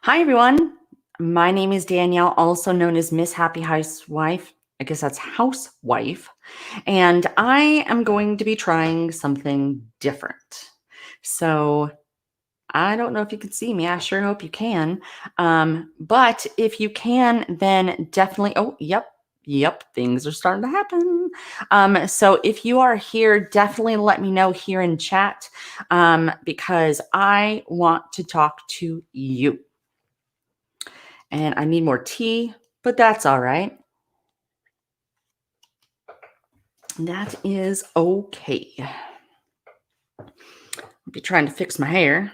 Hi, everyone. My name is Danielle, also known as Miss Happy Housewife. I guess that's housewife. And I am going to be trying something different. So I don't know if you can see me. I sure hope you can. But if you can, then definitely. Oh, yep. Things are starting to happen. So if you are here, definitely let me know here in chat because I want to talk to you. And I need more tea, but that's all right. That is okay. I'll be trying to fix my hair.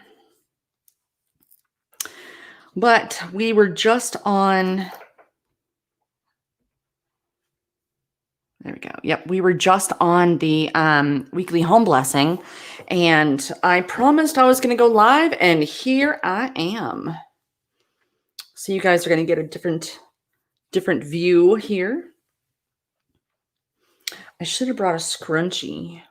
But we were just on. There we go. Yep, we were just on the weekly home blessing, and I promised I was going to go live, and here I am. So you guys are going to get a different view here. I should have brought a scrunchie.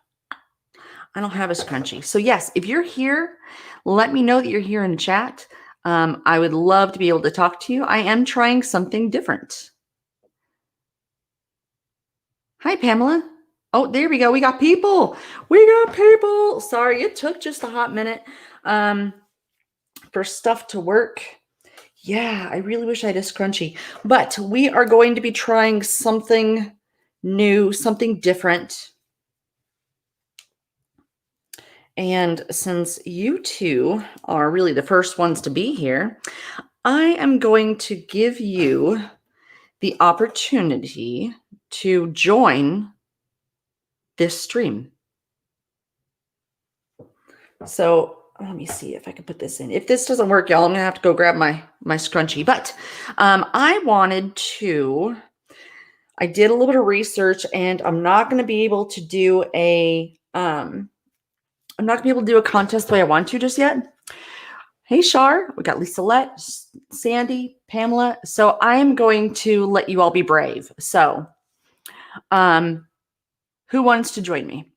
I don't have a scrunchie. So yes, if you're here, let me know that you're here in the chat. I would love to be able to talk to you. I am trying something different. Hi, Pamela. Oh, there we go. We got people. Sorry, it took just a hot minute for stuff to work. Yeah, I really wish I had a scrunchie. But we are going to be trying something new, something different. And since you two are really the first ones to be here, I am going to give you the opportunity to join this stream. So let me see if I can put this in. If this doesn't work, y'all, I'm gonna have to go grab my scrunchie. But I did a little bit of research, and I'm not gonna be able to do a contest the way I want to just yet. Hey, Char, we got Liselotte, Sandi, Pamela. So I am going to let you all be brave. So who wants to join me?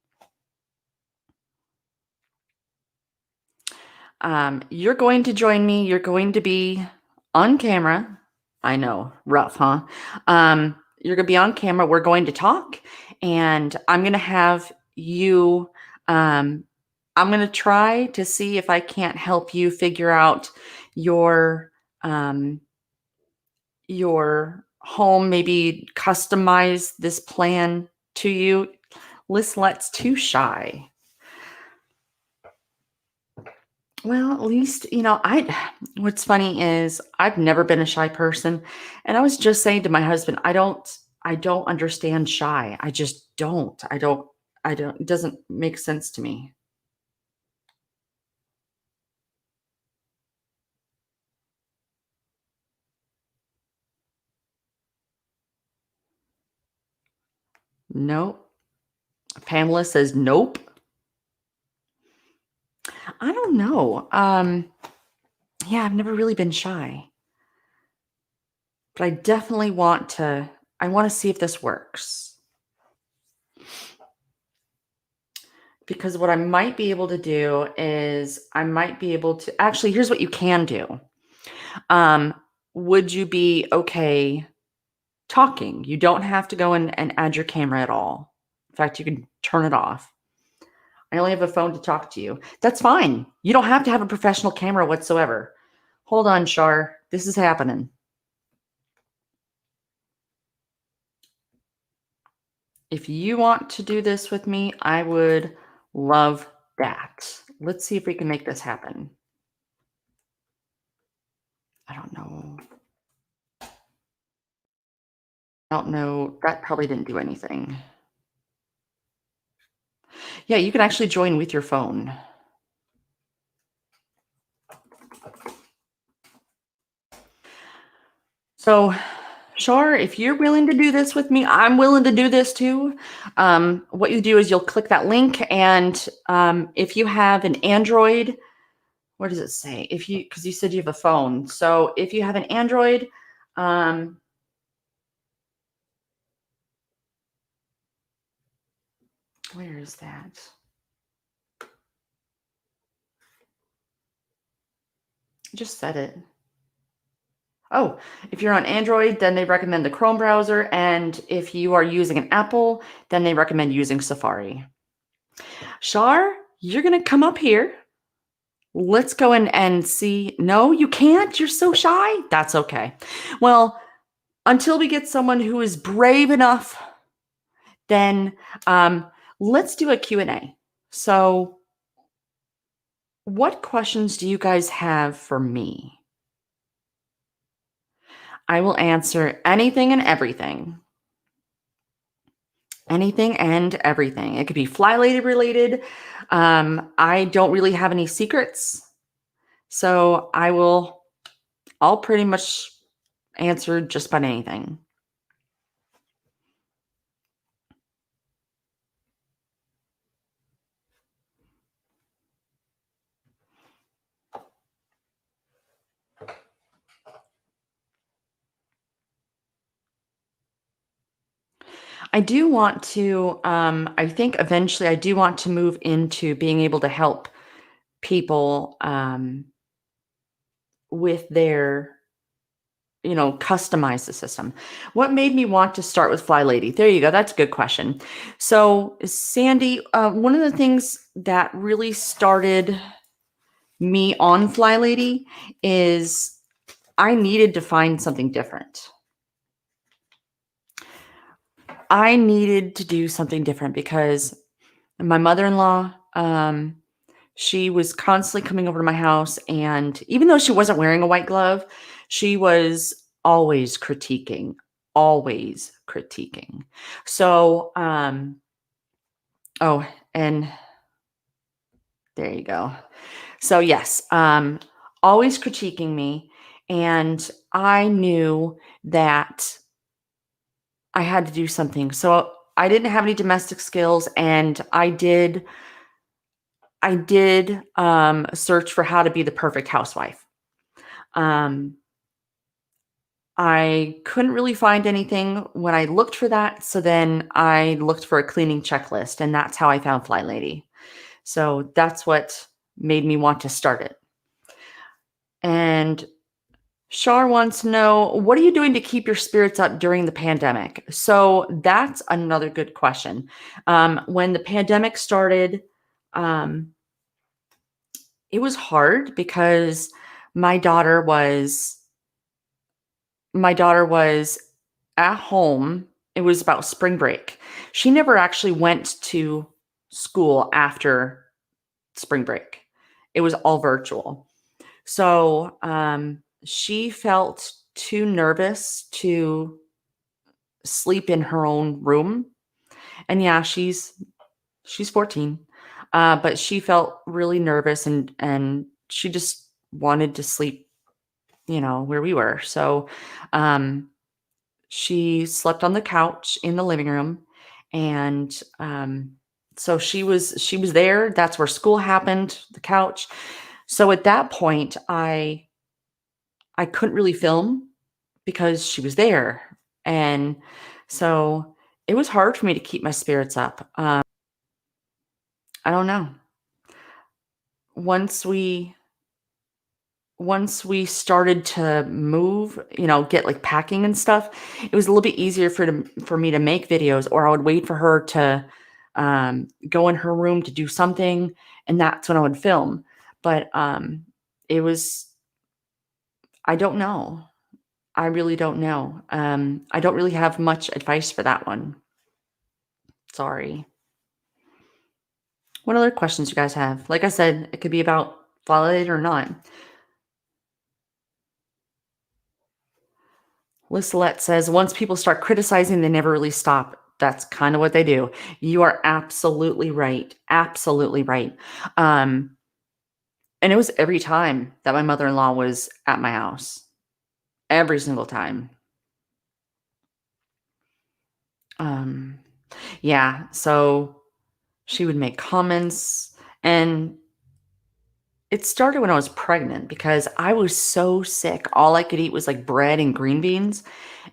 You're going to join me. You're going to be on camera. I know, rough, huh? You're going to be on camera. We're going to talk, and I'm going to have you. I'm going to try to see if I can't help you figure out your home. Maybe customize this plan to you. Liselette's too shy. Well, at least, what's funny is I've never been a shy person. And I was just saying to my husband, I don't understand shy. I just don't. It doesn't make sense to me. Nope. Pamela says nope. I don't know. Yeah, I've never really been shy. But I definitely want to see if this works. Because what I might be able to do is actually, here's what you can do. Would you be okay talking? You don't have to go and add your camera at all. In fact, you can turn it off. I only have a phone to talk to you. That's fine. You don't have to have a professional camera whatsoever. Hold on, Char. This is happening. If you want to do this with me, I would love that. Let's see if we can make this happen. I don't know. That probably didn't do anything. Yeah, you can actually join with your phone. So, Char, if you're willing to do this with me, I'm willing to do this too. What you do is you'll click that link, and if you have an Android, what does it say? Because you said you have a phone. So if you have an Android, where is that? I just said it. Oh, if you're on Android, then they recommend the Chrome browser. And if you are using an Apple, then they recommend using Safari. Shar, you're going to come up here. Let's go in and see. No, you can't. You're so shy. That's okay. Well, until we get someone who is brave enough, then let's do a Q&A. So what questions do you guys have for me? I will answer anything and everything. Anything and everything. It could be Flylady related. I don't really have any secrets. So I'll pretty much answer just about anything. I do want to, I think eventually I do want to move into being able to help people with their, customize the system. What made me want to start with Flylady? There you go. That's a good question. So, Sandi, one of the things that really started me on Flylady is I needed to find something different. I needed to do something different because my mother-in-law, she was constantly coming over to my house, and even though she wasn't wearing a white glove, she was always critiquing, always critiquing. So, oh, and there you go. So yes, always critiquing me, and I knew that I had to do something. So I didn't have any domestic skills, and I did search for how to be the perfect housewife. Um, I couldn't really find anything when I looked for that. So then I looked for a cleaning checklist, and that's how I found Flylady. So that's what made me want to start it. And Shar wants to know, what are you doing to keep your spirits up during the pandemic? So that's another good question. When the pandemic started, um, it was hard because my daughter was my daughter was at home. It was about spring break. She never actually went to school after spring break. It was all virtual. So she felt too nervous to sleep in her own room. And yeah, she's 14. But she felt really nervous, and she just wanted to sleep, where we were. So she slept on the couch in the living room, and so she was there. That's where school happened, the couch. So at that point, I couldn't really film because she was there, and so it was hard for me to keep my spirits up. I don't know. Once we once we started to move, get like packing and stuff, it was a little bit easier for me to make videos, or I would wait for her to go in her room to do something, and that's when I would film. But it was, I don't know. I really don't know. I don't really have much advice for that one. Sorry. What other questions you guys have? Like I said, it could be about valid or not. Liselotte says, once people start criticizing, they never really stop. That's kind of what they do. You are absolutely right. Absolutely right. Um, and it was every time that my mother-in-law was at my house. Every single time. Um, yeah, so she would make comments, and it started when I was pregnant because I was so sick. All I could eat was like bread and green beans,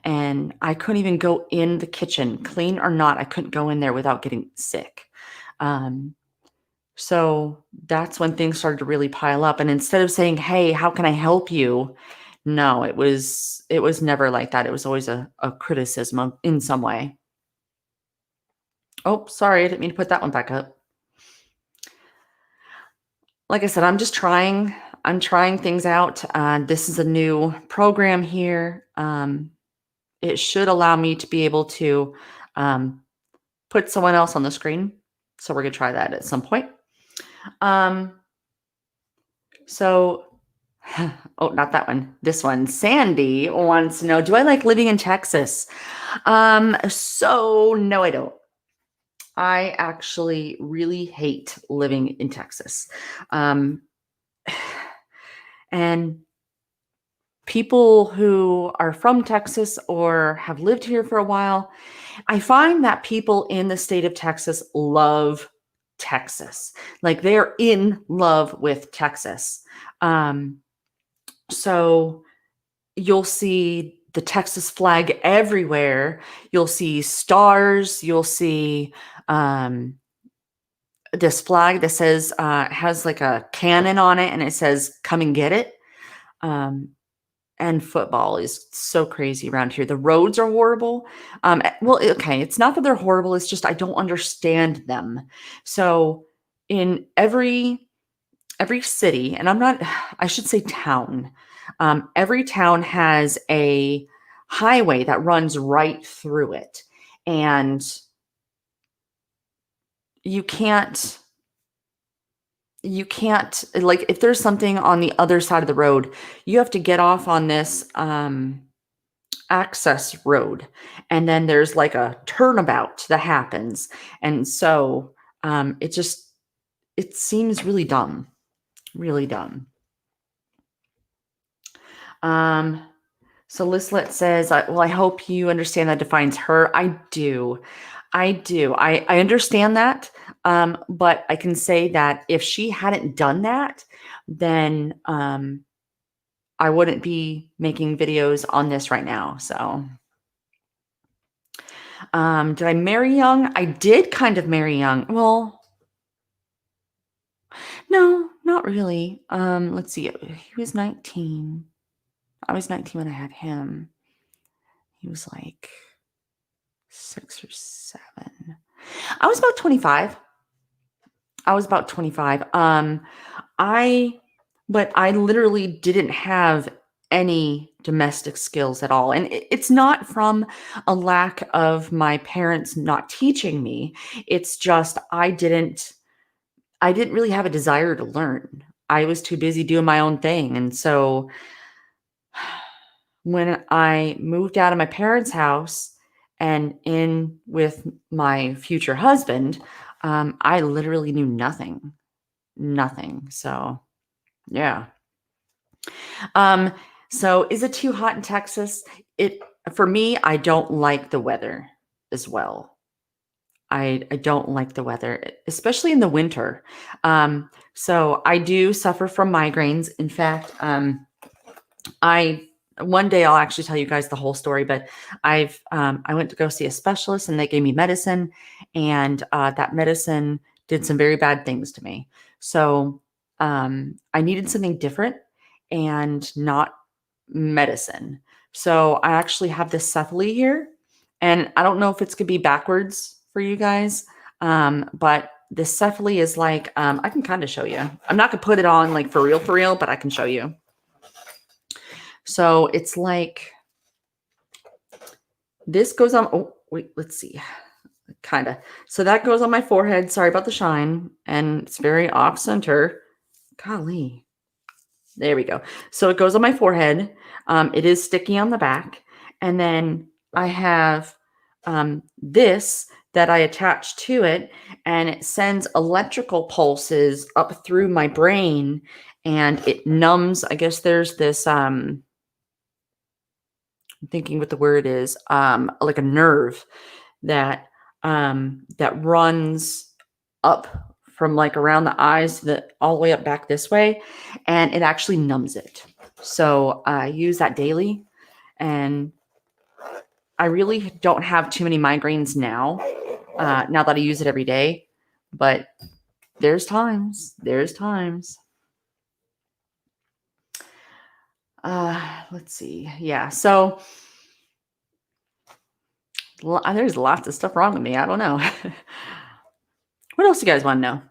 and I couldn't even go in the kitchen, clean or not. I couldn't go in there without getting sick. Um, so that's when things started to really pile up. And instead of saying, "Hey, how can I help you?" No, it was never like that. It was always a criticism in some way. Oh, sorry, I didn't mean to put that one back up. Like I said, I'm trying things out. This is a new program here. It should allow me to be able to um, put someone else on the screen. So we're gonna try that at some point. Um, so, oh, not that one. This one. Sandy wants to know, do I like living in Texas? So no, I don't. I actually really hate living in Texas. Um, and people who are from Texas or have lived here for a while, I find that people in the state of Texas love Texas. Like they're in love with Texas. Um, so you'll see the Texas flag everywhere. You'll see stars. You'll see this flag that says, has like a cannon on it and it says, come and get it. Um, and football is so crazy around here. The roads are horrible. Well, okay, it's not that they're horrible. It's just I don't understand them. So in every city, and I'm not, I should say town. Every town has a highway that runs right through it, and you can't like if there's something on the other side of the road, you have to get off on this access road, and then there's like a turnabout that happens, and so it seems really dumb, really dumb. So Liselotte says, well, I hope you understand that defines her. I do. I understand that. But I can say that if she hadn't done that, then I wouldn't be making videos on this right now. So did I marry young? I did kind of marry young. Well, no, not really. Let's see. He was 19. I was 19 when I had him. He was like 6 or 7. I was about 25. I was about 25. But I literally didn't have any domestic skills at all. And it's not from a lack of my parents not teaching me. It's just I didn't really have a desire to learn. I was too busy doing my own thing. And so when I moved out of my parents' house and in with my future husband, I literally knew nothing, nothing. So, yeah. Um, so is it too hot in Texas? For me, I don't like the weather as well. I don't like the weather, especially in the winter. So I do suffer from migraines. In fact, I one day I'll actually tell you guys the whole story, but I went to go see a specialist and they gave me medicine, and that medicine did some very bad things to me. So I needed something different and not medicine. So I actually have this cephaly here, and I don't know if it's gonna be backwards for you guys, but this cephaly is like I can kind of show you. I'm not gonna put it on like for real, but I can show you. So it's like this goes on. Oh, wait, let's see. Kind of. So that goes on my forehead. Sorry about the shine. And it's very off center. Golly. There we go. So it goes on my forehead. It is sticky on the back. And then I have this that I attach to it, and it sends electrical pulses up through my brain, and it numbs. I guess there's this I'm thinking what the word is, like a nerve that that runs up from like around the eyes to all the way up back this way, and it actually numbs it. So I use that daily, and I really don't have too many migraines now. Now that I use it every day, but there's times. let's see. Yeah. So there's lots of stuff wrong with me. I don't know. What else do you guys want to know?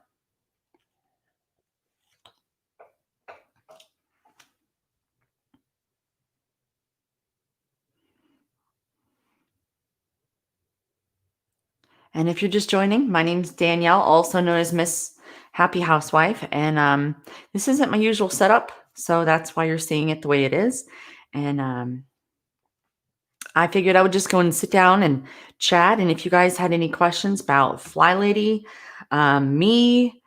And if you're just joining, my name's Danielle, also known as Miss Happy Housewife. And this isn't my usual setup, so that's why you're seeing it the way it is. And I figured I would just go and sit down and chat. And if you guys had any questions about Flylady, me,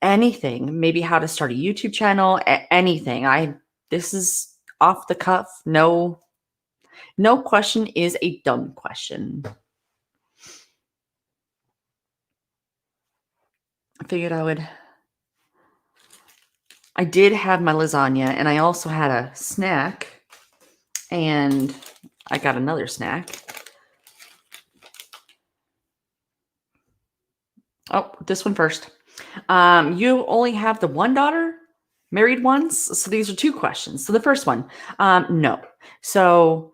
anything, maybe how to start a YouTube channel, anything. This is off the cuff. No question is a dumb question. I figured I did have my lasagna, and I also had a snack, and I got another snack. Oh, this one first. You only have the one daughter, married once? So these are two questions. So the first one, no. So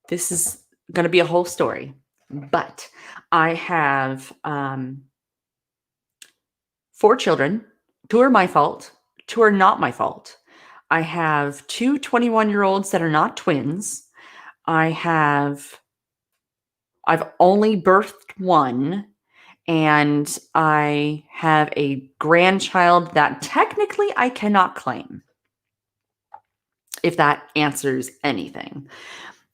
this is going to be a whole story, but I have 4 children. 2 are my fault. 2 are not my fault. I have 2 21-year-olds that are not twins. I've only birthed one, and I have a grandchild that technically I cannot claim, if that answers anything.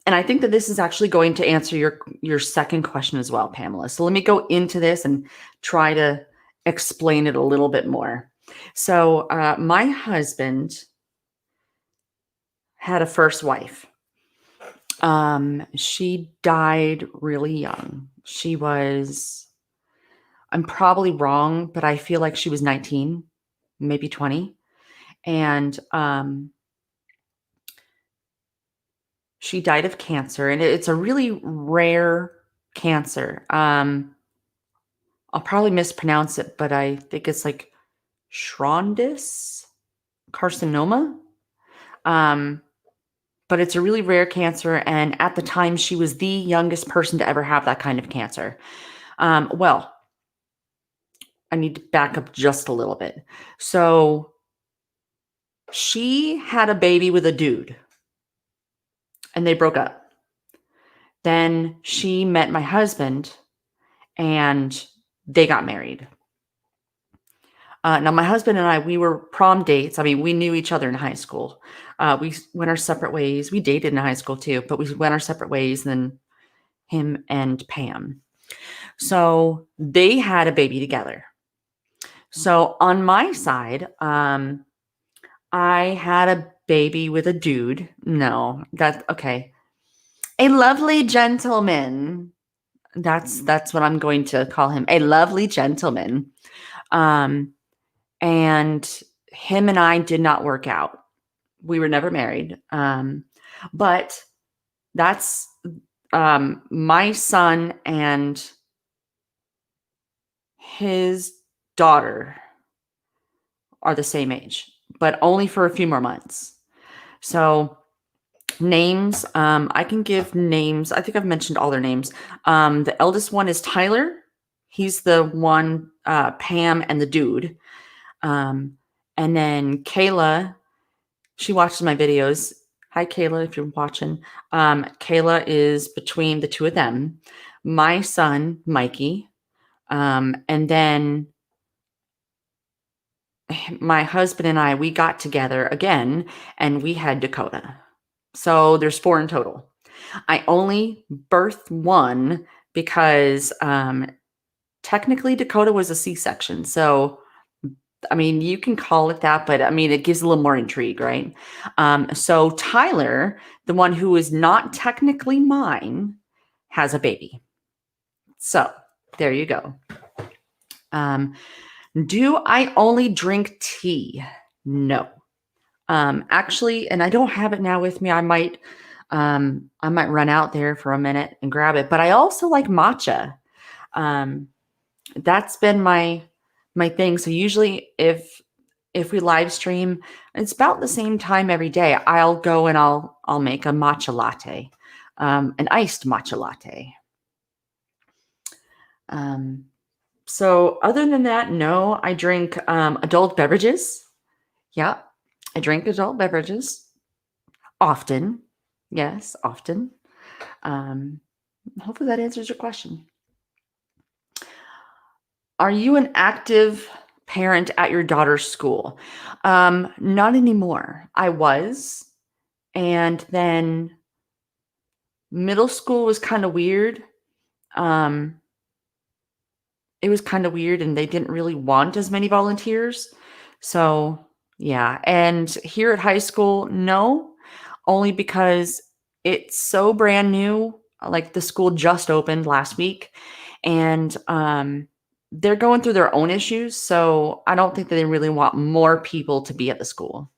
And I think that this is actually going to answer your second question as well, Pamela. So let me go into this and try to explain it a little bit more. So my husband had a first wife. She died really young. I'm probably wrong, but I feel like she was 19, maybe 20. And she died of cancer, and it's a really rare cancer. I'll probably mispronounce it, but I think it's like Schwanndis carcinoma. But it's a really rare cancer, and at the time, she was the youngest person to ever have that kind of cancer. Well, I need to back up just a little bit. So she had a baby with a dude, and they broke up. Then she met my husband, and they got married. Now, my husband and I, we were prom dates. I mean, we knew each other in high school. We went our separate ways. We dated in high school too, but we went our separate ways. And then him and Pam. So they had a baby together. So on my side, I had a baby with a dude. No, that's okay. A lovely gentleman. That's what I'm going to call him. A lovely gentleman. And him and I did not work out. We were never married. But that's my son and his daughter are the same age, but only for a few more months. So names, I can give names. I think I've mentioned all their names. The eldest one is Tyler. He's the one, Pam and the dude. And then Kayla, she watches my videos. Hi, Kayla, if you're watching. Kayla is between the two of them. My son, Mikey. And then my husband and I, we got together again, and we had Dakota. So there's 4 in total. I only birthed one because technically Dakota was a C-section. So, I mean, you can call it that, but I mean, it gives a little more intrigue, right? So Tyler, the one who is not technically mine, has a baby. So there you go. Do I only drink tea? No. Actually, and I don't have it now with me. I might run out there for a minute and grab it. But I also like matcha. That's been my thing. So usually, if if we live stream, it's about the same time every day. I'll go and I'll make a matcha latte, an iced matcha latte. So other than that, no, I drink adult beverages. Yeah, I drink adult beverages often. Yes, often. Hopefully that answers your question. Are you an active parent at your daughter's school? Not anymore. I was. And then middle school was kind of weird. Um, it was kind of weird, and they didn't really want as many volunteers. So, yeah. And here at high school, no, only because it's so brand new. Like the school just opened last week, and they're going through their own issues. So I don't think that they really want more people to be at the school.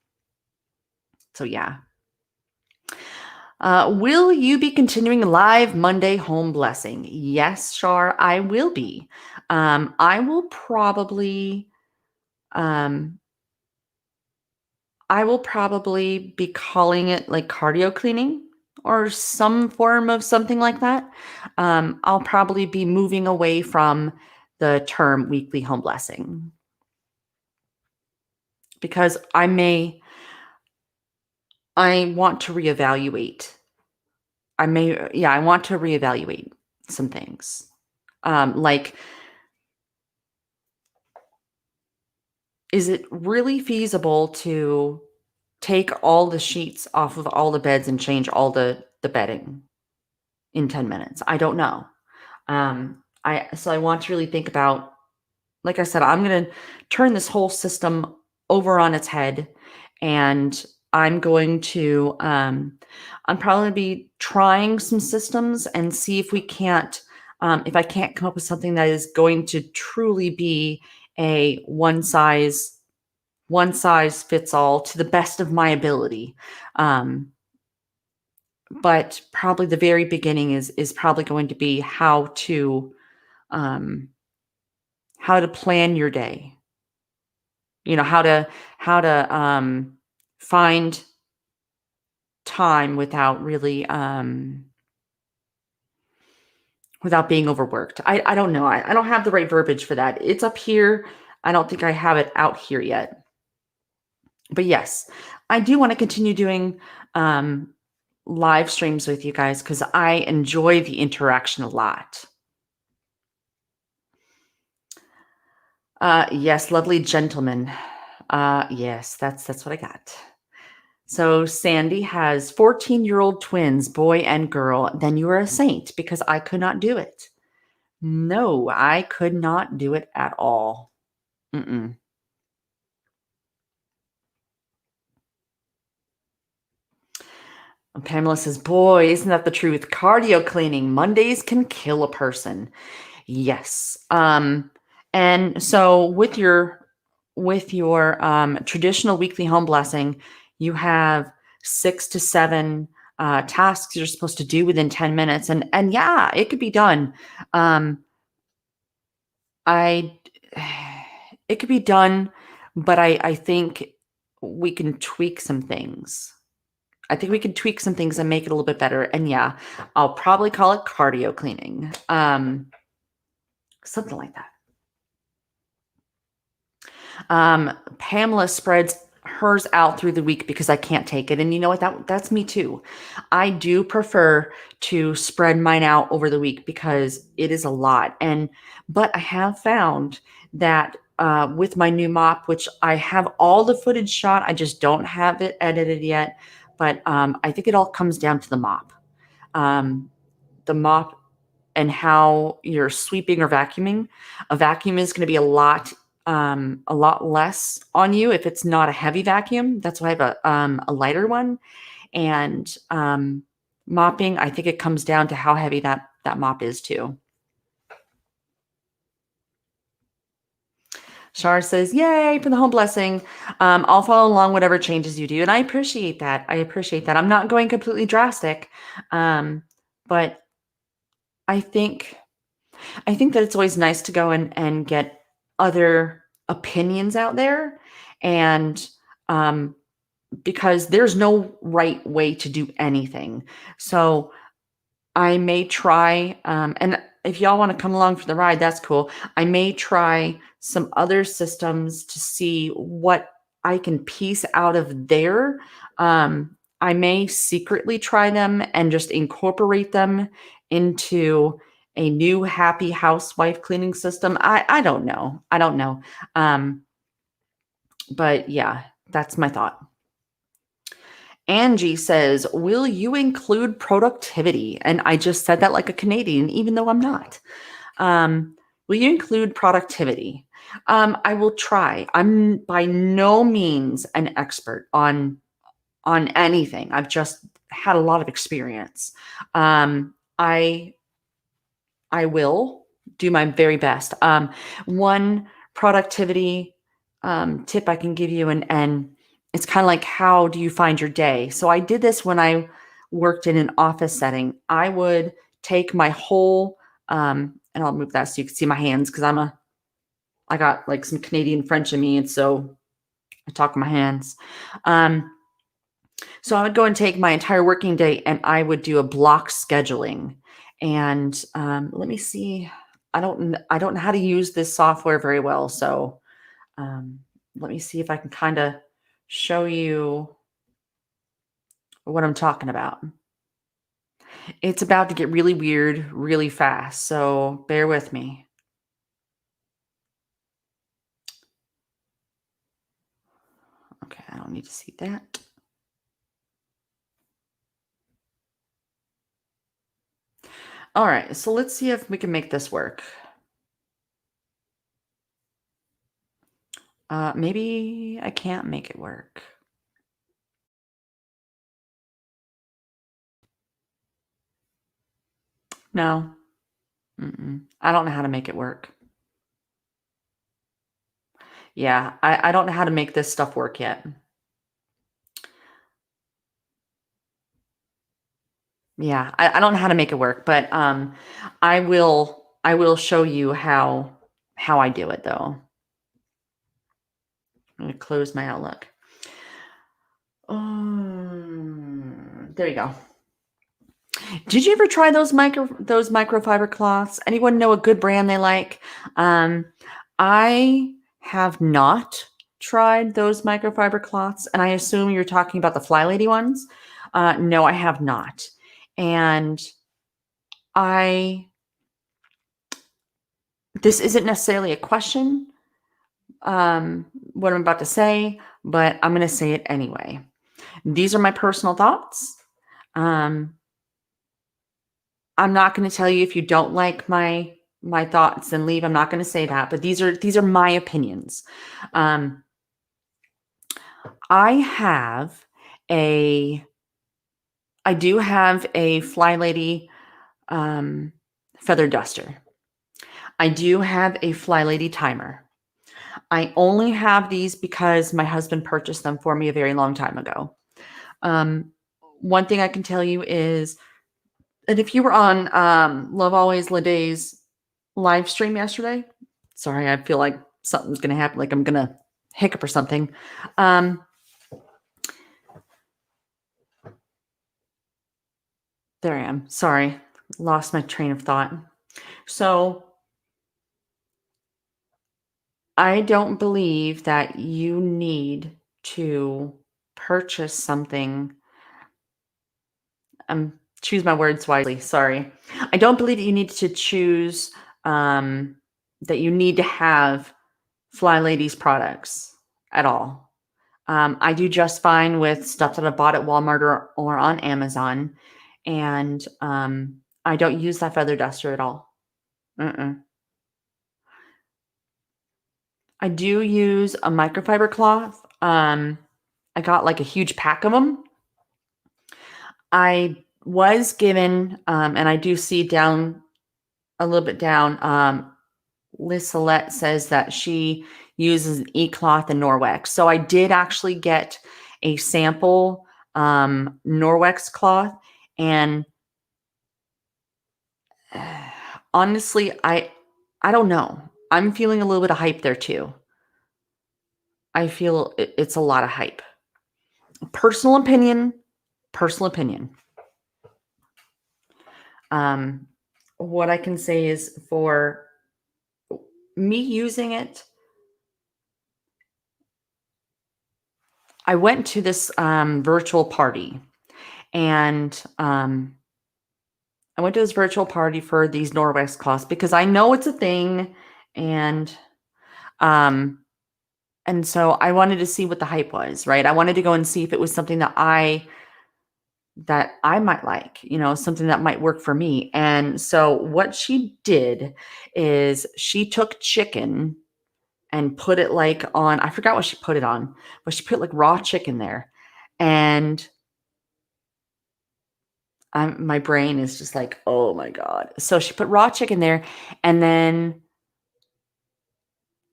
So, yeah. Will you be continuing live Monday home blessing? Yes, Shar, I will be. I will probably um, be calling it like cardio cleaning or some form of something like that. I'll probably be moving away from the term weekly home blessing because I want to reevaluate. I want to reevaluate some things. Like, is it really feasible to take all the sheets off of all the beds and change all the bedding in 10 minutes? I don't know. So I want to really think about, like I said, I'm going to turn this whole system over on its head, and I'm going to I'm probably be trying some systems and see if we can't if I can't come up with something that is going to truly be a one size fits all to the best of my ability. But probably the very beginning is probably going to be how to plan your day. You know, how to find time without really without being overworked. I don't know. I don't have the right verbiage for that. It's up here. I don't think I have it out here yet. But yes, I do want to continue doing live streams with you guys because I enjoy the interaction a lot. Yes, lovely gentleman. Yes, that's what I got. So Sandi has 14-year-old twins, boy and girl. Then you are a saint because I could not do it. No, I could not do it at all. Mm-mm. Pamela says, boy, isn't that the truth? Cardio cleaning. Mondays can kill a person. Yes. And so with your traditional weekly home blessing, you have 6 to 7 tasks you're supposed to do within 10 minutes. And yeah, it could be done. It could be done, but I think we can tweak some things. I think we can tweak some things and make it a little bit better. And yeah, I'll probably call it cardio cleaning. Something like that. Pamela spreads hers out through the week because I can't take it. And you know what? That's me too. I do prefer to spread mine out over the week because it is a lot. But I have found that with my new mop, which I have all the footage shot, I just don't have it edited yet. But I think it all comes down to the mop. The mop and how you're sweeping or vacuuming. A vacuum is going to be a lot less on you if it's not a heavy vacuum. That's why I have a lighter one. And mopping, I think it comes down to how heavy that mop is too. Shar says, yay for the home blessing. I'll follow along whatever changes you do. And I appreciate that. I'm not going completely drastic. But I think that it's always nice to go and get other opinions out there. And because there's no right way to do anything. So I may try, and if y'all want to come along for the ride, that's cool. I may try some other systems to see what I can piece out of there. I may secretly try them and just incorporate them into a new happy housewife cleaning system. I don't know. I don't know. Um, but yeah, that's my thought. Angie says, will you include productivity? And I just said that like a Canadian, even though I'm not. Will you include productivity? I will try. I'm by no means an expert on anything. I've just had a lot of experience. I will do my very best. One productivity tip I can give you, and it's kind of like, how do you find your day? So I did this when I worked in an office setting. I would take my whole, and I'll move that so you can see my hands because I got like some Canadian French in me, and so I talk with my hands. So I would go and take my entire working day and I would do a block scheduling. And let me see. I don't know how to use this software very well. So um, let me see if I can kind of show you what I'm talking about. It's about to get really weird really fast. So bear with me. Okay, I don't need to see that. All right, so let's see if we can make this work. Maybe I can't make it work. No. I don't know how to make it work. Yeah, I don't know how to make this stuff work yet. Yeah, I don't know how to make it work, but I will show you how I do it though. I'm gonna close my Outlook. There you go. Did you ever try those microfiber cloths? Anyone know a good brand they like? I have not tried those microfiber cloths, and I assume you're talking about the Flylady ones. No, I have not. And I this isn't necessarily a question, what I'm about to say, but I'm going to say it anyway. These are my personal thoughts. Um, I'm not going to tell you if you don't like my thoughts, then leave. I'm not going to say that, but these are my opinions. Um, I have a I do have a Flylady feather duster. I do have a Flylady timer. I only have these because my husband purchased them for me a very long time ago. Um, one thing I can tell you is, and if you were on Love Always Laday's live stream yesterday, sorry, I feel like something's going to happen, like I'm going to hiccup or something. There I am. Sorry, lost my train of thought. So I don't believe that you need to purchase something. Choose my words wisely. Sorry. I don't believe that you need to choose, that you need to have Flylady's products at all. I do just fine with stuff that I bought at Walmart or on Amazon. And I don't use that feather duster at all. I do use a microfiber cloth. I got like a huge pack of them. I was given, and I do see down a little bit down, Liselotte says that she uses an e-cloth and Norwex. So I did actually get a sample Norwex cloth, and honestly, I don't know. I'm feeling a little bit of hype there too. I feel it's a lot of hype. Personal opinion, personal opinion. What I can say is for me using it, I went to this virtual party, and I went to this virtual party for these Norwex cloths because I know it's a thing, and um, and so I wanted to see what the hype was, right? I wanted to go and see if it was something that I might like, something that might work for me. And so what she did is she took chicken and put it like on, I forgot what she put it on, but she put like raw chicken there. And my brain is just like, oh my God. So she put raw chicken there. And then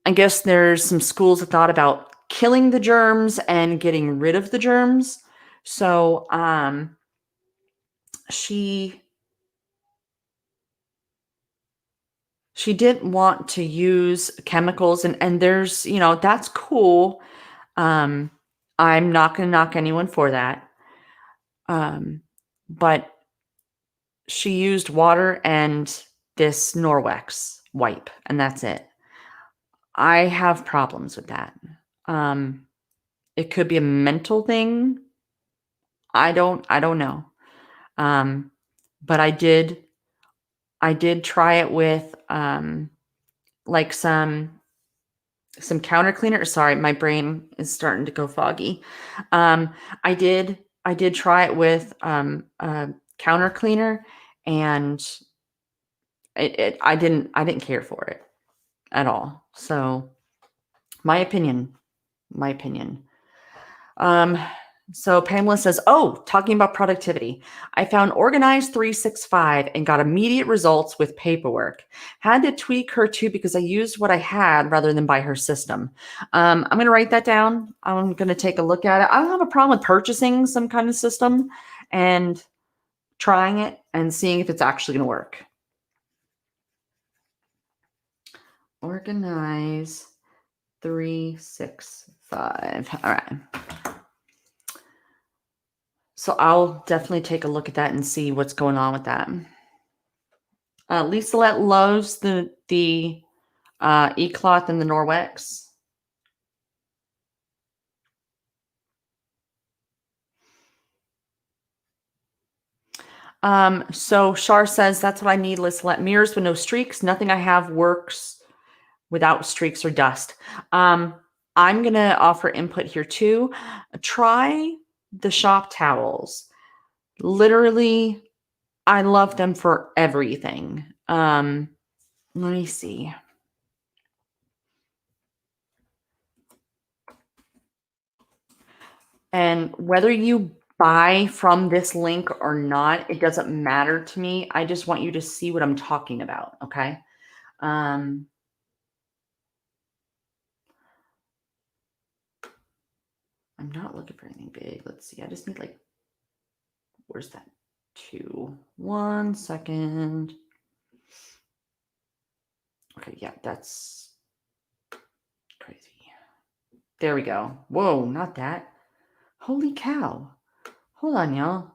I guess there's some schools that thought about killing the germs and getting rid of the germs. So she didn't want to use chemicals, and there's, that's cool. Um, I'm not going to knock anyone for that. But she used water and this Norwex wipe, and that's it. I have problems with that. Um, it could be a mental thing. I don't know. Um, but I did try it with like some counter cleaner. Sorry, my brain is starting to go foggy. Um, I did try it with a counter cleaner, and I didn't care for it at all. So my opinion, my opinion. Um, so Pamela says, "Oh, talking about productivity, I found Organized 365 and got immediate results with paperwork. Had to tweak her too because I used what I had rather than buy her system." I'm going to write that down. I'm going to take a look at it. I don't have a problem with purchasing some kind of system and trying it and seeing if it's actually going to work. Organize 365. All right. So I'll definitely take a look at that and see what's going on with that. Liselotte loves the e-cloth and the Norwex. So Shar says, that's what I need, Liselotte. Mirrors with no streaks. Nothing I have works without streaks or dust. I'm going to offer input here too. Try the shop towels. Literally, I love them for everything. Let me see. And whether you buy from this link or not, it doesn't matter to me. I just want you to see what I'm talking about. Okay. Um, I'm not looking for anything big. Let's see. I just need like, where's that? 2. 1 second. Okay. Yeah, that's crazy. There we go. Whoa, not that. Holy cow. Hold on, y'all.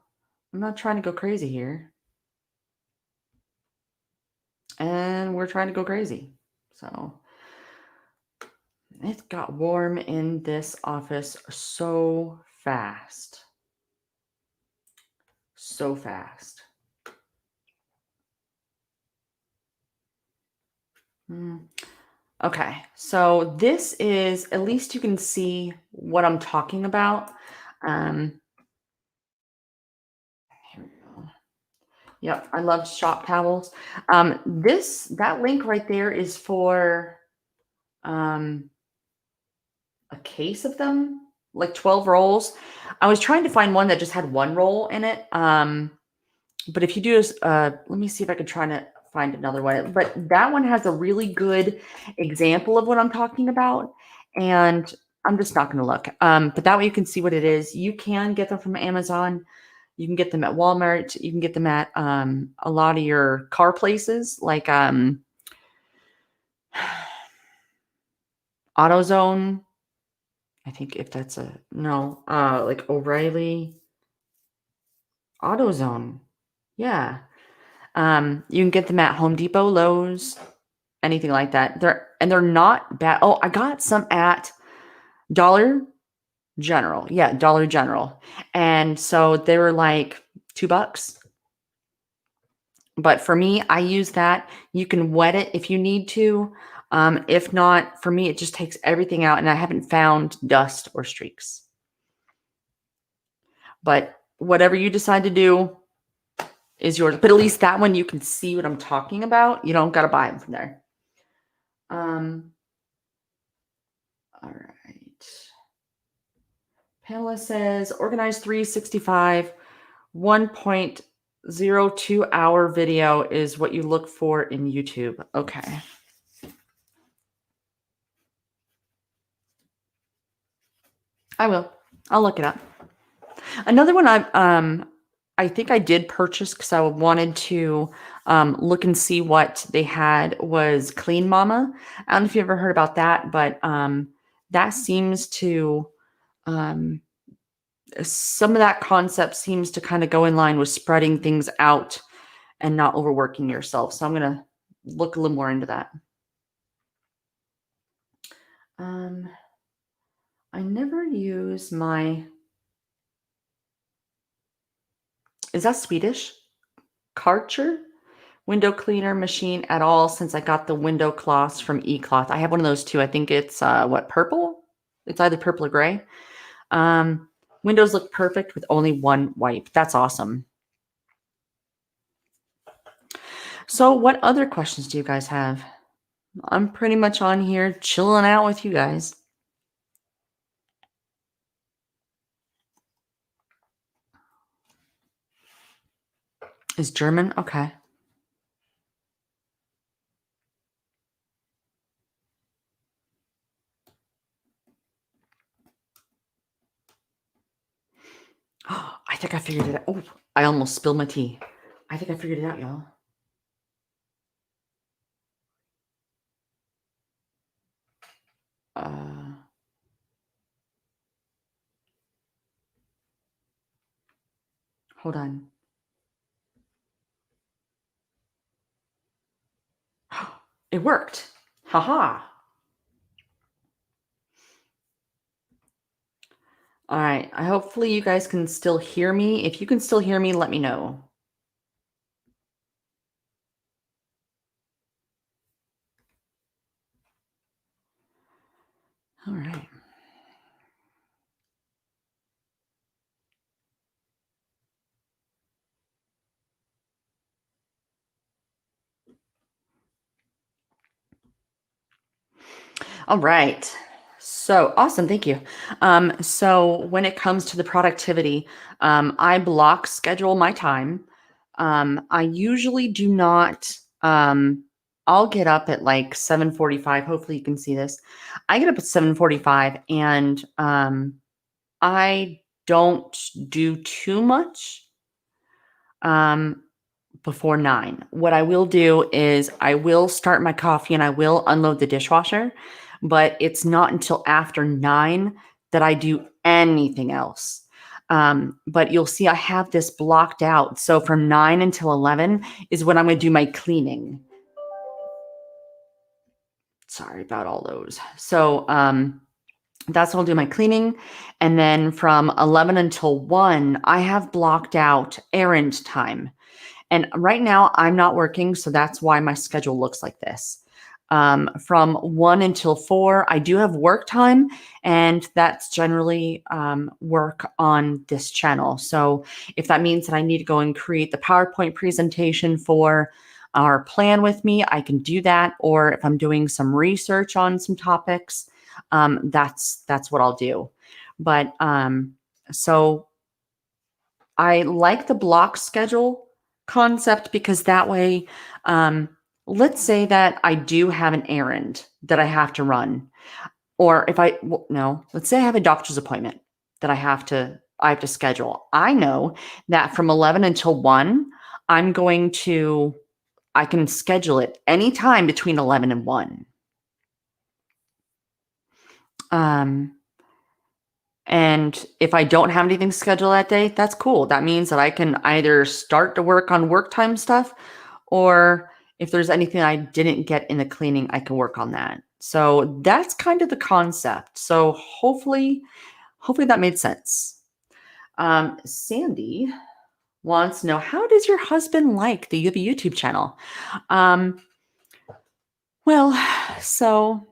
I'm not trying to go crazy here. And we're trying to go crazy. So it got warm in this office so fast. So fast. Okay, so this is, at least you can see what I'm talking about. Here we go. Yep, I love shop towels. That link right there is for a case of them, like 12 rolls. I was trying to find one that just had 1 roll in it. But if you do this, let me see if I can try to find another one. But that one has a really good example of what I'm talking about. And I'm just not going to look. But that way you can see what it is. You can get them from Amazon. You can get them at Walmart. You can get them at a lot of your car places like AutoZone. I think if that's no, like O'Reilly AutoZone. Yeah. You can get them at Home Depot, Lowe's, anything like that. They're not bad. Oh, I got some at Dollar General. Yeah, Dollar General. And so they were like $2. But for me, I use that. You can wet it if you need to. If not, for me, it just takes everything out, and I haven't found dust or streaks. But whatever you decide to do is yours. But at least that one you can see what I'm talking about. You don't got to buy them from there. All right. Pamela says organize 365, 1.02 hour video is what you look for in YouTube. Okay. I will. I'll look it up. Another one I think I did purchase because I wanted to look and see what they had was Clean Mama. I don't know if you ever heard about that, but that seems to some of that concept seems to kind of go in line with spreading things out and not overworking yourself. So I'm gonna look a little more into that. I never use my. Is that Swedish? Karcher window cleaner machine at all since I got the window cloths from eCloth. I have one of those too. I think it's what, purple? It's either purple or gray. Windows look perfect with only one wipe. That's awesome. So what other questions do you guys have? I'm pretty much on here chilling out with you guys. Is German? Okay. I think I figured it out. Oh, I almost spilled my tea. I think I figured it out, y'all. Hold on. It worked. Haha. All right. Hopefully you guys can still hear me. If you can still hear me, let me know. All right. All right. So awesome. Thank you. So when it comes to the productivity, I block schedule my time. I usually do not, I'll get up at like 7:45. Hopefully you can see this. I get up at 7:45 and I don't do too much before 9. What I will do is I will start my coffee and I will unload the dishwasher, but it's not until after 9 that I do anything else. But you'll see I have this blocked out. So from 9 until 11 is when I'm going to do my cleaning. Sorry about all those. So that's when I'll do my cleaning. And then from 11 until 1, I have blocked out errand time. And right now I'm not working, so that's why my schedule looks like this. From 1 until 4, I do have work time, and that's generally work on this channel. So if that means that I need to go and create the PowerPoint presentation for our plan with me, I can do that. Or if I'm doing some research on some topics, that's what I'll do. But so I like the block schedule concept because that way, let's say that I do have an errand that I have to run, or if I no, let's say I have a doctor's appointment that I have to schedule. I know that from 11 until 1, I can schedule it anytime between 11 and 1. And if I don't have anything scheduled that day, that's cool. That means that I can either start to work on work time stuff, or if there's anything I didn't get in the cleaning, I can work on that. So that's kind of the concept. So hopefully that made sense. Sandy wants to know, how does your husband like that you have a YouTube channel? Well, so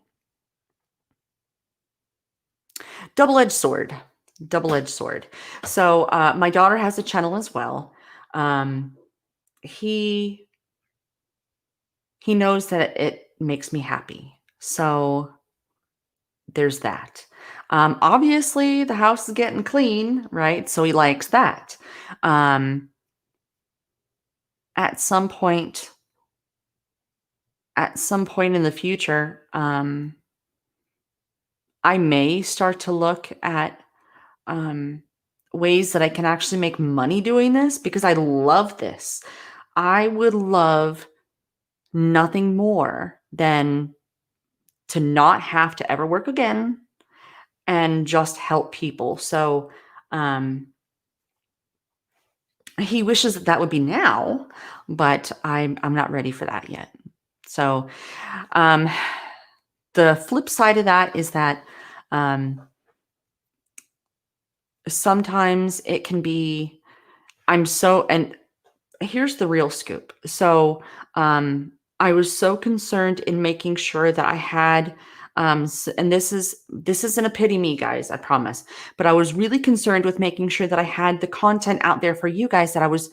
double-edged sword. Double-edged sword. So my daughter has a channel as well. He knows that it makes me happy. So there's that. Obviously, the house is getting clean, right? So he likes that. Um, at some point, in the future, I may start to look at ways that I can actually make money doing this, because I love this. I would love nothing more than to not have to ever work again and just help people. So he wishes that would be now, but I'm not ready for that yet. So the flip side of that is that sometimes it can be, and here's the real scoop. So I was so concerned in making sure that I had, and this isn't a pity me, guys, I promise. But I was really concerned with making sure that I had the content out there for you guys, that I was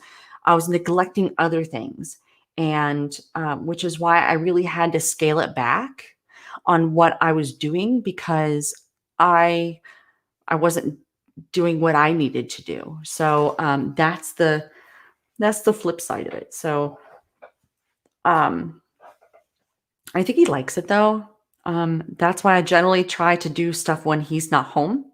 neglecting other things, and which is why I really had to scale it back on what I was doing, because I wasn't doing what I needed to do. So that's the flip side of it. So I think he likes it though. That's why I generally try to do stuff when he's not home.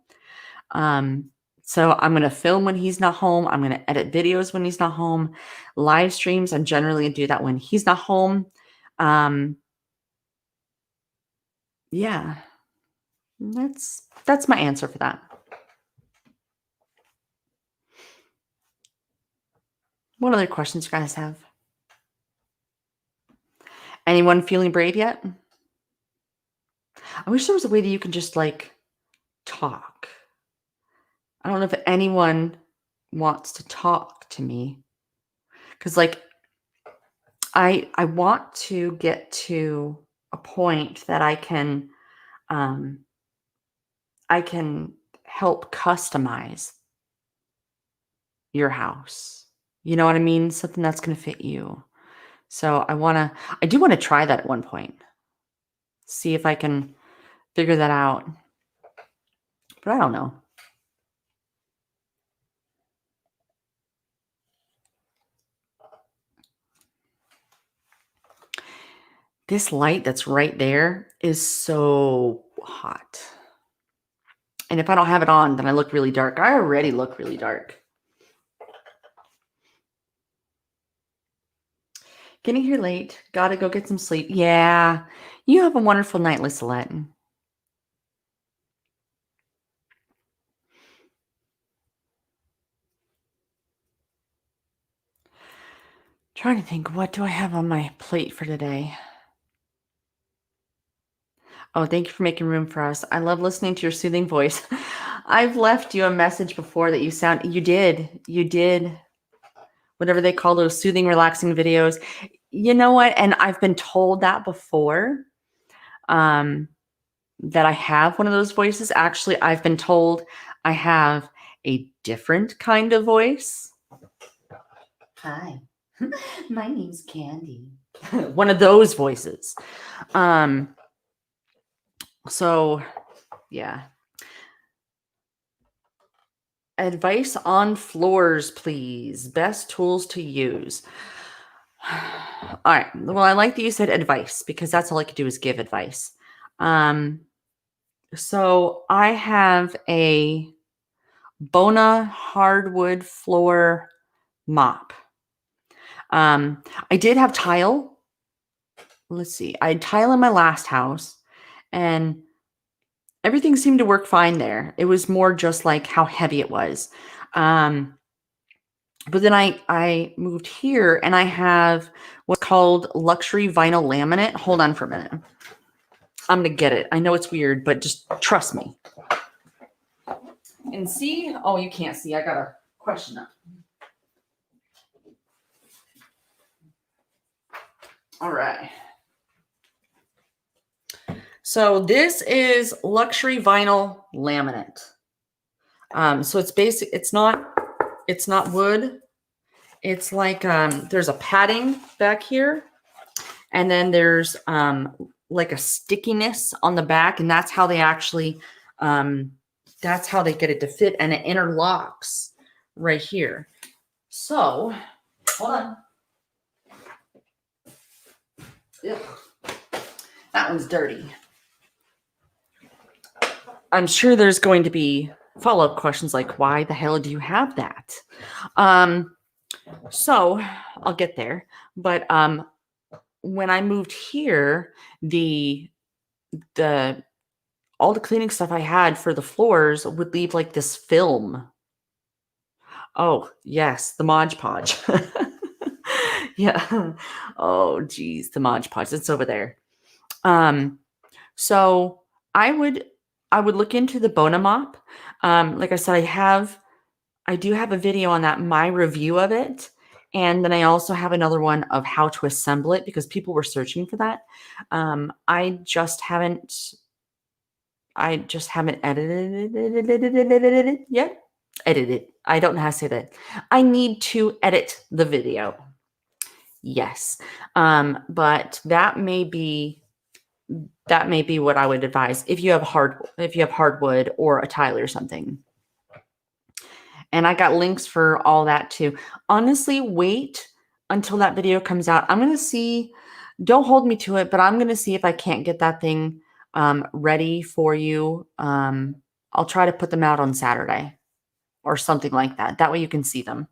So I'm going to film when he's not home. I'm going to edit videos when he's not home. Live streams, I generally do that when he's not home. Yeah, that's my answer for that. What other questions you guys have? Anyone feeling brave yet? I wish there was a way that you can just like talk. I don't know if anyone wants to talk to me, because like I want to get to a point that I can help customize your house. You know what I mean? Something that's going to fit you. So I do want to try that at one point. See if I can figure that out. But I don't know. This light that's right there is so hot. And if I don't have it on, then I look really dark. I already look really dark. Getting here late. Gotta go get some sleep. Yeah. You have a wonderful night, Liselotte. Trying to think, what do I have on my plate for today? Oh, thank you for making room for us. I love listening to your soothing voice. I've left you a message before that you did whatever they call those soothing, relaxing videos. You know what? And I've been told that before, that I have one of those voices. Actually, I've been told I have a different kind of voice. Hi, my name's Candy. One of those voices. So yeah. Advice on floors, please. Best tools to use. All right. Well, I like that you said advice, because that's all I could do is give advice. So I have a Bona hardwood floor mop. I did have tile. Let's see. I had tile in my last house, and everything seemed to work fine there. It was more just like how heavy it was. Um, but then I moved here and I have what's called luxury vinyl laminate. Hold on for a minute. I'm going to get it. I know it's weird, but just trust me. And see, oh, you can't see. I got a question up. All right. So this is luxury vinyl laminate. So it's basic. It's not wood. It's like there's a padding back here, and then there's like a stickiness on the back, and that's how they actually that's how they get it to fit, and it interlocks right here. So hold on. Ugh. That one's dirty. I'm sure there's going to be follow-up questions like, why the hell do you have that? So I'll get there. But when I moved here, all the cleaning stuff I had for the floors would leave like this film. Oh, yes, the Mod Podge. Yeah. Oh, geez, the Mod Podge. It's over there. So I would look into the Bona mop. Like I said, I do have a video on that, my review of it. And then I also have another one of how to assemble it because people were searching for that. I just haven't edited it yet. Edited. I don't know how to say that. I need to edit the video. Yes. But that may be what I would advise if you have hardwood or a tile or something. And I got links for all that too. Honestly, wait until that video comes out. I'm going to see, don't hold me to it, but I'm going to see if I can't get that thing ready for you. I'll try to put them out on Saturday or something like that. That way you can see them.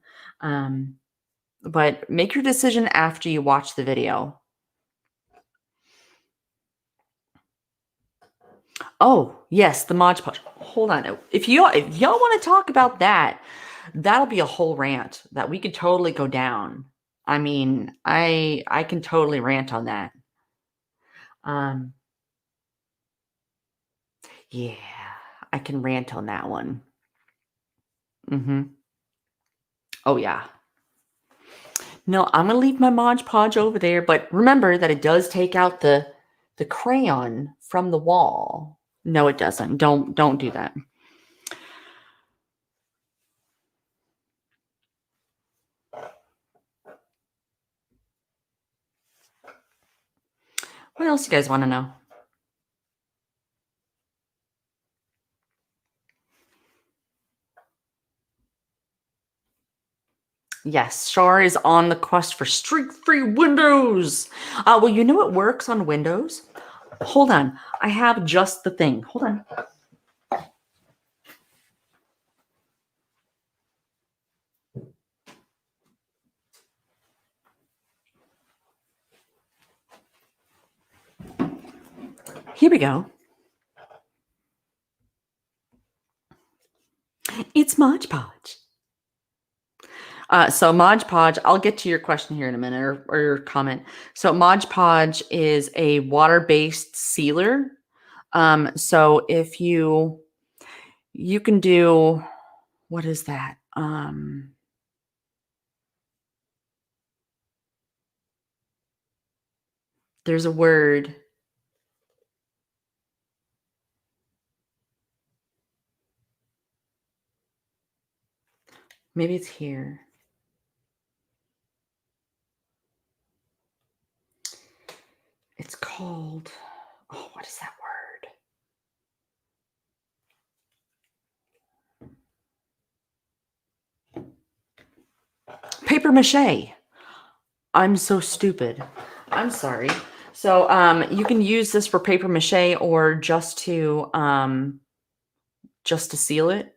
But make your decision after you watch the video. Oh, yes, the Mod Podge. Hold on. If y'all want to talk about that, that'll be a whole rant that we could totally go down. I mean, I can totally rant on that. Yeah, I can rant on that one. Oh yeah. No, I'm gonna leave my Mod Podge over there, but remember that it does take out the crayon from the wall. No, it doesn't. Don't do that. What else you guys want to know? Yes, Chore is on the quest for streak-free Windows. Well, you know what works on Windows? Hold on. I have just the thing. Hold on. Here we go. It's Mod Podge. So Mod Podge, I'll get to your question here in a minute or your comment. So Mod Podge is a water-based sealer. So if you can do, what is that? There's a word. Maybe it's here. It's called, oh, what is that word? Paper mache. I'm so stupid. I'm sorry. So you can use this for paper mache or just to seal it.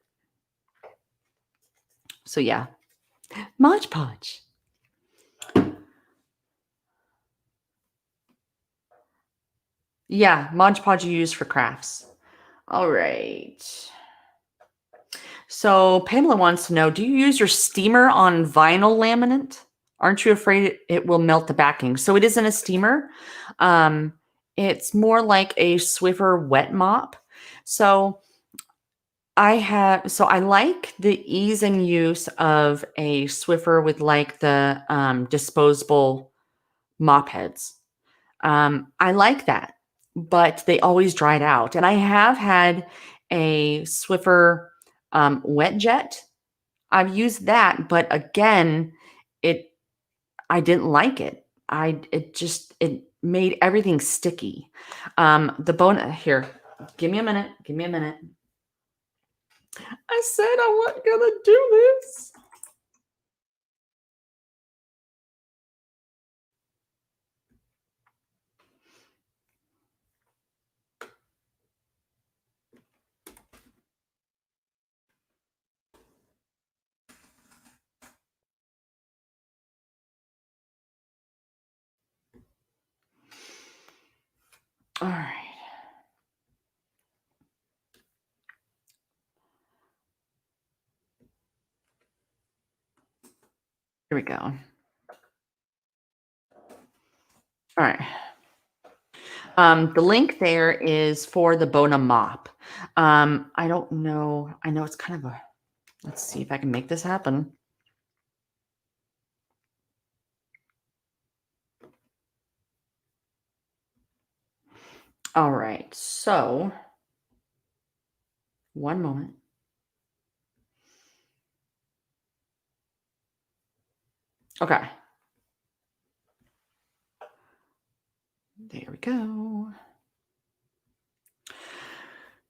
So yeah. Mod Podge. Yeah, Mod Podge you use for crafts. All right. So Pamela wants to know, do you use your steamer on vinyl laminate? Aren't you afraid it will melt the backing? So it isn't a steamer. Um, it's more like a Swiffer wet mop. So I like the ease and use of a Swiffer with like the disposable mop heads. I like that, but they always dried out. And I have had a Swiffer wet jet. I've used that, but again, it I didn't like it. It made everything sticky. The bone here, give me a minute. Give me a minute. I said I wasn't gonna do this. All right. Here we go. All right. The link there is for the Bona mop. I don't know. I know it's kind of a, let's see if I can make this happen. All right. So, one moment. Okay. There we go.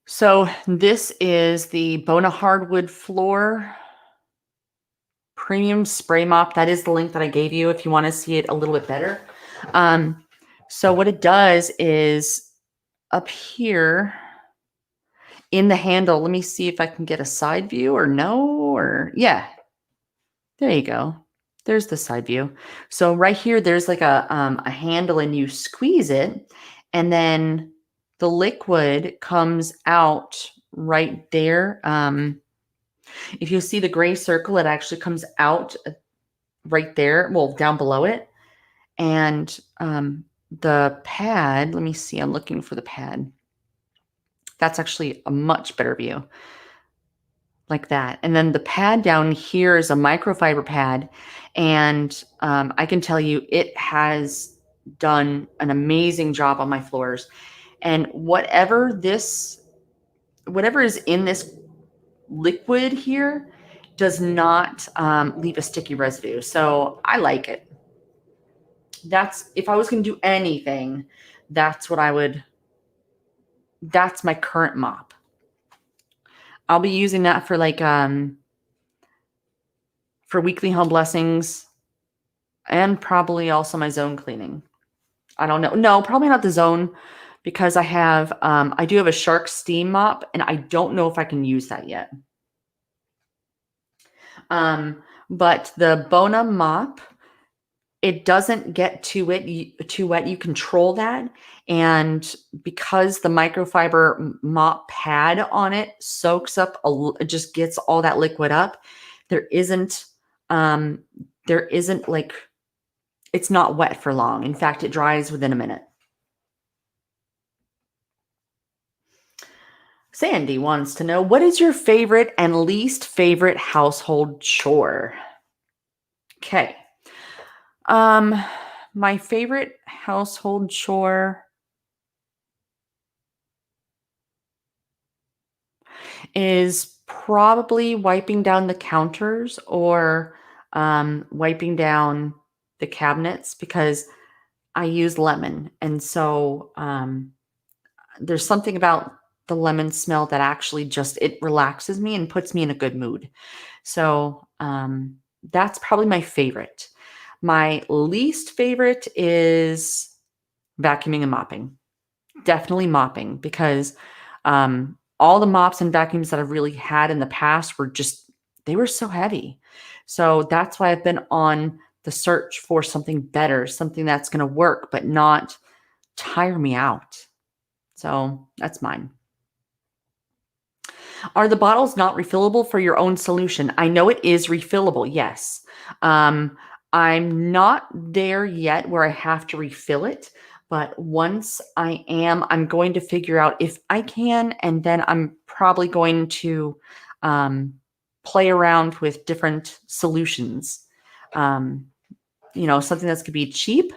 So this is the Bona Hardwood Floor Premium Spray Mop. That is the link that I gave you if you want to see it a little bit better. So what it does is up here in the handle, let me see if I can get a side view or no, or yeah, there you go. There's the side view. So right here, there's like a handle and you squeeze it and then the liquid comes out right there. If you see the gray circle, it actually comes out right there, well, down below it. And the pad, let me see, I'm looking for the pad. That's actually a much better view, like that. And then the pad down here is a microfiber pad. And I can tell you it has done an amazing job on my floors. And whatever is in this liquid here does not leave a sticky residue. So I like it. That's, if I was going to do anything, that's what I would, that's my current mop. I'll be using that for like, for weekly home blessings and probably also my zone cleaning. I don't know. No, probably not the zone because I do have a Shark steam mop and I don't know if I can use that yet. But the Bona mop, it doesn't get too wet. You control that. And because the microfiber mop pad on it soaks up, it just gets all that liquid up. There isn't like, it's not wet for long. In fact, it dries within a minute. Sandi wants to know, what is your favorite and least favorite household chore? Okay. My favorite household chore is probably wiping down the counters or wiping down the cabinets because I use lemon. And so there's something about the lemon smell that actually just, it relaxes me and puts me in a good mood. So that's probably my favorite. My least favorite is vacuuming and mopping. Definitely mopping because all the mops and vacuums that I've really had in the past were just, they were so heavy. So that's why I've been on the search for something better, something that's going to work, but not tire me out. So that's mine. Are the bottles not refillable for your own solution? I know it is refillable, yes. Um, I'm not there yet where I have to refill it, but once I am, I'm going to figure out if I can, and then I'm probably going to um, play around with different solutions. Um, something that's going to be cheap,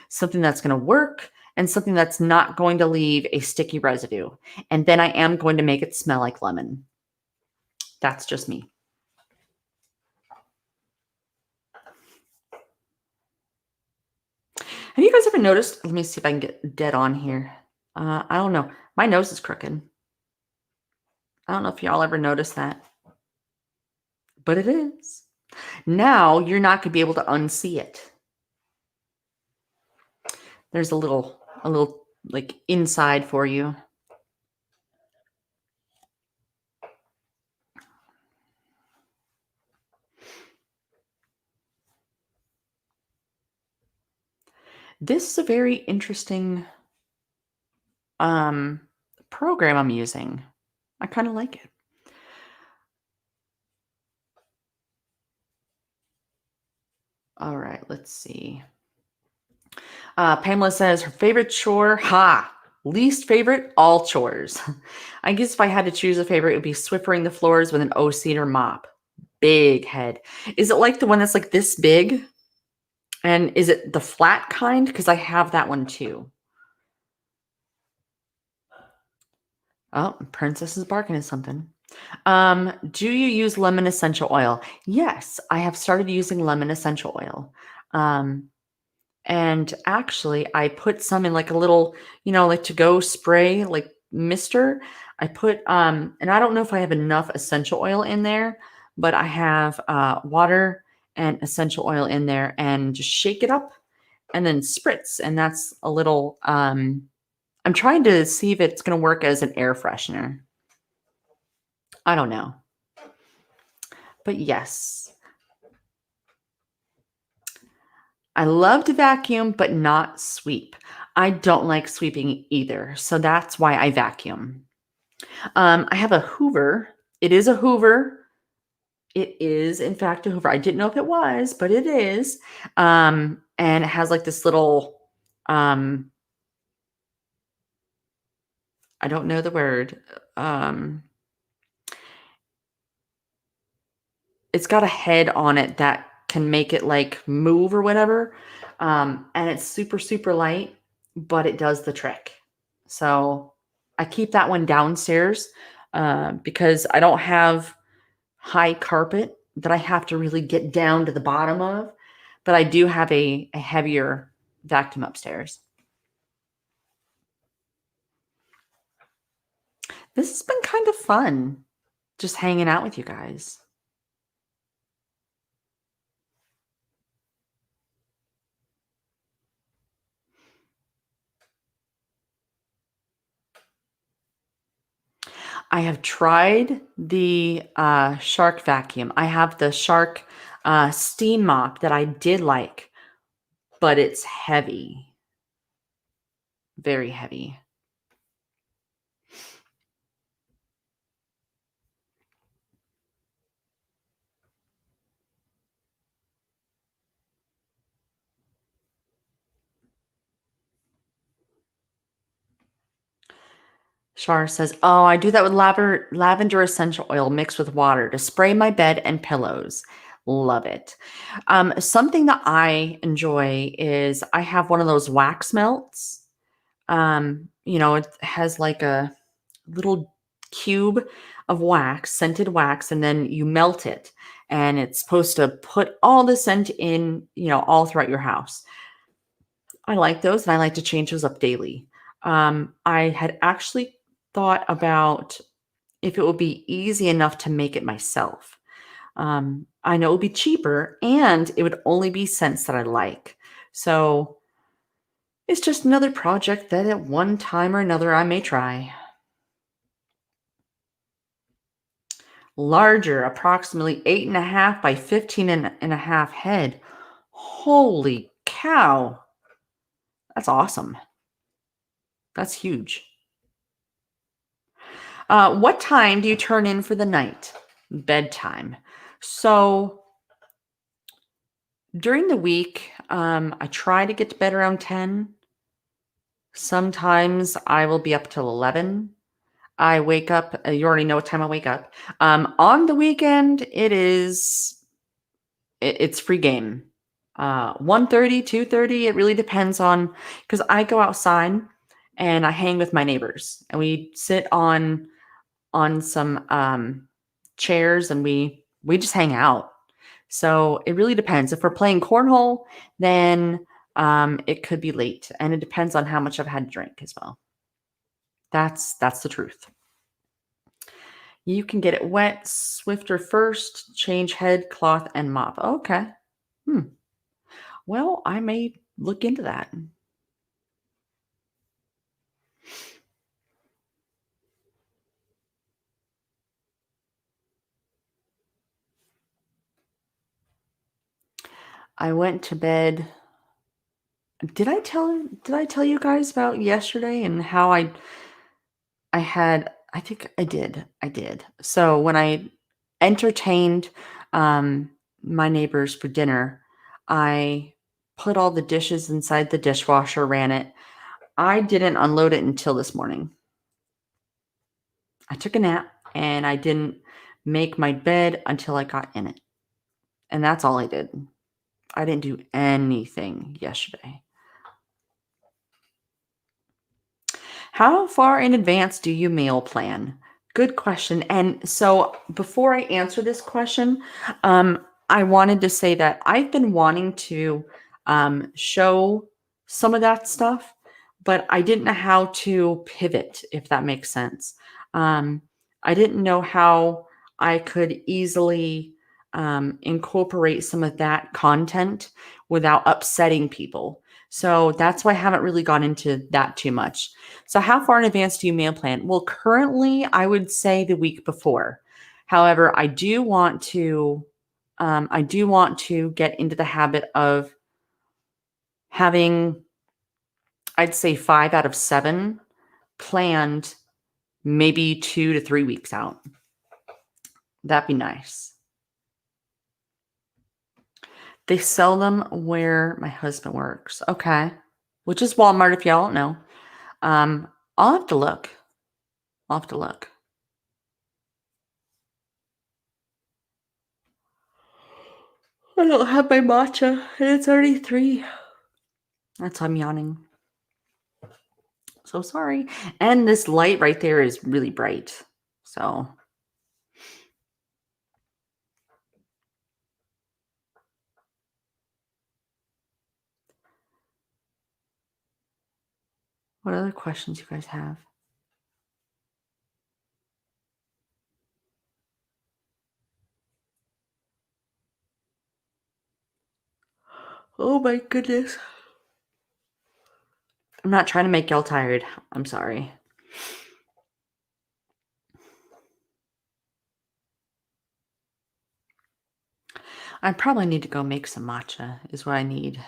something that's going to work, and something that's not going to leave a sticky residue. And then I am going to make it smell like lemon. That's just me. Have you guys ever noticed? Let me see if I can get dead on here. I don't know. My nose is crooked. I don't know if y'all ever noticed that, but it is. Now you're not going to be able to unsee it. There's a little like inside for you. This is a very interesting um, program I'm using. I kind of like it. All right, let's see. Pamela says her favorite chore, least favorite, all chores. I guess if I had to choose a favorite, it would be swiffering the floors with an O-cedar mop. Big head. Is it like the one that's like this big? And is it the flat kind? Because I have that one too. Oh, Princess is barking at something. Do you use lemon essential oil? Yes, I have started using lemon essential oil. And actually, I put some in like a little, like to go spray, like mister. I put, and I don't know if I have enough essential oil in there, but I have water and essential oil in there and just shake it up and then spritz. And that's a little, I'm trying to see if it's going to work as an air freshener. I don't know. But yes, I love to vacuum, but not sweep. I don't like sweeping either. So that's why I vacuum. I have a Hoover. It is a Hoover. It is, in fact, a Hoover. I didn't know if it was, but it is. And it has like this little, I don't know the word. It's got a head on it that can make it like move or whatever. And it's super, super light, but it does the trick. So I keep that one downstairs because I don't have high carpet that I have to really get down to the bottom of, but I do have a heavier vacuum upstairs. This has been kind of fun, just hanging out with you guys. I have tried the Shark vacuum. I have the Shark steam mop that I did like, but it's heavy, very heavy. Shar says, "Oh, I do that with lavender essential oil mixed with water to spray my bed and pillows. Love it." Something that I enjoy is I have one of those wax melts. It has like a little cube of wax, scented wax, and then you melt it. And it's supposed to put all the scent in, all throughout your house. I like those and I like to change those up daily. I had actually thought about if it would be easy enough to make it myself. I know it would be cheaper and it would only be scents that I like. So it's just another project that at one time or another I may try. Larger, approximately 8.5 by 15 and a half head. Holy cow. That's awesome. That's huge. What time do you turn in for the night? Bedtime. So during the week, I try to get to bed around 10. Sometimes I will be up till 11. I wake up, you already know what time I wake up. On the weekend, it's free game. 1:30, 2:30, it really depends on, because I go outside and I hang with my neighbors and we sit on some chairs and we just hang out. So it really depends. If we're playing cornhole, then it could be late, and it depends on how much I've had to drink as well. That's the truth. You can get it wet swifter first. Change head, cloth, and mop. Okay. Hmm. Well, I may look into that. I went to bed. Did I tell you guys about yesterday and how I had, I think I did. I did. So when I entertained um my neighbors for dinner, I put all the dishes inside the dishwasher, ran it. I didn't unload it until this morning. I took a nap and I didn't make my bed until I got in it. And that's all I did. I didn't do anything yesterday. How far in advance do you meal plan? Good question. And so before I answer this question, I wanted to say that I've been wanting to show some of that stuff, but I didn't know how to pivot, if that makes sense. Um, I didn't know how I could easily incorporate some of that content without upsetting people. So that's why I haven't really gone into that too much. So, how far in advance do you meal plan? Well, currently, I would say the week before. However, I do want to get into the habit of having, I'd say, 5 out of 7 planned, maybe 2 to 3 weeks out. That'd be nice. They sell them where my husband works. Okay, which is Walmart, if y'all don't know. I'll have to look. I'll have to look. I don't have my matcha, and it's already 3. That's why I'm yawning. So sorry. And this light right there is really bright. So what other questions you guys have? Oh my goodness. I'm not trying to make y'all tired. I'm sorry. I probably need to go make some matcha, is what I need.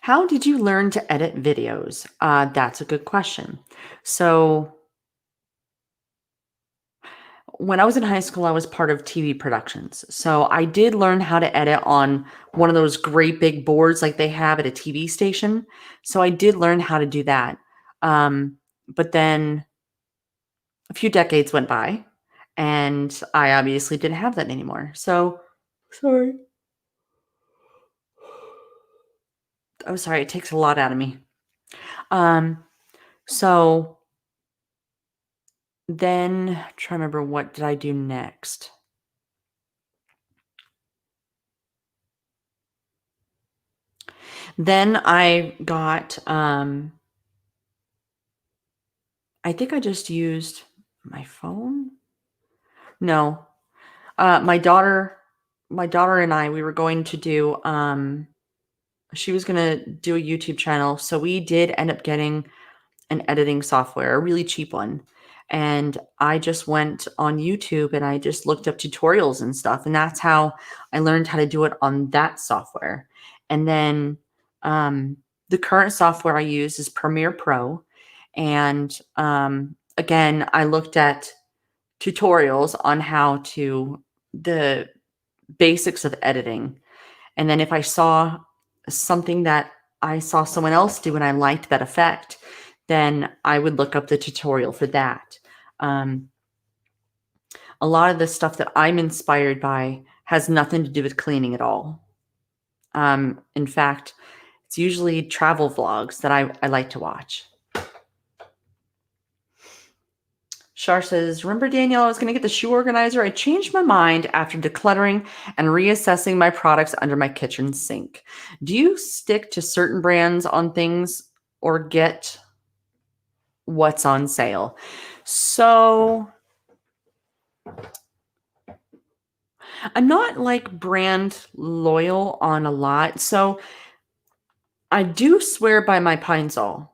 How did you learn to edit videos? That's a good question. So, when I was in high school, I was part of TV productions. So, I did learn how to edit on one of those great big boards like they have at a TV station. So, I did learn how to do that. But then a few decades went by and I obviously didn't have that anymore. So, sorry. Oh, sorry. It takes a lot out of me. Um, so then try to remember, what did I do next? Then I got, I think I just used my phone. No, my daughter and I, we were going to do, she was going to do a YouTube channel. So we did end up getting an editing software, a really cheap one. And I just went on YouTube and I just looked up tutorials and stuff. And that's how I learned how to do it on that software. And then the current software I use is Premiere Pro. And again, I looked at tutorials on how to the basics of editing. And then if I saw something that I saw someone else do and I liked that effect, then I would look up the tutorial for that. Um, a lot of the stuff that I'm inspired by has nothing to do with cleaning at all. In fact, it's usually travel vlogs that I like to watch. Shar says, remember, Danielle, I was going to get the shoe organizer. I changed my mind after decluttering and reassessing my products under my kitchen sink. Do you stick to certain brands on things or get what's on sale? So I'm not like brand loyal on a lot. So I do swear by my Pine Sol.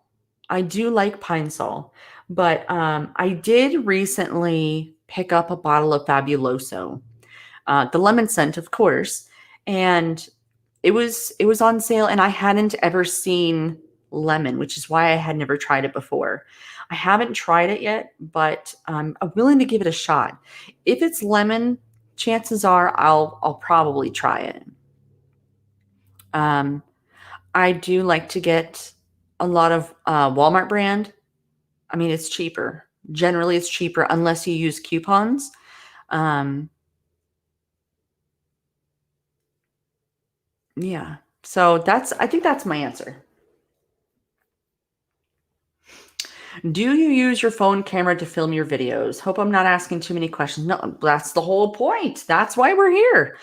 I do like Pine Sol, but I did recently pick up a bottle of Fabuloso, the lemon scent, of course, and it was on sale, and I hadn't ever seen lemon, which is why I had never tried it before. I haven't tried it yet, but I'm willing to give it a shot. If it's lemon, chances are I'll probably try it. Um, I do like to get a lot of Walmart brand. I mean, it's cheaper. Generally, it's cheaper unless you use coupons. Um, yeah. So I think that's my answer. Do you use your phone camera to film your videos? Hope I'm not asking too many questions. No, that's the whole point. That's why we're here.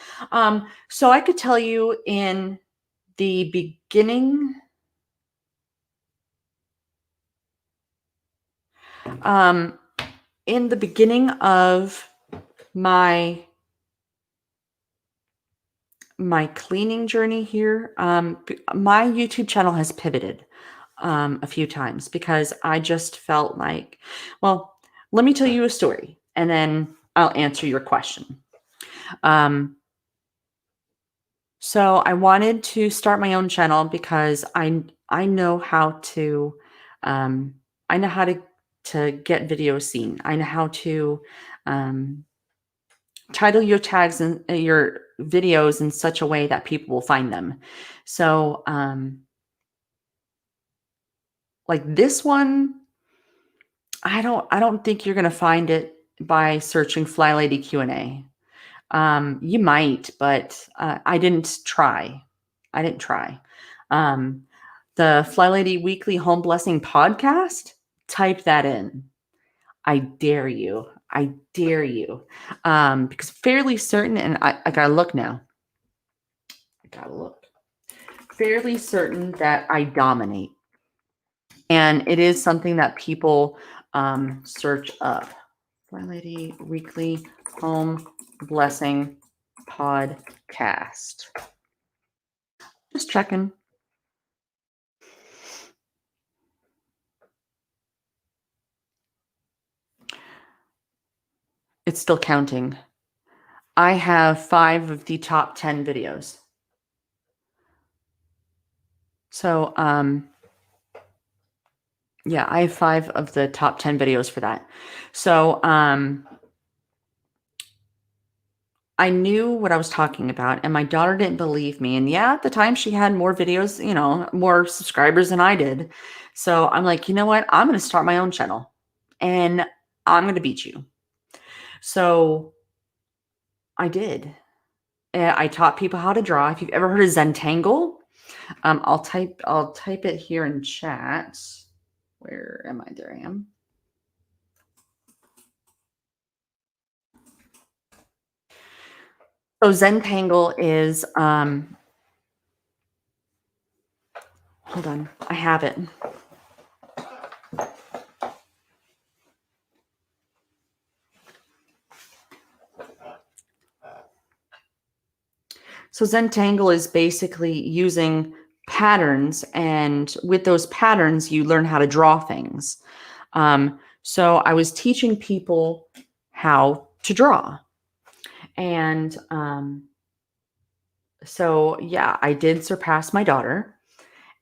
So I could tell you in the beginning, um, of my cleaning journey here, my YouTube channel has pivoted a few times because I just felt like, well, let me tell you a story and then I'll answer your question. So I wanted to start my own channel because I know how to um, I know how to get videos seen. I know how to um, title your tags and your videos in such a way that people will find them. So like this one, I don't think you're gonna find it by searching Flylady Q&A. You might, but I didn't try. I didn't try. Um, the Flylady Weekly Home Blessing podcast, type that in. I dare you. I dare you. Because fairly certain, and I gotta look now. I gotta look. Fairly certain that I dominate. And it is something that people search up. Flylady Weekly Home Blessing Podcast. Just checking. It's still counting. I have 5 of the top 10 videos. So, yeah, I have 5 of the top 10 videos for that. So, I knew what I was talking about, and my daughter didn't believe me. And yeah, at the time she had more videos, more subscribers than I did. So I'm like, you know what? I'm going to start my own channel and I'm going to beat you. So I did. I taught people how to draw. If you've ever heard of Zentangle, I'll type it here in chat. Where am I? There I am. So Zentangle is hold on, I have it. So Zentangle is basically using patterns, and with those patterns, you learn how to draw things. So I was teaching people how to draw. And so, yeah, I did surpass my daughter.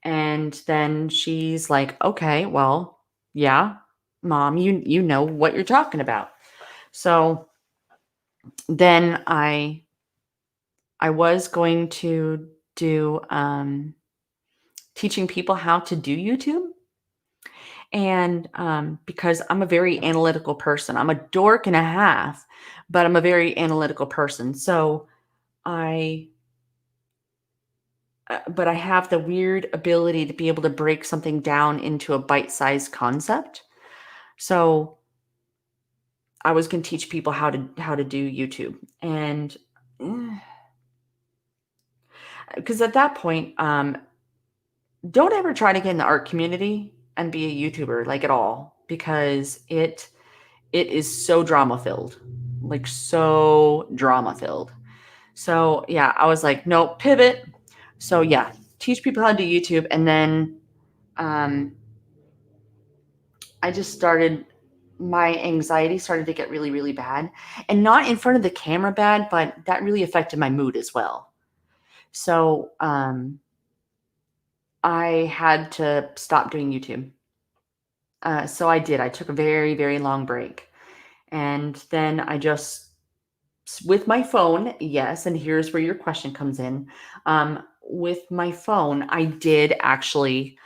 And then she's like, okay, well, Yeah, mom, you know what you're talking about. So then I was going to do teaching people how to do YouTube. And because I'm a very analytical person, I'm a dork and a half, but I'm a very analytical person. So I, but I have the weird ability to be able to break something down into a bite-sized concept. So I was going to teach people how to do YouTube, and because at that point, don't ever try to get in the art community and be a YouTuber like at all, because it is so drama filled, like so drama filled. So yeah, I was like, nope, pivot. So yeah, teach people how to do YouTube, and then um, I just started. My anxiety started to get really, really bad, and not in front of the camera bad, but that really affected my mood as well. So I had to stop doing YouTube. So I did. I took a very, very long break. And then I just, with my phone, yes, and here's where your question comes in. With my phone, I did actually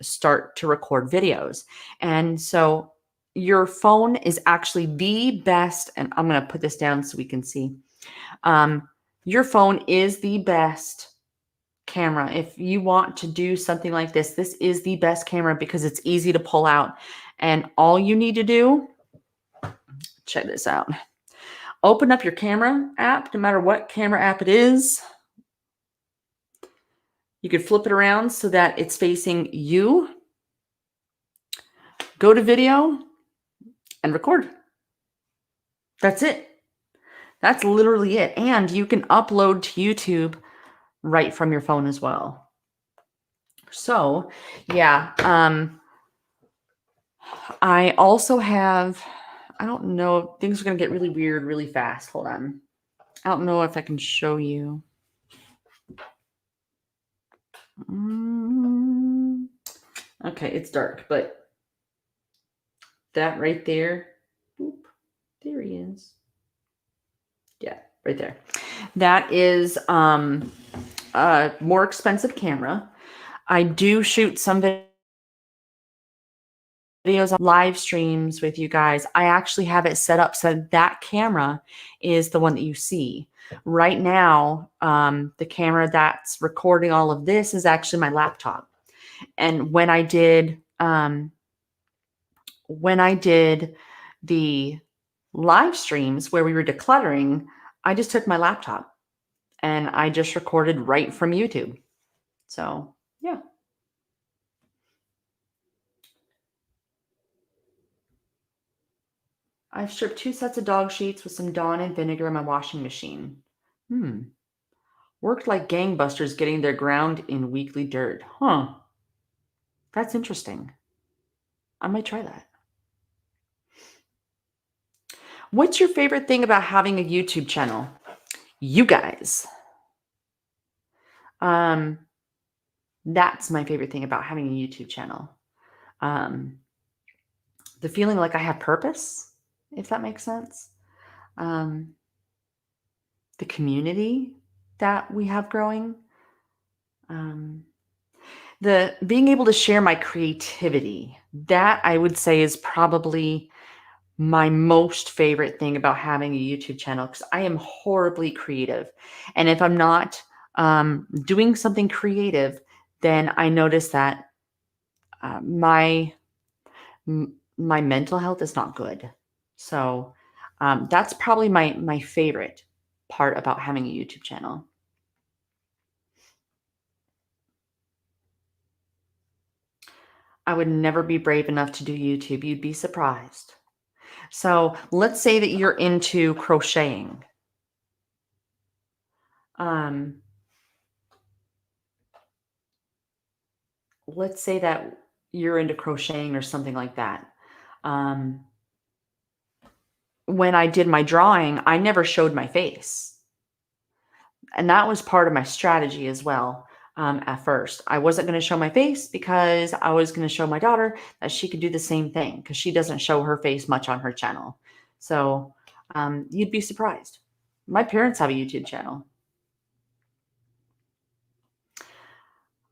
start to record videos. And so your phone is actually the best, and I'm going to put this down so we can see. Your phone is the best camera. If you want to do something like this is the best camera because it's easy to pull out. And all you need to do, check this out. Open up your camera app, no matter what camera app it is. You could flip it around so that it's facing you. Go to video and record. That's it. That's literally it. And you can upload to YouTube right from your phone as well. So, yeah. I also have, I don't know, things are going to get really weird really fast. Hold on. I don't know if I can show you. Okay, it's dark, but that right there, boop, there he is. Yeah, right there. That is a more expensive camera. I do shoot some videos on live streams with you guys. I actually have it set up so that camera is the one that you see. Right now, the camera that's recording all of this is actually my laptop. And when I did the live streams where we were decluttering, I just took my laptop and I just recorded right from YouTube. So yeah. I've stripped 2 sets of dog sheets with some Dawn and vinegar in my washing machine. Worked like gangbusters getting their ground in weekly dirt. Huh. That's interesting. I might try that. What's your favorite thing about having a YouTube channel? You guys. That's my favorite thing about having a YouTube channel. The feeling like I have purpose, if that makes sense. The community that we have growing. The being able to share my creativity, that I would say is probably my most favorite thing about having a YouTube channel, because I am horribly creative. And if I'm not doing something creative, then I notice that my mental health is not good. So that's probably my favorite part about having a YouTube channel. I would never be brave enough to do YouTube. You'd be surprised. So let's say that you're into crocheting. Let's say that you're into crocheting or something like that. When I did my drawing, I never showed my face. And that was part of my strategy as well. at first. I wasn't going to show my face because I was going to show my daughter that she could do the same thing because she doesn't show her face much on her channel. So you'd be surprised. My parents have a YouTube channel.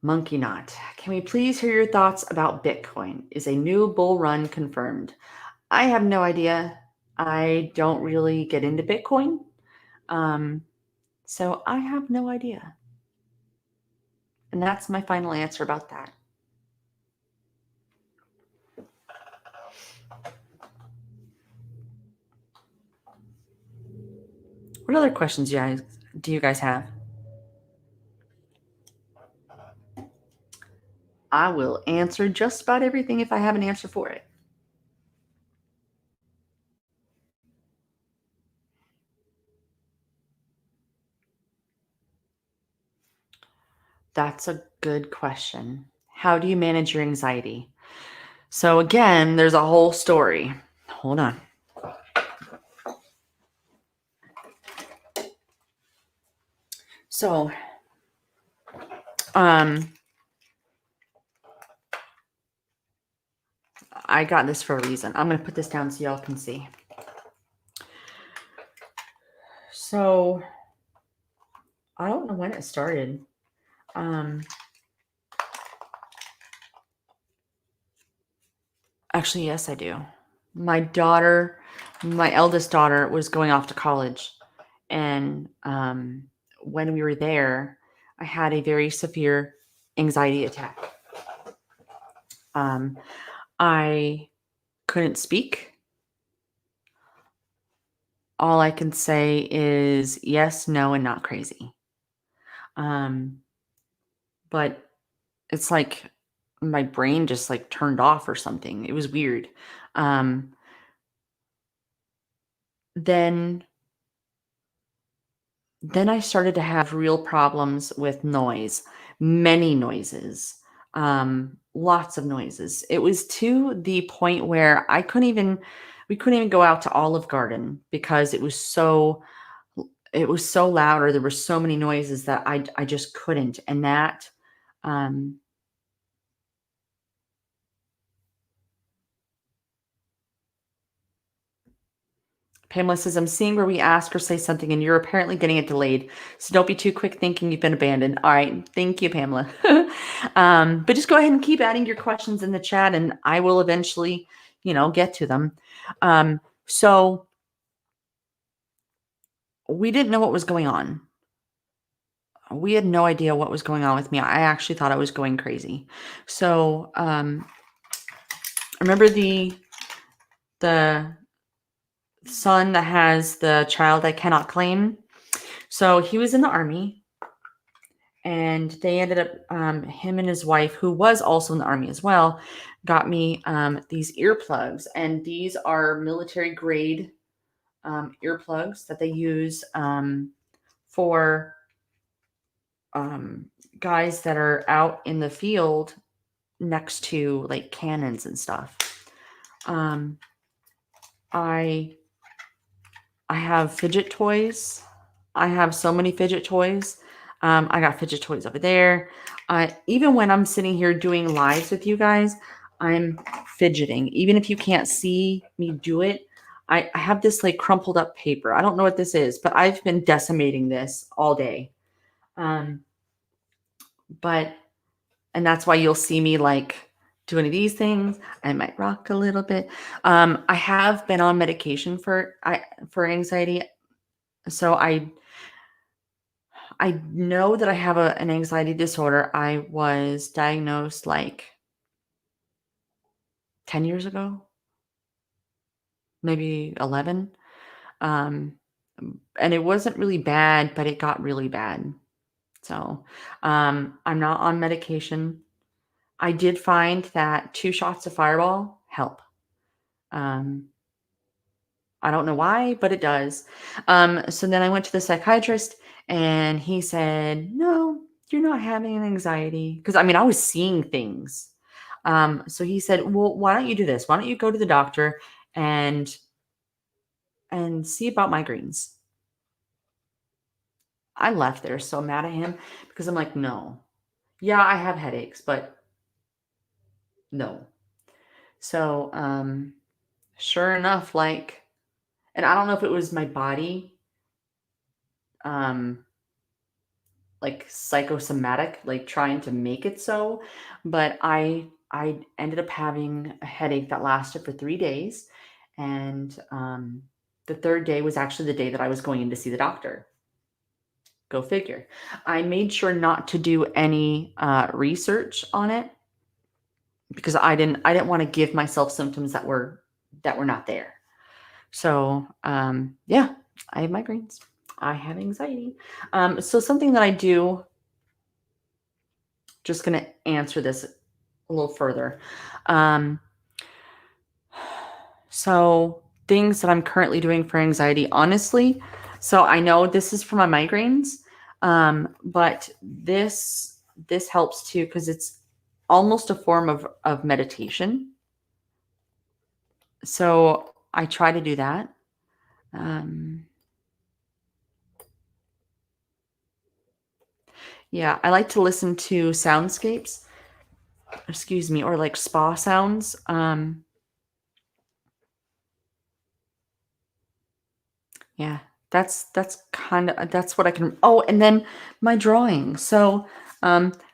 Monkey Knot. Can we please hear your thoughts about Bitcoin? Is a new bull run confirmed? I have no idea. I don't really get into Bitcoin. So I have no idea. And that's my final answer about that. What other questions do you guys have? I will answer just about everything if I have an answer for it. That's a good question. How do you manage your anxiety? So again, there's a whole story. Hold on. So, I got this for a reason. I'm going to put this down so y'all can see. So, I don't know when it started. Actually, yes, I do. My eldest daughter was going off to college. And when we were there, I had a very severe anxiety attack. I couldn't speak. All I can say is yes, no, and not crazy. But it's like my brain just like turned off or something. It was weird. Then I started to have real problems with noise, many noises, lots of noises. It was to the point where we couldn't even go out to Olive Garden because it was so loud, or there were so many noises that I just couldn't. And that, Pamela says, I'm seeing where we ask or say something and you're apparently getting it delayed. So don't be too quick thinking you've been abandoned. All right. Thank you, Pamela. But just go ahead and keep adding your questions in the chat and I will eventually, get to them. So we didn't know what was going on. We had no idea what was going on with me. I actually thought I was going crazy. So I remember the son that has the child I cannot claim. So he was in the Army, and they ended up, him and his wife, who was also in the Army as well, got me these earplugs. And these are military grade earplugs that they use for guys that are out in the field next to like cannons and stuff. I have fidget toys. I have so many fidget toys. I got fidget toys over there. Even when I'm sitting here doing lives with you guys, I'm fidgeting. Even if you can't see me do it, I have this like crumpled up paper. I don't know what this is, but I've been decimating this all day. And that's why you'll see me like doing these things. I might rock a little bit. I have been on medication for anxiety. So I know that I have an anxiety disorder. I was diagnosed like 10 years ago, maybe 11. And it wasn't really bad, but it got really bad. So I'm not on medication. I did find that 2 shots of Fireball help. I don't know why, but it does. So then I went to the psychiatrist and he said, no, you're not having an anxiety. Because I was seeing things. So he said, well, why don't you do this? Why don't you go to the doctor and see about migraines? I left there so mad at him because I'm like, no. Yeah, I have headaches, but no. So, sure enough, like, and I don't know if it was my body, um, like psychosomatic, like trying to make it so, but I ended up having a headache that lasted for 3 days, and the third day was actually the day that I was going in to see the doctor. Go figure. I made sure not to do any research on it because I didn't want to give myself symptoms that were not there. So yeah, I have migraines. I have anxiety. So something that I do, just going to answer this a little further. Um, so things that I'm currently doing for anxiety, honestly. So I know this is for my migraines, but this helps too because it's almost a form of meditation. So I try to do that. Um, yeah, I like to listen to soundscapes, excuse me, or like spa sounds. Yeah, that's kind of that's what I can. Oh, and then my drawing. So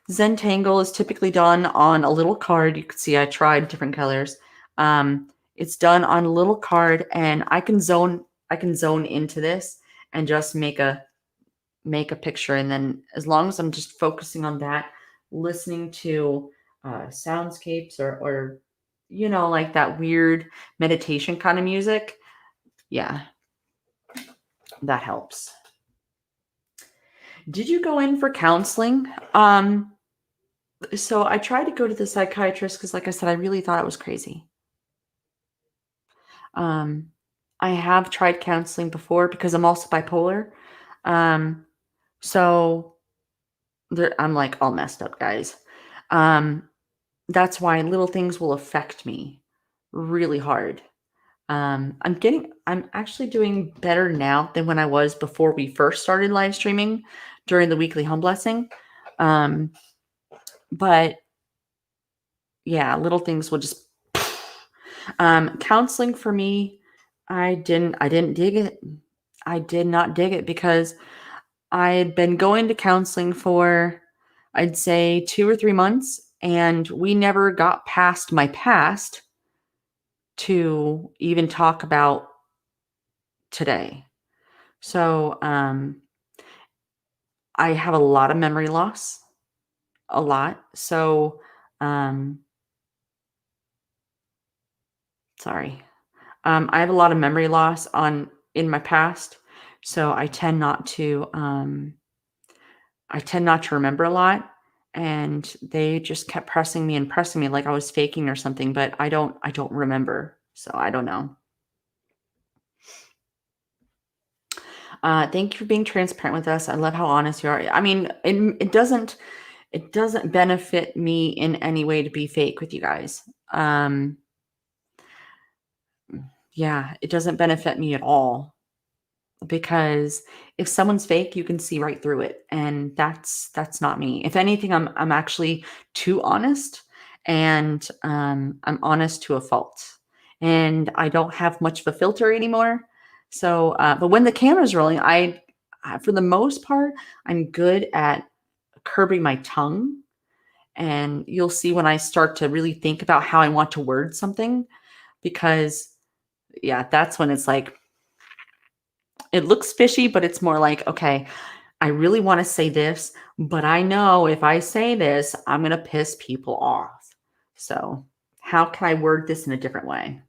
Zentangle is typically done on a little card. You can see I tried different colors. It's done on a little card, and I can zone into this and just make a picture. And then as long as I'm just focusing on that, listening to soundscapes or like that weird meditation kind of music, yeah, that helps. Did you go in for counseling? So I tried to go to the psychiatrist because, like I said, I really thought it was crazy. Um, I have tried counseling before because I'm also bipolar. Um, so I'm like all messed up, guys. Um, that's why little things will affect me really hard. I'm actually doing better now than when I was before we first started live streaming during the weekly home blessing. Um, but yeah, little things will just counseling for me, I didn't dig it. I did not dig it because I had been going to counseling for I'd say 2 or 3 months and we never got past my past to even talk about today. So, I have a lot of memory loss, a lot. So, um, sorry. I have a lot of memory loss on in my past, so I tend not to remember a lot, and they just kept pressing me like I was faking or something, but I don't remember, so I don't know. Thank you for being transparent with us. I love how honest you are. I mean, it doesn't benefit me in any way to be fake with you guys. Yeah, it doesn't benefit me at all. Because if someone's fake, you can see right through it, and that's not me. If anything, I'm actually too honest, and I'm honest to a fault, and I don't have much of a filter anymore. So, but when the camera's rolling, for the most part, I'm good at curbing my tongue, and you'll see when I start to really think about how I want to word something, because yeah, that's when it's like it looks fishy, but it's more like, okay, I really want to say this, but I know if I say this, I'm going to piss people off. So, how can I word this in a different way?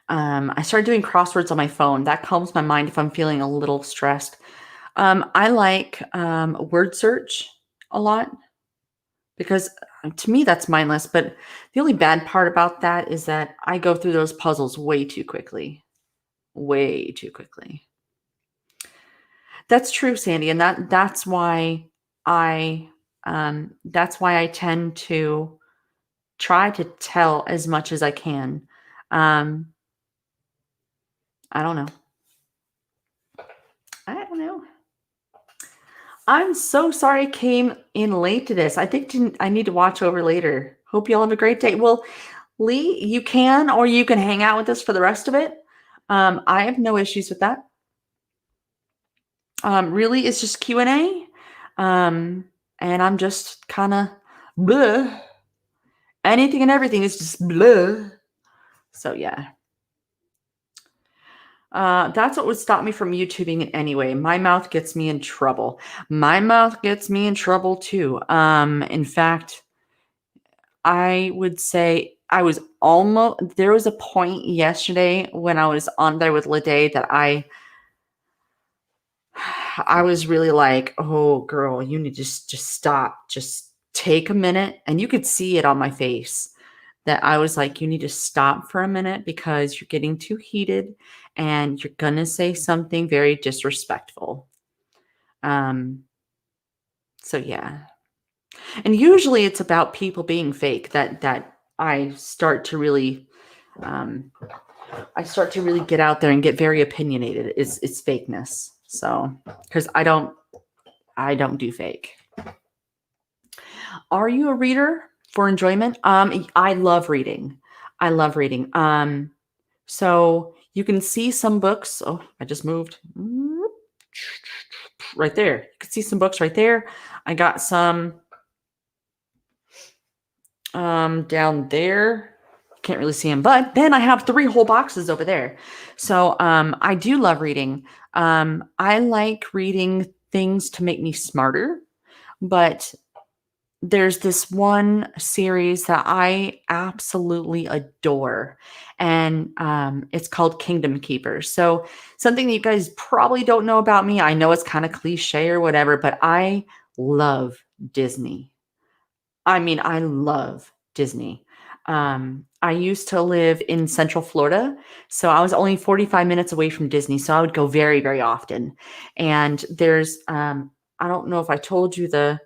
I started doing crosswords on my phone. That calms my mind if I'm feeling a little stressed. I like word search a lot because to me that's mindless. But the only bad part about that is that I go through those puzzles way too quickly. Way too quickly. That's true, Sandy, and I that's why I tend to try to tell as much as I can. Um, I don't know. I don't know. I'm so sorry I came in late to this. I think I need to watch over later. Hope you all have a great day. Well, Lee, you can, or you can hang out with us for the rest of it. I have no issues with that. Really, it's just Q&A. And I'm just kind of blah. Anything and everything is just blah. So yeah. That's what would stop me from YouTubing it anyway. My mouth gets me in trouble. My mouth gets me in trouble too. In fact, I would say I was there was a point yesterday when I was on there with Lede that I was really like, oh girl, you need to just stop. Just take a minute. And you could see it on my face that I was like, you need to stop for a minute because you're getting too heated and you're going to say something very disrespectful. So yeah. And usually it's about people being fake that I start to really get out there and get very opinionated. It's fakeness. So, because I don't do fake. Are you a reader for enjoyment? I love reading. I love reading. So you can see some books. Oh, I just moved right there. You can see some books right there. I got some down there. Can't really see them, but then I have 3 whole boxes over there. So I do love reading. I like reading things to make me smarter, but there's this one series that I absolutely adore, and it's called Kingdom Keepers. So something that you guys probably don't know about me. I know it's kind of cliche or whatever, but I love Disney. I mean, I love Disney. I used to live in Central Florida, so I was only 45 minutes away from Disney, so I would go very, very often. And there's, I don't know if I told you the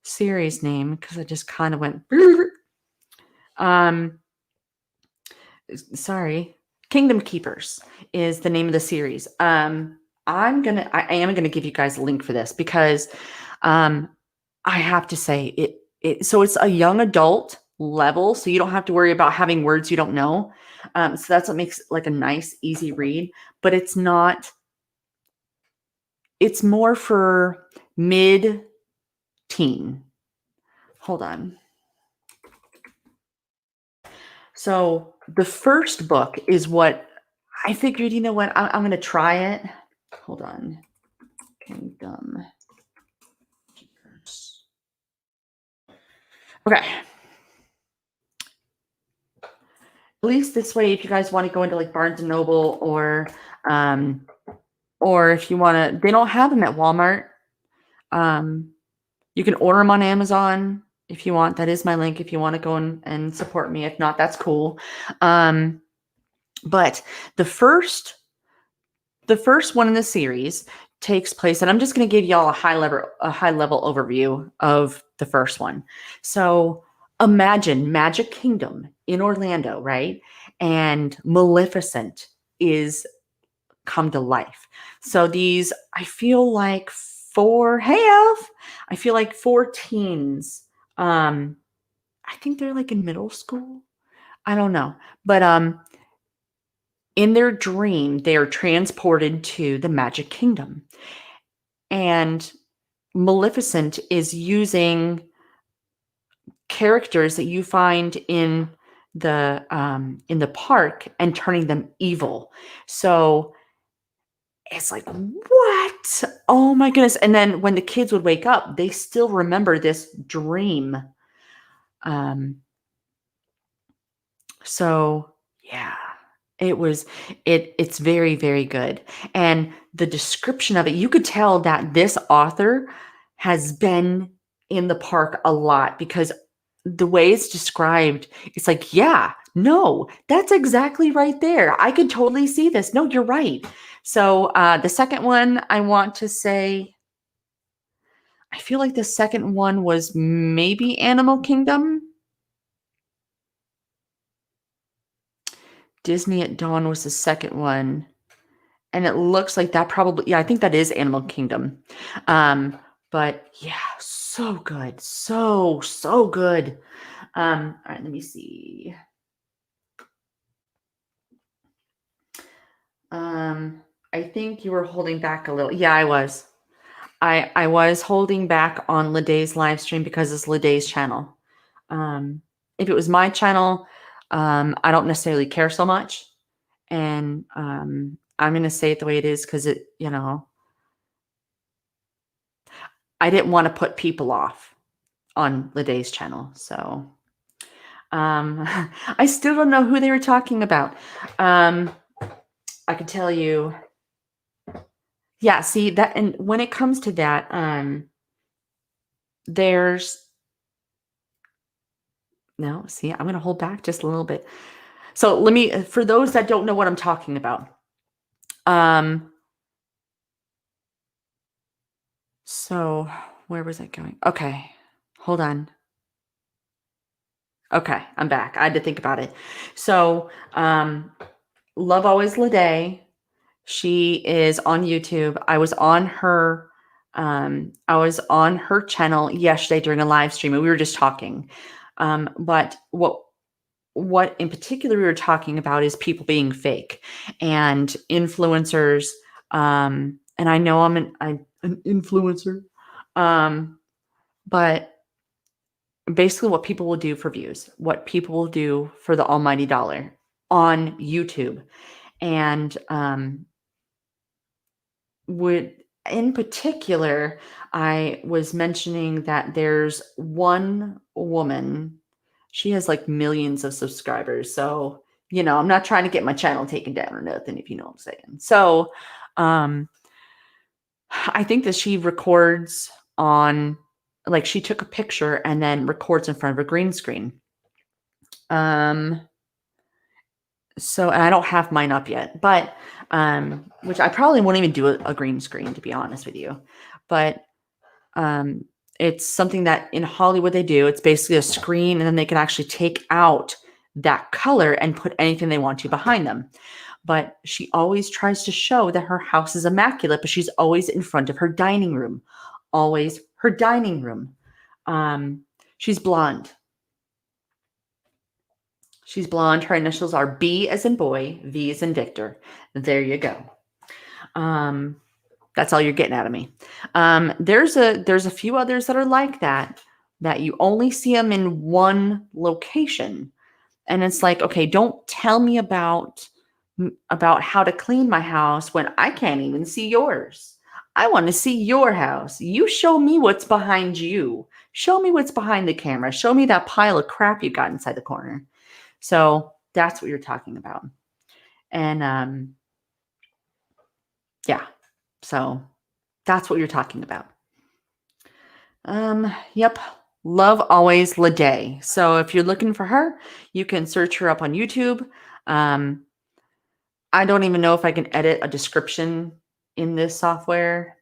series name because I just kind of went, um, sorry. Kingdom Keepers is the name of the series. I am gonna give you guys a link for this because, I have to say so it's a young adult level, so you don't have to worry about having words you don't know. So that's what makes it like a nice, easy read, but it's more for mid-teen. Hold on. So the first book is what I figured, you know what, I'm going to try it. Hold on. Kingdom. Okay. At least this way, if you guys want to go into like Barnes and Noble or if you want to, they don't have them at Walmart. You can order them on Amazon if you want. That is my link if you want to go and support me. If not, that's cool. But the first one in the series takes place, and I'm just going to give y'all a high level overview of the first one. So imagine Magic Kingdom in Orlando, right? And Maleficent is come to life. So these, I feel like I feel like 4 teens. I think they're like in middle school. I don't know. But in their dream, they are transported to the Magic Kingdom. And Maleficent is using characters that you find in the park and turning them evil. So it's like, what? Oh my goodness. And then when the kids would wake up, they still remember this dream. So yeah, it's very, very good. And the description of it, you could tell that this author has been in the park a lot because the way it's described, it's like, yeah, no, that's exactly right there. I could totally see this. No, you're right. So the second one, I want to say, I feel like the second one was maybe Animal Kingdom. Disney at Dawn was the second one. And it looks like that probably, yeah, I think that is Animal Kingdom. But yeah, so good. So good. All right, let me see. I think you were holding back a little. Yeah, I was. I was holding back on Laday's live stream because it's Laday's channel. If it was my channel, I don't necessarily care so much. And I'm going to say it the way it is because I didn't want to put people off on Laday's channel. So I still don't know who they were talking about. I could tell you. Yeah, see that, and when it comes to that, there's no, see, I'm going to hold back just a little bit. So let me, for those that don't know what I'm talking about. So where was I going? Okay, hold on. Okay, I'm back. I had to think about it. So, Love Always Lede. She is on YouTube. I was on her channel yesterday during a live stream and we were just talking. But what in particular we were talking about is people being fake and influencers. And I know I'm an influencer. But basically what people will do for views, what people will do for the almighty dollar on YouTube. And would in particular, I was mentioning that there's one woman, she has like millions of subscribers. So, I'm not trying to get my channel taken down or nothing, if you know what I'm saying. So, I think that she records on, like, she took a picture and then records in front of a green screen. So, and I don't have mine up yet, but which I probably won't even do a green screen, to be honest with you. But it's something that in Hollywood they do. It's basically a screen, and then they can actually take out that color and put anything they want to behind them. But she always tries to show that her house is immaculate, but she's always in front of her dining room. Always her dining room. She's blonde. She's blonde. Her initials are B as in boy, V as in Victor. There you go. That's all you're getting out of me. There's a few others that are like that you only see them in one location. And it's like, okay, don't tell me about how to clean my house when I can't even see yours. I want to see your house. You show me what's behind you. Show me what's behind the camera. Show me that pile of crap you got inside the corner. So that's what you're talking about. And yeah, so that's what you're talking about. Yep. Love Always Lede. So if you're looking for her, you can search her up on YouTube. I don't even know if I can edit a description in this software.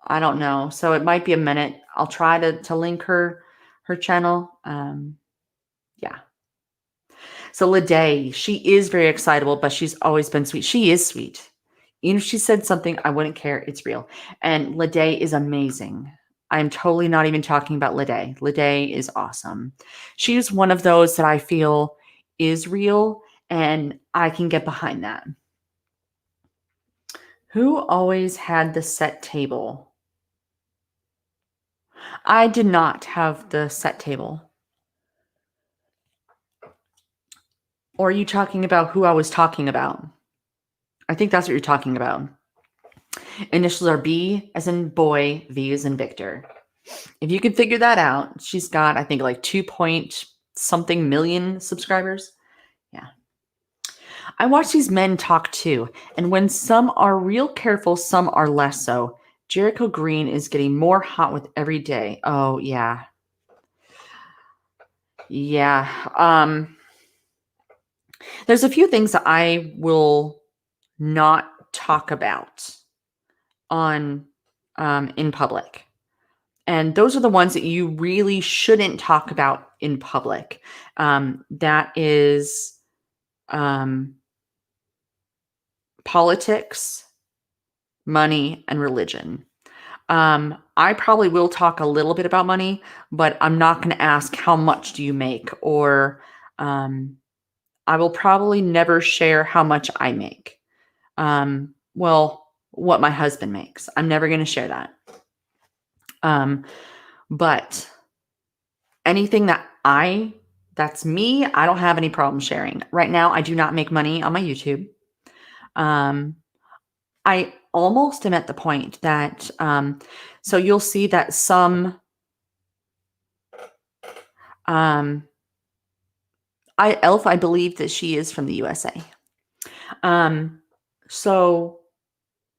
I don't know. So it might be a minute. I'll try to link her channel. Yeah. So Lede, she is very excitable, but she's always been sweet. She is sweet. Even if she said something, I wouldn't care. It's real. And Lede is amazing. I'm totally not even talking about Lede. Lede is awesome. She's one of those that I feel is real, and I can get behind that. Who always had the set table? I did not have the set table. Or are you talking about who I was talking about? I think that's what you're talking about. Initials are B as in boy, V as in Victor. If you can figure that out, she's got, I think, like 2 point something million subscribers. Yeah. I watch these men talk too, and when some are real careful, some are less so. Jericho Green is getting more hot with every day. Oh, yeah. Yeah. There's a few things that I will not talk about on in public. And those are the ones that you really shouldn't talk about in public. That is politics, money, and religion. I probably will talk a little bit about money, but I'm not going to ask how much do you make, or I will probably never share how much I make. Well, what my husband makes. I'm never going to share that. But anything that's me, I don't have any problem sharing. Right now, I do not make money on my YouTube. I almost am at the point that, so you'll see that some, Elf, I believe that she is from the USA. So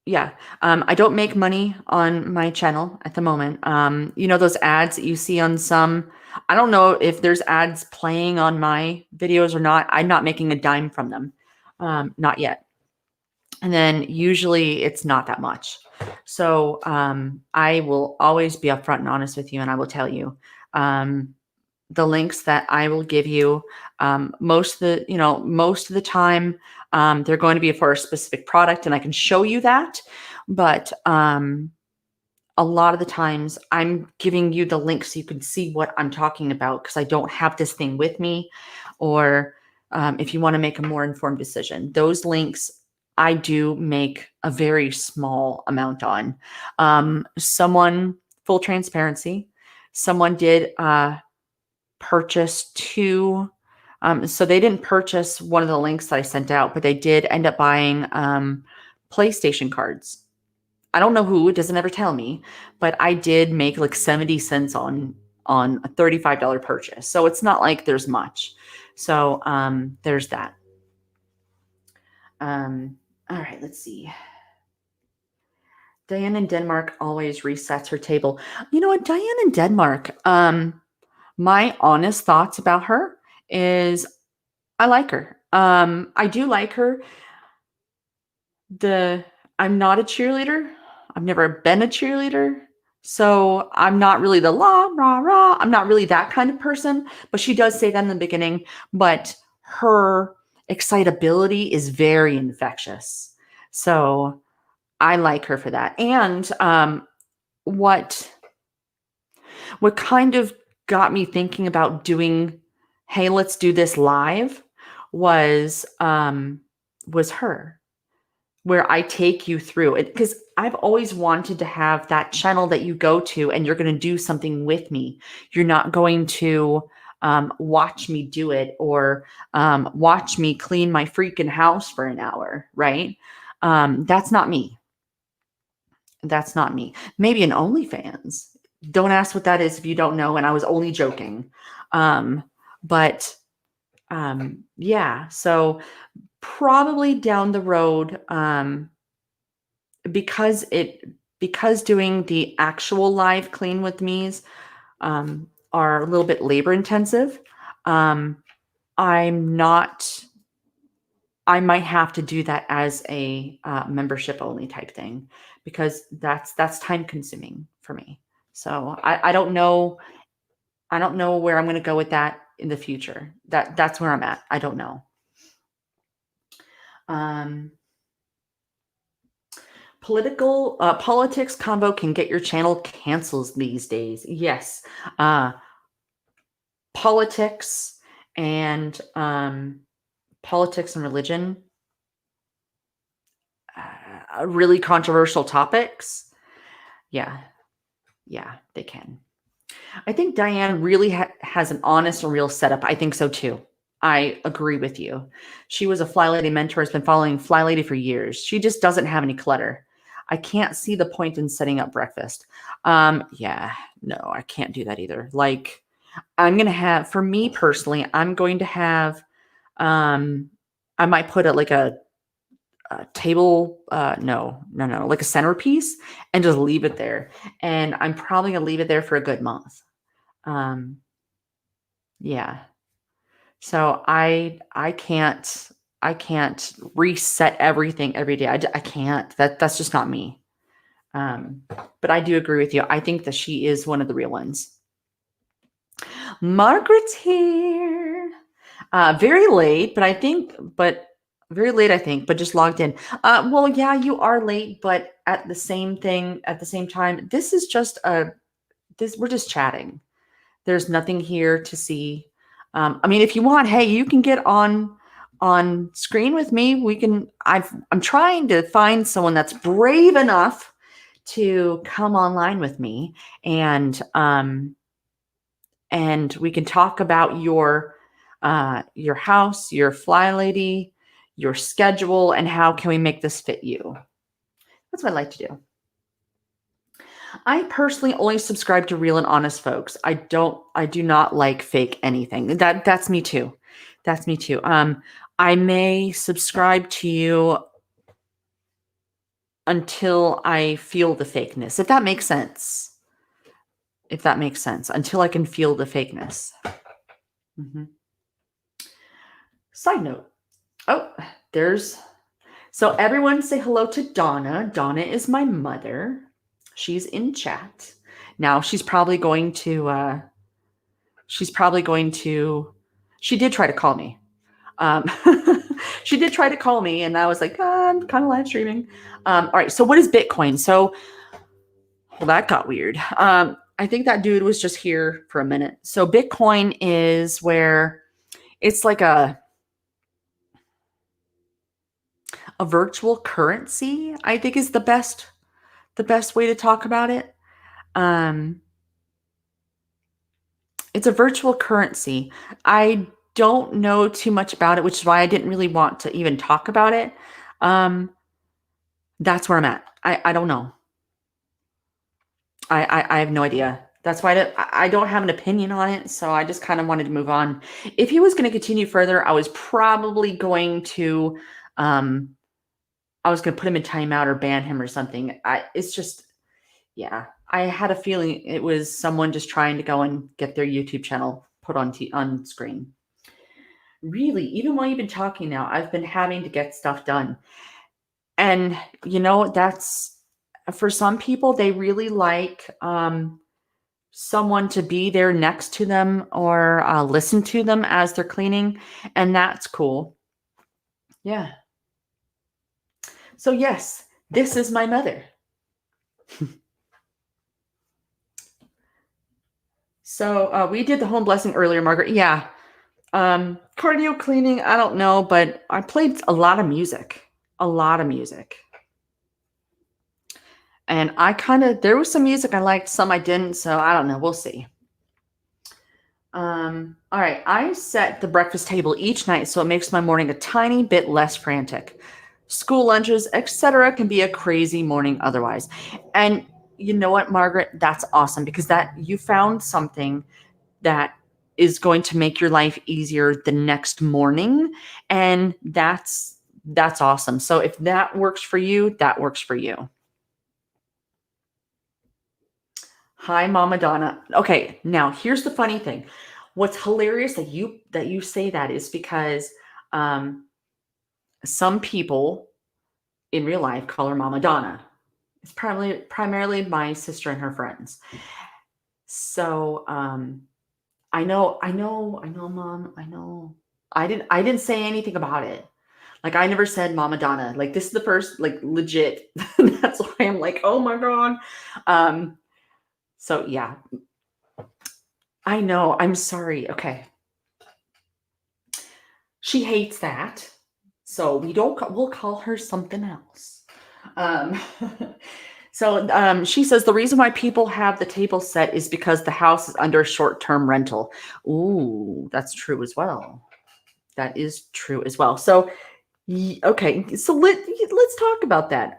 yeah, I don't make money on my channel at the moment. You know, those ads that you see on some, I don't know if there's ads playing on my videos or not. I'm not making a dime from them. Not yet. And then usually it's not that much. So I will always be upfront and honest with you, and I will tell you the links that I will give you. Most of the time, they're going to be for a specific product, and I can show you that. But a lot of the times, I'm giving you the links so you can see what I'm talking about, because I don't have this thing with me, or if you want to make a more informed decision, those links I do make a very small amount on. Full transparency, someone did purchase two. So they didn't purchase one of the links that I sent out, but they did end up buying PlayStation cards. I don't know who, it doesn't ever tell me, but I did make like 70 cents on a $35 purchase. So it's not like there's much. So there's that. All right, let's see. Diane in Denmark always resets her table. You know what, Diane in Denmark, my honest thoughts about her is I like her. I do like her. I'm not a cheerleader. I've never been a cheerleader. So I'm not really the rah, rah. I'm not really that kind of person, but she does say that in the beginning. But her excitability is very infectious. So I like her for that. And what kind of got me thinking about doing, hey, let's do this live, was her, where I take you through it, because I've always wanted to have that channel that you go to and you're going to do something with me. You're not going to watch me do it, or watch me clean my freaking house for an hour, right? That's not me. That's not me. Maybe an OnlyFans. Don't ask what that is if you don't know. And I was only joking. But yeah, so probably down the road, because doing the actual live clean with me's are a little bit labor intensive. I might have to do that as a membership only type thing, because that's time consuming for me. So I don't know. I don't know where I'm going to go with that in the future. That's where I'm at. I don't know. Politics convo can get your channel canceled these days. Yes. Politics and religion, really controversial topics. Yeah, they can. I think Diane really has an honest and real setup. I think so too. I agree with you. She was a Flylady mentor, has been following Flylady for years. She just doesn't have any clutter. I can't see the point in setting up breakfast. Yeah, no, I can't do that either. Like, I'm going to have, for me personally, I'm going to have, I might put it like a table, no, like a centerpiece, and just leave it there. And I'm probably going to leave it there for a good month. Yeah. So I can't reset everything every day. I can't. That's just not me. But I do agree with you. I think that she is one of the real ones. Margaret's here. Very late, but Very late, I think, but just logged in. Well, yeah, you are late, but at the same time, this is just we're just chatting. There's nothing here to see. I mean, if you want, hey, you can get on screen with me. I'm trying to find someone that's brave enough to come online with me, and we can talk about your house, your Flylady, your schedule, and how can we make this fit you. That's what I like to do. I personally only subscribe to real and honest folks. I do not like fake anything. That's me too. That's me too. I may subscribe to you until I feel the fakeness, if that makes sense. If that makes sense, until I can feel the fakeness. Mm-hmm. Side note. Oh, so everyone say hello to Donna. Donna is my mother. She's in chat. Now she did try to call me. Um, she did try to call me, and I was like, I'm kind of live streaming. All right. So what is Bitcoin? So, well, that got weird. I think that dude was just here for a minute. So Bitcoin is where it's like a virtual currency, I think is the best way to talk about it. It's a virtual currency. I don't know too much about it, which is why I didn't really want to even talk about it. That's where I'm at. I don't know. I have no idea. That's why I don't have an opinion on it. So I just kind of wanted to move on. If he was going to continue further, I was probably going to, put him in timeout or ban him or something. It's just, yeah, I had a feeling it was someone just trying to go and get their YouTube channel put on screen. Really, even while you've been talking now, I've been having to get stuff done. And, that's for some people, they really like someone to be there next to them or listen to them as they're cleaning. And that's cool. Yeah. So, yes, this is my mother. So we did the home blessing earlier, Margaret. Yeah. Cardio cleaning, I don't know, but I played a lot of music. And there was some music I liked, some I didn't. So I don't know. We'll see. All right. I set the breakfast table each night so it makes my morning a tiny bit less frantic. School lunches, etc., can be a crazy morning otherwise. And you know what, Margaret? That's awesome because that you found something that is going to make your life easier the next morning. And that's awesome. So if that works for you, that works for you. Hi, Mama Donna. Okay, now here's the funny thing. What's hilarious that you say that is because some people in real life call her Mama Donna. It's primarily my sister and her friends. So I know, Mom. I know. I didn't say anything about it. Like I never said Mama Donna. Like this is the first, like legit. That's why I'm like, oh my God. So yeah. I know. I'm sorry. Okay. She hates that. So we'll call her something else. So she says the reason why people have the table set is because the house is under short-term rental. Ooh, that's true as well. That is true as well. So, okay. So let's talk about that.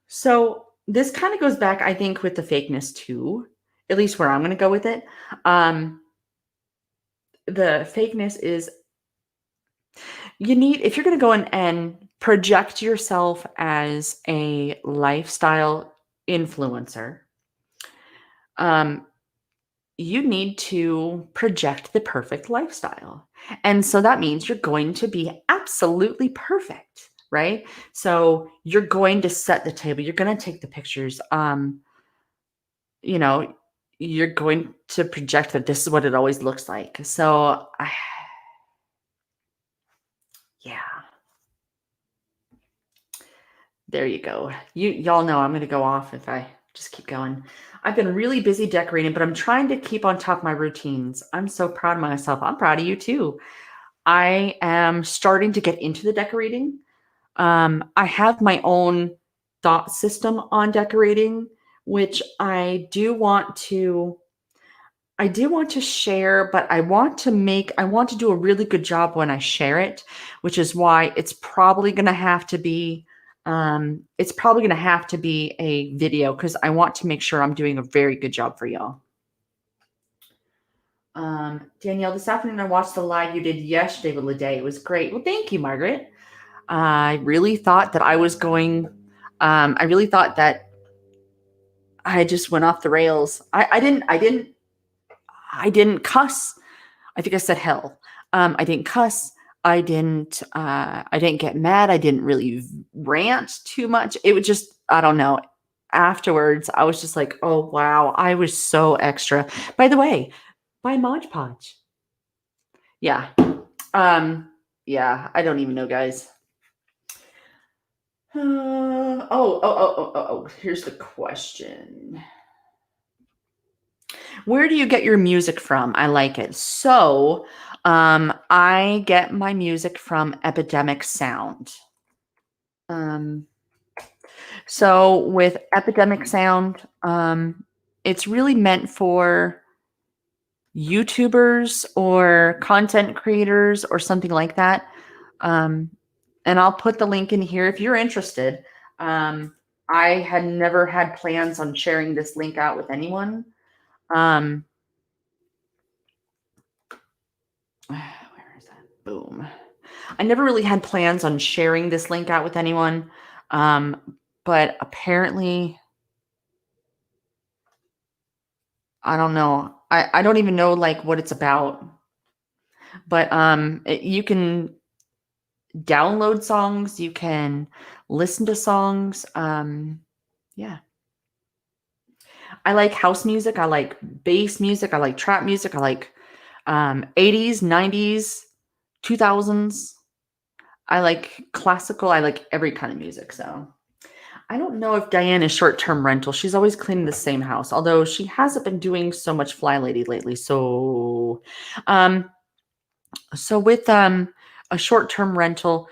So this kind of goes back, I think, with the fakeness too, at least where I'm going to go with it. The fakeness is if you're going to go in and project yourself as a lifestyle influencer, you need to project the perfect lifestyle. And so that means you're going to be absolutely perfect, right? So you're going to set the table, you're going to take the pictures. You're going to project that this is what it always looks like. So yeah. There you go. Y'all know I'm going to go off if I just keep going. I've been really busy decorating, but I'm trying to keep on top of my routines. I'm so proud of myself. I'm proud of you too. I am starting to get into the decorating. I have my own thought system on decorating, which I do want to share, but I want to do a really good job when I share it, which is why it's probably going to have to be, a video because I want to make sure I'm doing a very good job for y'all. Danielle, this afternoon I watched the live you did yesterday with Lede. It was great. Well, thank you, Margaret. I really thought that I really thought that I just went off the rails. I didn't cuss. I think I said hell. I didn't cuss. I didn't get mad. I didn't really rant too much. It was just, I don't know. Afterwards, I was just like, oh wow, I was so extra. By the way, by Mod Podge. Yeah. Yeah, I don't even know, guys. Here's the question. Where do you get your music from? I like it. So, I get my music from Epidemic Sound. So with Epidemic Sound, it's really meant for YouTubers or content creators or something like that. And I'll put the link in here if you're interested. I had never had plans on sharing this link out with anyone. Where is that? Boom. I never really had plans on sharing this link out with anyone. But apparently, I don't know. I don't even know like what it's about. But you can download songs, you can listen to songs. Yeah. I like house music, I like bass music, I like trap music, I like 80s, 90s, 2000s. I like classical, I like every kind of music. So I don't know if Diane is short-term rental. She's always cleaning the same house, although she hasn't been doing so much Flylady lately. So with a short-term rental,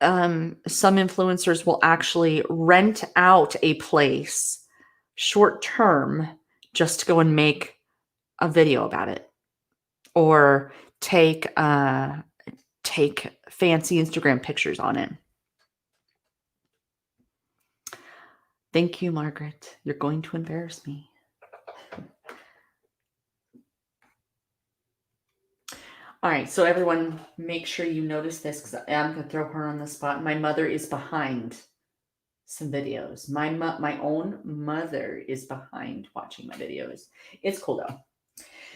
some influencers will actually rent out a place short-term just to go and make a video about it, or take fancy Instagram pictures on it. Thank you, Margaret. You're going to embarrass me. All right, so everyone, make sure you notice this because I'm going to throw her on the spot. My mother is behind some videos. My own mother is behind watching my videos. It's cool though.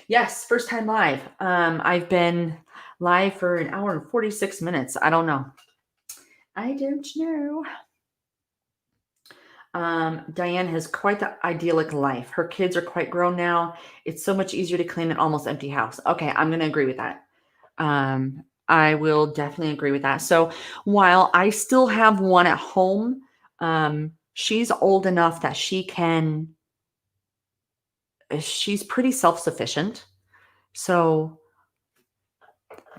Yes, first time live. I've been live for an hour and 46 minutes. I don't know. Diane has quite the idyllic life. Her kids are quite grown now. It's so much easier to clean an almost empty house. Okay, I'm going to agree with that. I will definitely agree with that. So while I still have one at home, she's old enough that she's pretty self-sufficient. So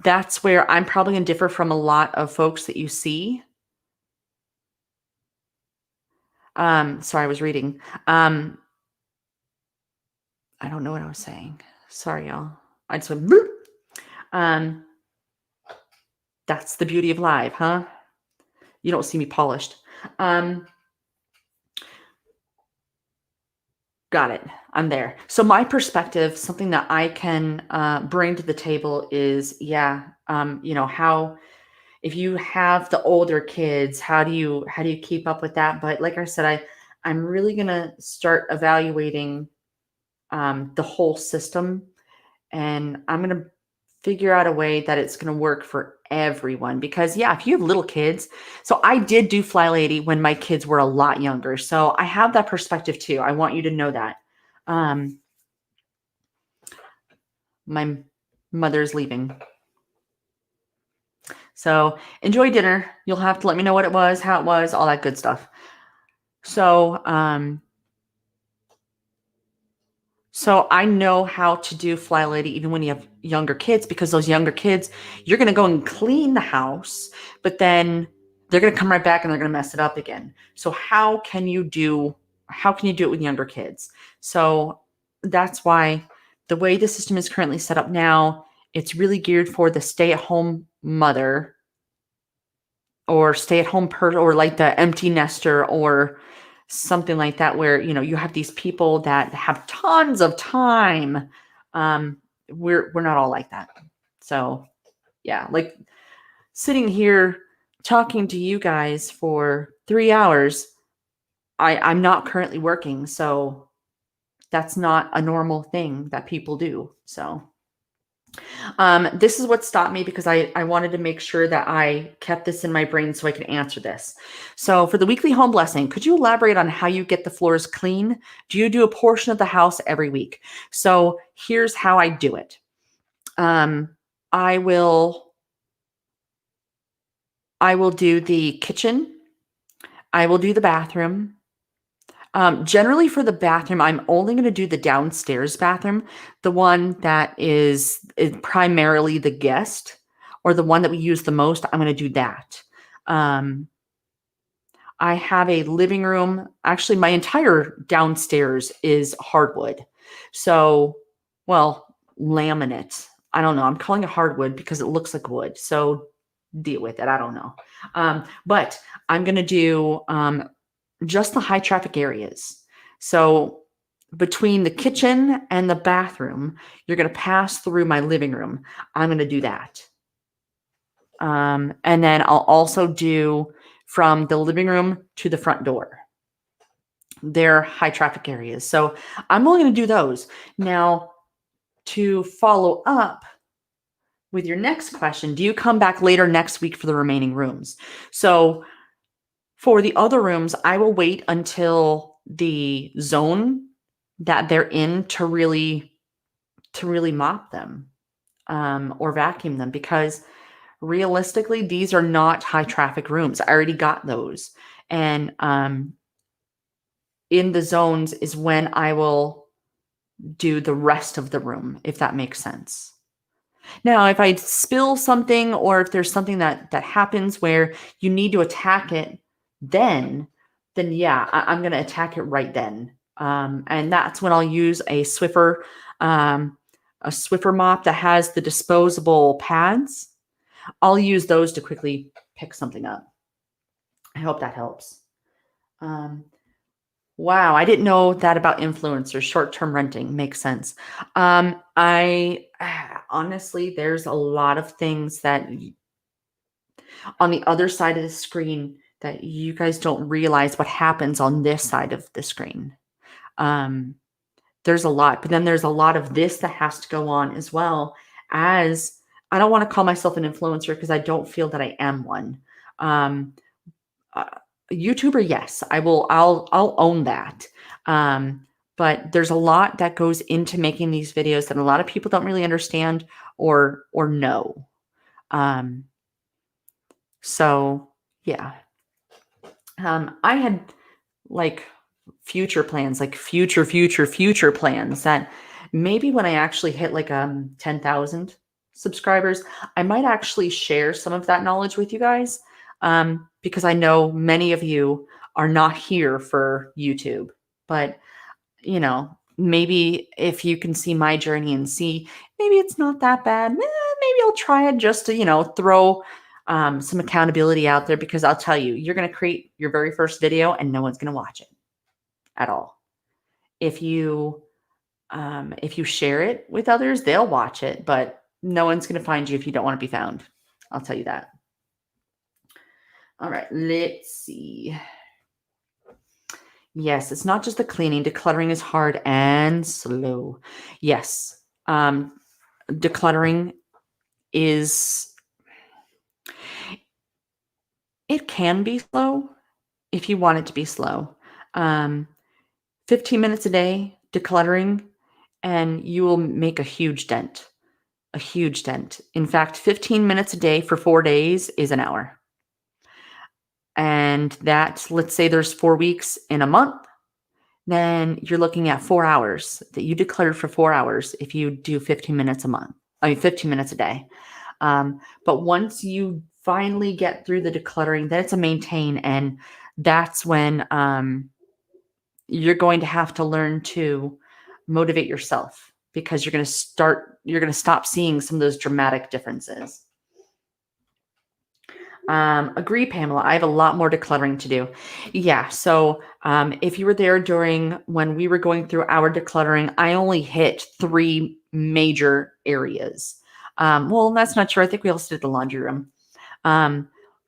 that's where I'm probably going to differ from a lot of folks that you see. Sorry, I was reading. I don't know what I was saying. Sorry, y'all. I just went, boop. That's the beauty of live, huh? You don't see me polished. Got it. I'm there. So my perspective, something that I can bring to the table is, how, if you have the older kids, how do you keep up with that? But like I said, I'm really gonna start evaluating the whole system, and I'm gonna figure out a way that it's gonna work for everyone. Because if you have little kids, so I did do Flylady when my kids were a lot younger, so I have that perspective too. I want you to know that. My mother's leaving. So enjoy dinner. You'll have to let me know what it was, how it was, all that good stuff. So, so I know how to do Flylady even when you have younger kids, because those younger kids, you're going to go and clean the house, but then they're going to come right back and they're going to mess it up again. So how can you do it with younger kids? So that's why the way the system is currently set up now, it's really geared for the stay-at-home mother or stay-at-home person, or like the empty nester or something like that, where you have these people that have tons of time. We're not all like that. So yeah, like sitting here talking to you guys for 3 hours, I'm not currently working, so that's not a normal thing that people do. So this is what stopped me, because I wanted to make sure that I kept this in my brain so I could answer this. So for the weekly home blessing, could you elaborate on how you get the floors clean? Do you do a portion of the house every week? So here's how I do it. I will do the kitchen. I will do the bathroom. Generally for the bathroom, I'm only going to do the downstairs bathroom, the one that is primarily the guest, or the one that we use the most. I'm going to do that. I have a living room. Actually, my entire downstairs is hardwood. So, well, laminate. I don't know. I'm calling it hardwood because it looks like wood. So deal with it. I don't know. But I'm going to do just the high traffic areas. So between the kitchen and the bathroom, you're going to pass through my living room. I'm going to do that. And then I'll also do from the living room to the front door. They're high traffic areas. So I'm only going to do those. Now, to follow up with your next question, do you come back later next week for the remaining rooms? So for the other rooms, I will wait until the zone that they're in to really mop them or vacuum them, because realistically, these are not high traffic rooms. I already got those. And in the zones is when I will do the rest of the room, if that makes sense. Now, if I spill something, or if there's something that happens where you need to attack it, then yeah, I'm going to attack it right then. And that's when I'll use a Swiffer mop that has the disposable pads. I'll use those to quickly pick something up. I hope that helps. Wow, I didn't know that about influencers. Short-term renting makes sense. I honestly, there's a lot of things that on the other side of the screen that you guys don't realize what happens on this side of the screen. There's a lot, but then there's a lot of this that has to go on as well. As I don't want to call myself an influencer because I don't feel that I am one. YouTuber, yes, I'll own that. But there's a lot that goes into making these videos that a lot of people don't really understand or know. So yeah. I had like future plans, like future plans, that maybe when I actually hit like 10,000 subscribers, I might actually share some of that knowledge with you guys, because I know many of you are not here for YouTube. But maybe if you can see my journey and see maybe it's not that bad, maybe I'll try it just to throw some accountability out there, because I'll tell you, you're going to create your very first video and no one's going to watch it at all. If you share it with others, they'll watch it, but no one's going to find you if you don't want to be found. I'll tell you that. All right, let's see. Yes, it's not just the cleaning. Decluttering is hard and slow. Yes. Decluttering it can be slow if you want it to be slow. 15 minutes a day decluttering, and you will make a huge dent. A huge dent. In fact, 15 minutes a day for 4 days is an hour. And that, let's say there's 4 weeks in a month, then you're looking at 4 hours that you decluttered for 4 hours if you do 15 minutes a month. 15 minutes a day. But once you finally get through the decluttering, then it's a maintain. And that's when you're going to have to learn to motivate yourself, because you're going to stop seeing some of those dramatic differences. Agree, Pamela. I have a lot more decluttering to do. Yeah. So if you were there during when we were going through our decluttering, I only hit 3 major areas. Well, that's not true. I think we also did the laundry room.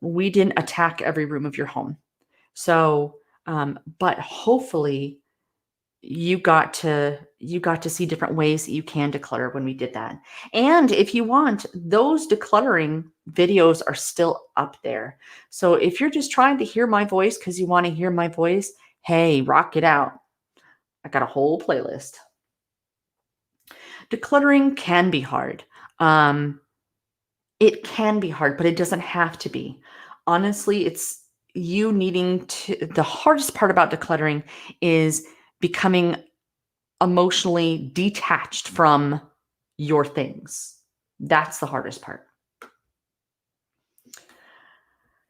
We didn't attack every room of your home. So, but hopefully you got to see different ways that you can declutter when we did that. And if you want, those decluttering videos are still up there. So if you're just trying to hear my voice because you want to hear my voice, hey, rock it out. I got a whole playlist. Decluttering can be hard. It can be hard, but it doesn't have to be. Honestly, it's you needing to, the hardest part about decluttering is becoming emotionally detached from your things. That's the hardest part.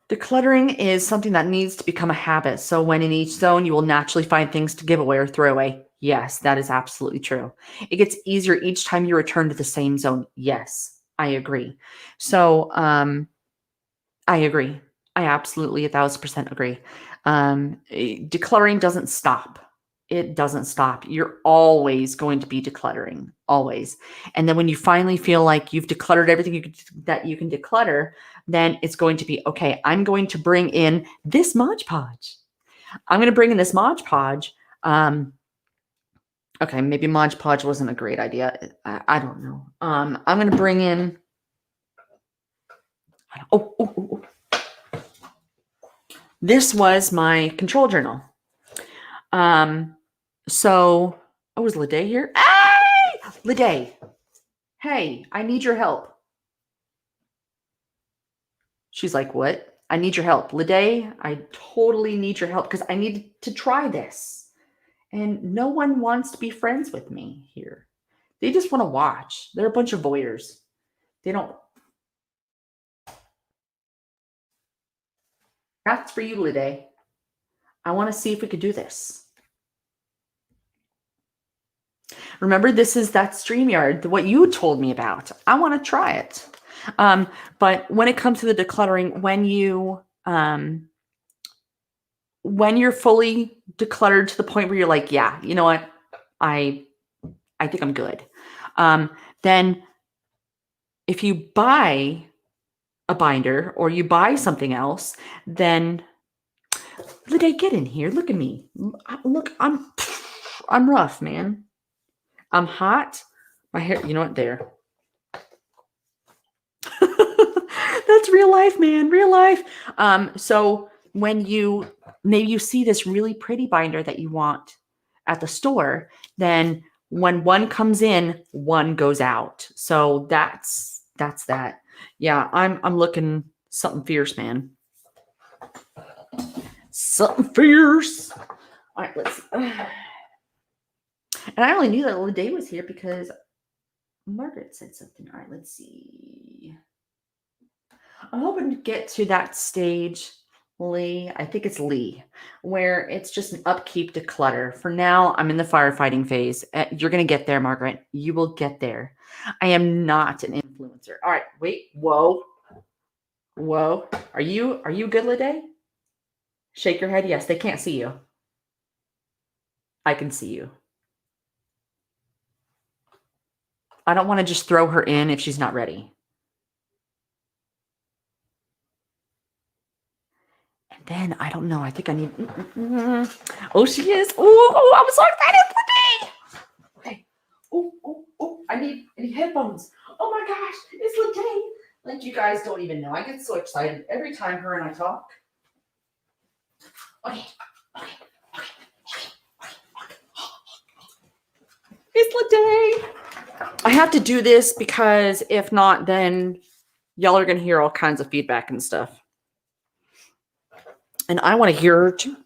Decluttering is something that needs to become a habit. So when in each zone, you will naturally find things to give away or throw away. Yes, that is absolutely true. It gets easier each time you return to the same zone. Yes, I agree. So I agree. I absolutely 1,000% agree. Decluttering doesn't stop. It doesn't stop. You're always going to be decluttering, always. And then when you finally feel like you've decluttered everything that you can declutter, then it's going to be, okay, I'm going to bring in this Mod Podge. I'm going to bring in this Mod Podge. Okay, maybe Mod Podge wasn't a great idea. I don't know. I'm going to bring in, this was my control journal. So, is Lede here? Hey! Lede. Hey, I need your help. She's like, what? I need your help. Lede, I totally need your help because I need to try this. And no one wants to be friends with me here. They just want to watch. They're a bunch of voyeurs. They don't. That's for you, Lede. I want to see if we could do this. Remember, this is that StreamYard, what you told me about. I want to try it. But when it comes to the decluttering, when you're fully decluttered to the point where you're like, yeah, you know what, I think I'm good. Then if you buy a binder or you buy something else, then Lede, get in here. Look at me. Look, I'm rough, man. I'm hot. My hair, you know what? There. That's real life, man. Real life. So when maybe you see this really pretty binder that you want at the store, then when one comes in, one goes out. So that's that. Yeah, I'm looking something fierce, man. Something fierce. All right, let's. And I only knew that Lede was here because Margaret said something. All right, let's see. I'm hoping to get to that stage, Lee. I think it's Lee, where it's just an upkeep to clutter. For now, I'm in the firefighting phase. You're going to get there, Margaret. You will get there. I am not an influencer. All right, wait. Whoa. Whoa. Are you good, Lede? Shake your head. Yes, they can't see you. I can see you. I don't want to just throw her in if she's not ready. And then, I don't know. I think I need... Oh, she is. Oh, I'm so excited, Lede. Okay. Oh, I need headphones. Oh my gosh, it's Lede. Like, you guys don't even know. I get so excited every time her and I talk. Okay. It's Lede. I have to do this because if not, then y'all are going to hear all kinds of feedback and stuff. And I want to hear too.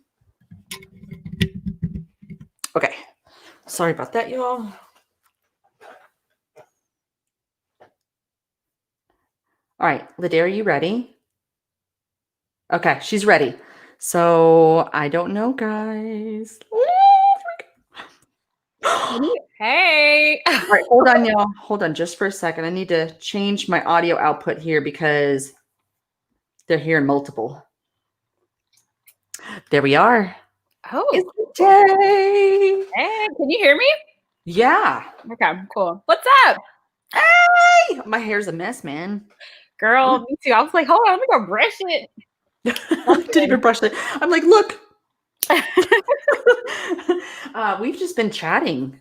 Okay. Sorry about that, y'all. All right, Lydia, are you ready? Okay, she's ready. So I don't know, guys. Hey. All right, hold on, y'all. Hold on just for a second. I need to change my audio output here because they're hearing multiple. There we are. Oh. It's the day. Hey, can you hear me? Yeah. Okay, cool. What's up? Hey! My hair's a mess, man. Girl, me too. I was like, hold on, let me go brush it. Didn't even brush it. I'm like, look. We've just been chatting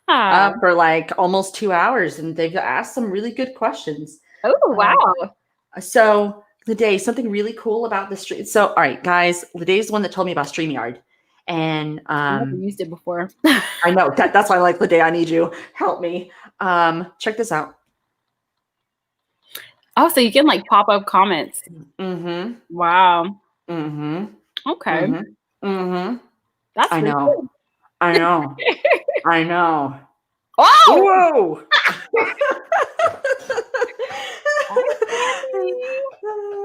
for like almost 2 hours, and they've asked some really good questions. Oh, wow. So Lede, something really cool about the stream. So, all right, guys, Lede's the one that told me about StreamYard. And I've never used it before. I know that's why I'm like, Lede, I need you. Help me. Check this out. Oh, so you can like pop up comments. Mm-hmm. Wow. Mm-hmm. Okay. Mm-hmm. Mm-hmm. That's I know. cool. I know. I know. Whoa!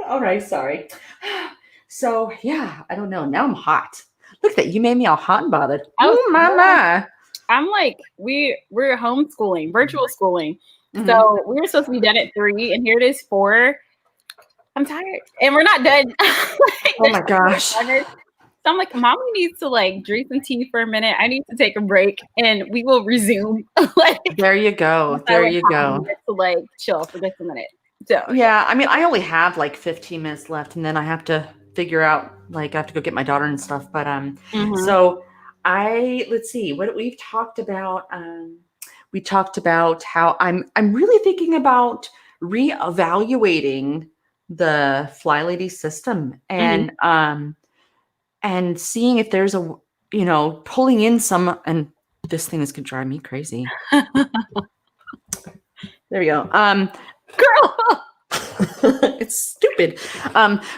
All right, sorry. So yeah, I don't know. Now I'm hot. Look at that. You made me all hot and bothered. Oh, mama. I'm like, we're homeschooling, virtual schooling. So we were supposed to be done at 3, and here it is 4. I'm tired, and we're not done. Like, oh my gosh! So I'm like, Mommy needs to like drink some tea for a minute. I need to take a break, and we will resume. Like, there you go. There you go. To like chill for just a minute. So yeah, I mean, I only have like 15 minutes left, and then I have to figure out like I have to go get my daughter and stuff. But so let's see what we've talked about. We talked about how I'm really thinking about reevaluating the Flylady system and seeing if there's a pulling in some, and this thing is gonna drive me crazy. There we go. Girl. It's stupid.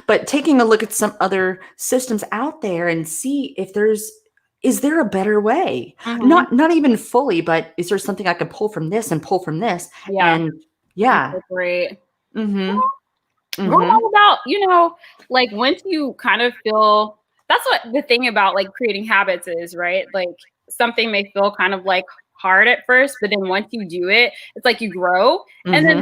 But taking a look at some other systems out there and see if is there a better way? Not even fully, but is there something I can pull from this and pull from this? Yeah. And yeah. Great. What about, like once you kind of feel, that's what the thing about like creating habits is, right? Like something may feel kind of like hard at first, but then once you do it, it's like you grow. And then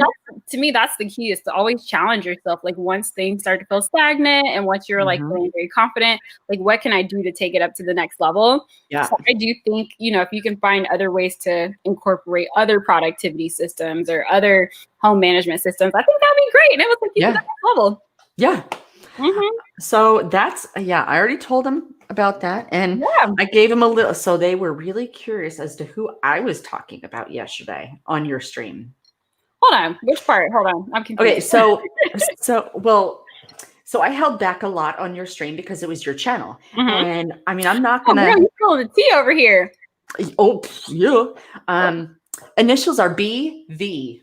to me, that's the key, is to always challenge yourself. Like once things start to feel stagnant and once you're like feeling very confident, like what can I do to take it up to the next level? Yeah. So I do think, if you can find other ways to incorporate other productivity systems or other home management systems, I think that'd be great. And it was like the next level. Yeah. So that's, I already told them about that. And I gave them a little, so they were really curious as to who I was talking about yesterday on your stream. Hold on. Which part? Hold on. I'm confused. Okay. So I held back a lot on your stream because it was your channel. And I mean, I'm not going to. You're spilling the tea over here. Oh, yeah. Initials are BV.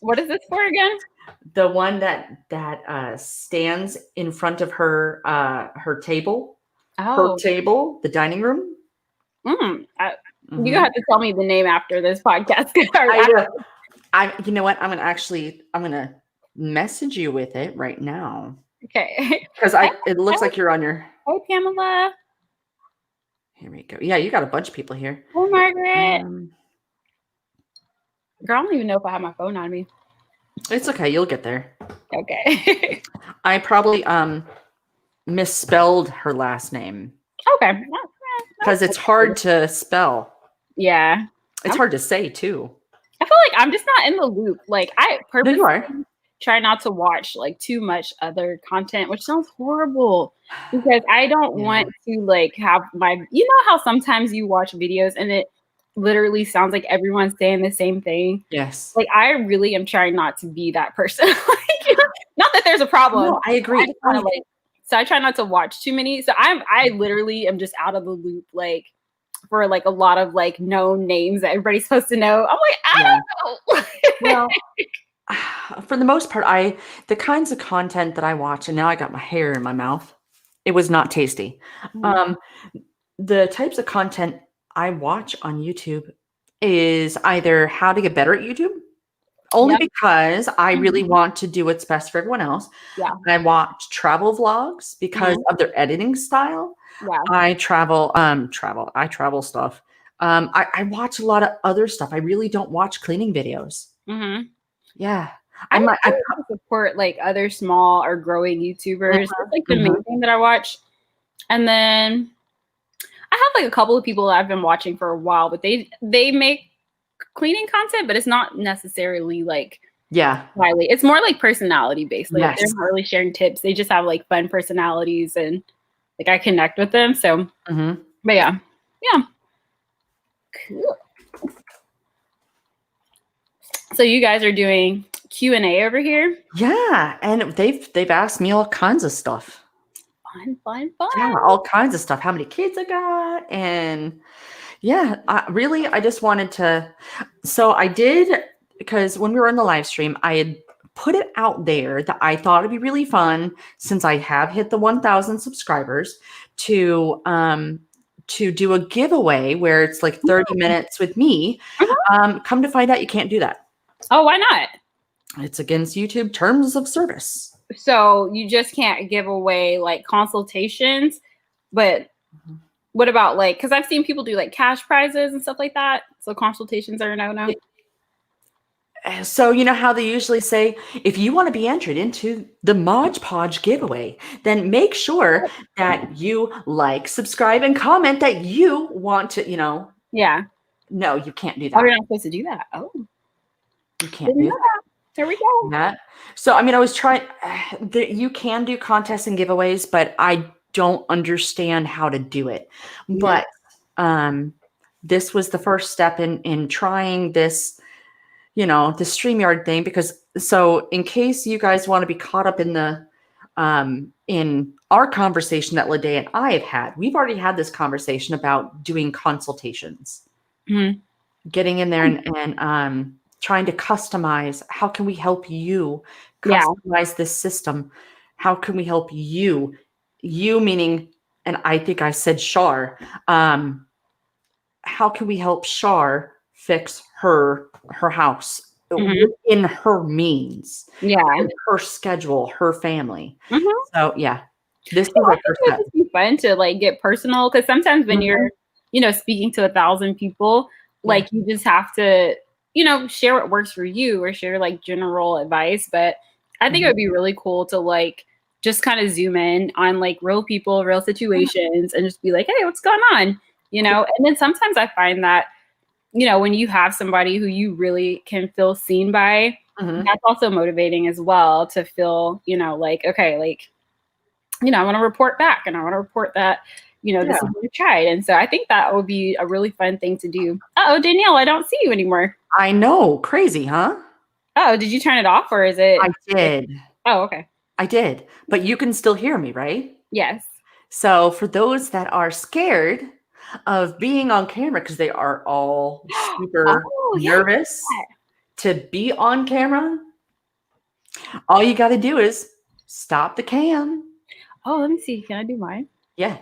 What is this for again? The one that stands in front of her table. Her table, the dining room. You have to tell me the name after this podcast. You know what? I'm gonna message you with it right now. Okay. Because it looks like you're on your. Hey, Pamela. Here we go. Yeah, you got a bunch of people here. Oh, Margaret. Girl, I don't even know if I have my phone on me. It's okay. You'll get there. Okay. I probably misspelled her last name. Okay. Because it's hard to spell. Yeah. It's hard to say too. I feel like I'm just not in the loop. Like I purposely try not to watch like too much other content, which sounds horrible because I don't want to like have my, how sometimes you watch videos and it literally sounds like everyone's saying the same thing. Yes. Like I really am trying not to be that person. Like, not that there's a problem. No, I agree. So I try not to watch too many. So I literally am just out of the loop. Like for like a lot of like known names that everybody's supposed to know. I'm like, I Yeah. don't know. Well, for the most part, the kinds of content that I watch, and now I got my hair in my mouth. It was not tasty. Mhm. Um, the types of content I watch on YouTube is either how to get better at YouTube, only Yep. because I really Mhm. want to do what's best for everyone else. Yeah. I watch travel vlogs because Mhm. of their editing style. Yeah. I travel stuff. I watch a lot of other stuff. I really don't watch cleaning videos. Mhm. Yeah. I I might I like to support like other small or growing YouTubers. That's like the Mhm. main thing that I watch. And then I have like a couple of people that I've been watching for a while, but they make cleaning content, but it's not necessarily like Yeah. highly. It's more like personality based. Like they're Yes. not really sharing tips. They just have like fun personalities and like I connect with them. So, Mhm. but yeah, yeah, cool. So you guys are doing Q&A over here. Yeah, and they've asked me all kinds of stuff. Fun, fun, fun. Yeah, all kinds of stuff. How many kids I got, and yeah, I just wanted to. So I did, because when we were on the live stream, I had put it out there that I thought it'd be really fun, since I have hit the 1,000 subscribers, to do a giveaway where it's like 30 minutes with me. Mhm. Come to find out, you can't do that. Oh, why not? It's against YouTube terms of service. So you just can't give away like consultations, but what about like, because I've seen people do like cash prizes and stuff like that. So consultations are a no-no. So you know how they usually say, if you want to be entered into the Mod Podge giveaway, then make sure that you like, subscribe, and comment that you want to, Yeah. no, you can't do Oh, that. you're not supposed to do that. Oh, You can't didn't do know that. There we go. that. So, I mean, I was trying, you can do contests and giveaways, but I don't understand how to do it. Yeah. But this was the first step in trying this, the StreamYard thing, because so in case you guys want to be caught up in our conversation that Lede and I have had, we've already had this conversation about doing consultations, Mhm. getting in there and trying to customize. How can we help you Yeah. customize this system? How can we help you? You meaning, and I think I said Shar. How can we help Shar fix her house Mhm. within her means, Yeah. in her schedule, her family? Mhm. So yeah, this Yeah, was I our think first it would step. just be fun to like get personal because sometimes when Mhm. you're, speaking to 1,000 people, Yeah. like you just have to, share what works for you or share like general advice. But I think it Mhm. would be really cool to like just kind of zoom in on like real people, real situations, and just be like, hey, what's going on? And then sometimes I find that, when you have somebody who you really can feel seen by, Mhm. that's also motivating as well to feel, like, okay, like, I want to report back and I want to report that, this Yeah. is what we tried. And so I think that would be a really fun thing to do. Oh, Danielle, I don't see you anymore. I know, crazy, huh? Oh, did you turn it off or is it? I did. Oh, okay. I did. But you can still hear me, right? Yes. So for those that are scared of being on camera, because they are all super Oh, yeah. nervous to be on camera, all you got to do is stop the cam. Oh, let me see. Can I do mine? Yeah.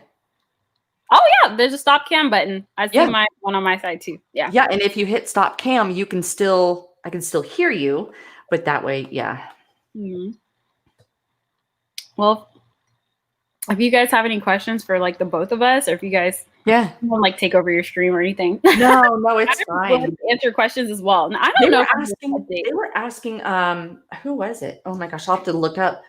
Oh, yeah. There's a stop cam button. I see Yeah. my one on my side too. Yeah. Yeah. And if you hit stop cam, I can still hear you, but that way, yeah. Mhm. Well, if you guys have any questions for like the both of us, or if you guys Yeah. want like take over your stream or anything, No, it's I'm fine. willing to answer questions as well. And I They don't know were if I'm gonna asking, update. they were asking, who was it? Oh my gosh, I'll have to look up.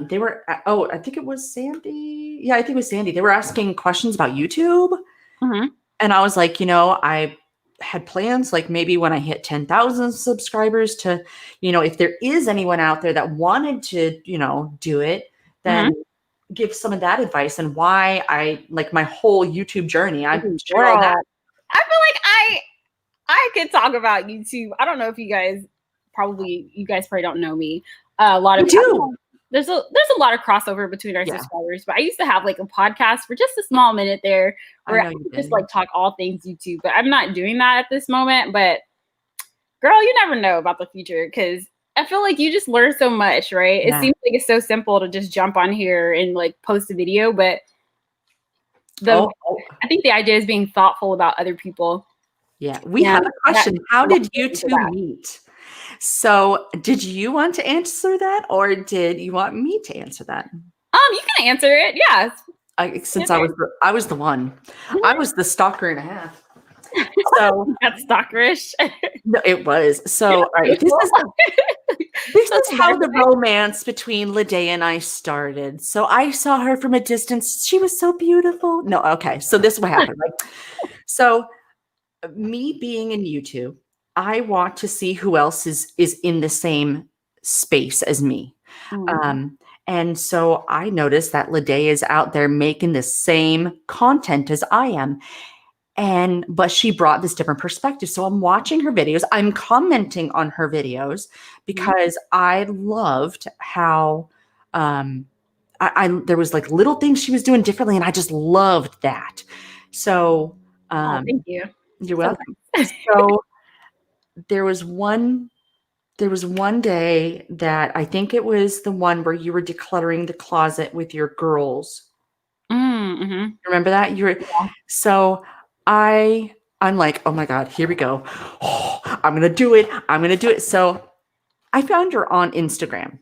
They were, I think it was Sandy. Yeah, I think it was Sandy. They were asking questions about YouTube. Mhm. And I was like, I had plans, like maybe when I hit 10,000 subscribers to, if there is anyone out there that wanted to, do it, then Mhm. give some of that advice and why I like my whole YouTube journey. I share all that. Girl, I feel like I could talk about YouTube. I don't know if you guys probably don't know me. A lot You of do. there's a lot of crossover between our subscribers, but I used to have like a podcast for just a small minute there where I could just like talk all things YouTube, but I'm not doing that at this moment. But girl, you never know about the future, because I feel like you just learn so much, right? It seems like it's so simple to just jump on here and like post a video, but I think the idea is being thoughtful about other people. Yeah, we have a question. How did you two meet? So did you want to answer that, or did you want me to answer that? You can answer it. Yeah. Since I was the one. I was the stalker and a half. So that's stalkerish. No, it was. So all right, this is how the romance between Liselotte and I started. So I saw her from a distance. She was so beautiful. No, okay. So this is what happened. So me being in YouTube, I want to see who else is in the same space as me. And so I noticed that Liselotte is out there making the same content as I am. But she brought this different perspective. So I'm watching her videos. I'm commenting on her videos because I loved how there was like little things she was doing differently, and I just loved that. So thank you. You're welcome. So there was one day that I think it was the one where you were decluttering the closet with your girls. Remember that? So I'm like, oh my God, here we go. Oh, I'm going to do it. I'm going to do it. So I found her on Instagram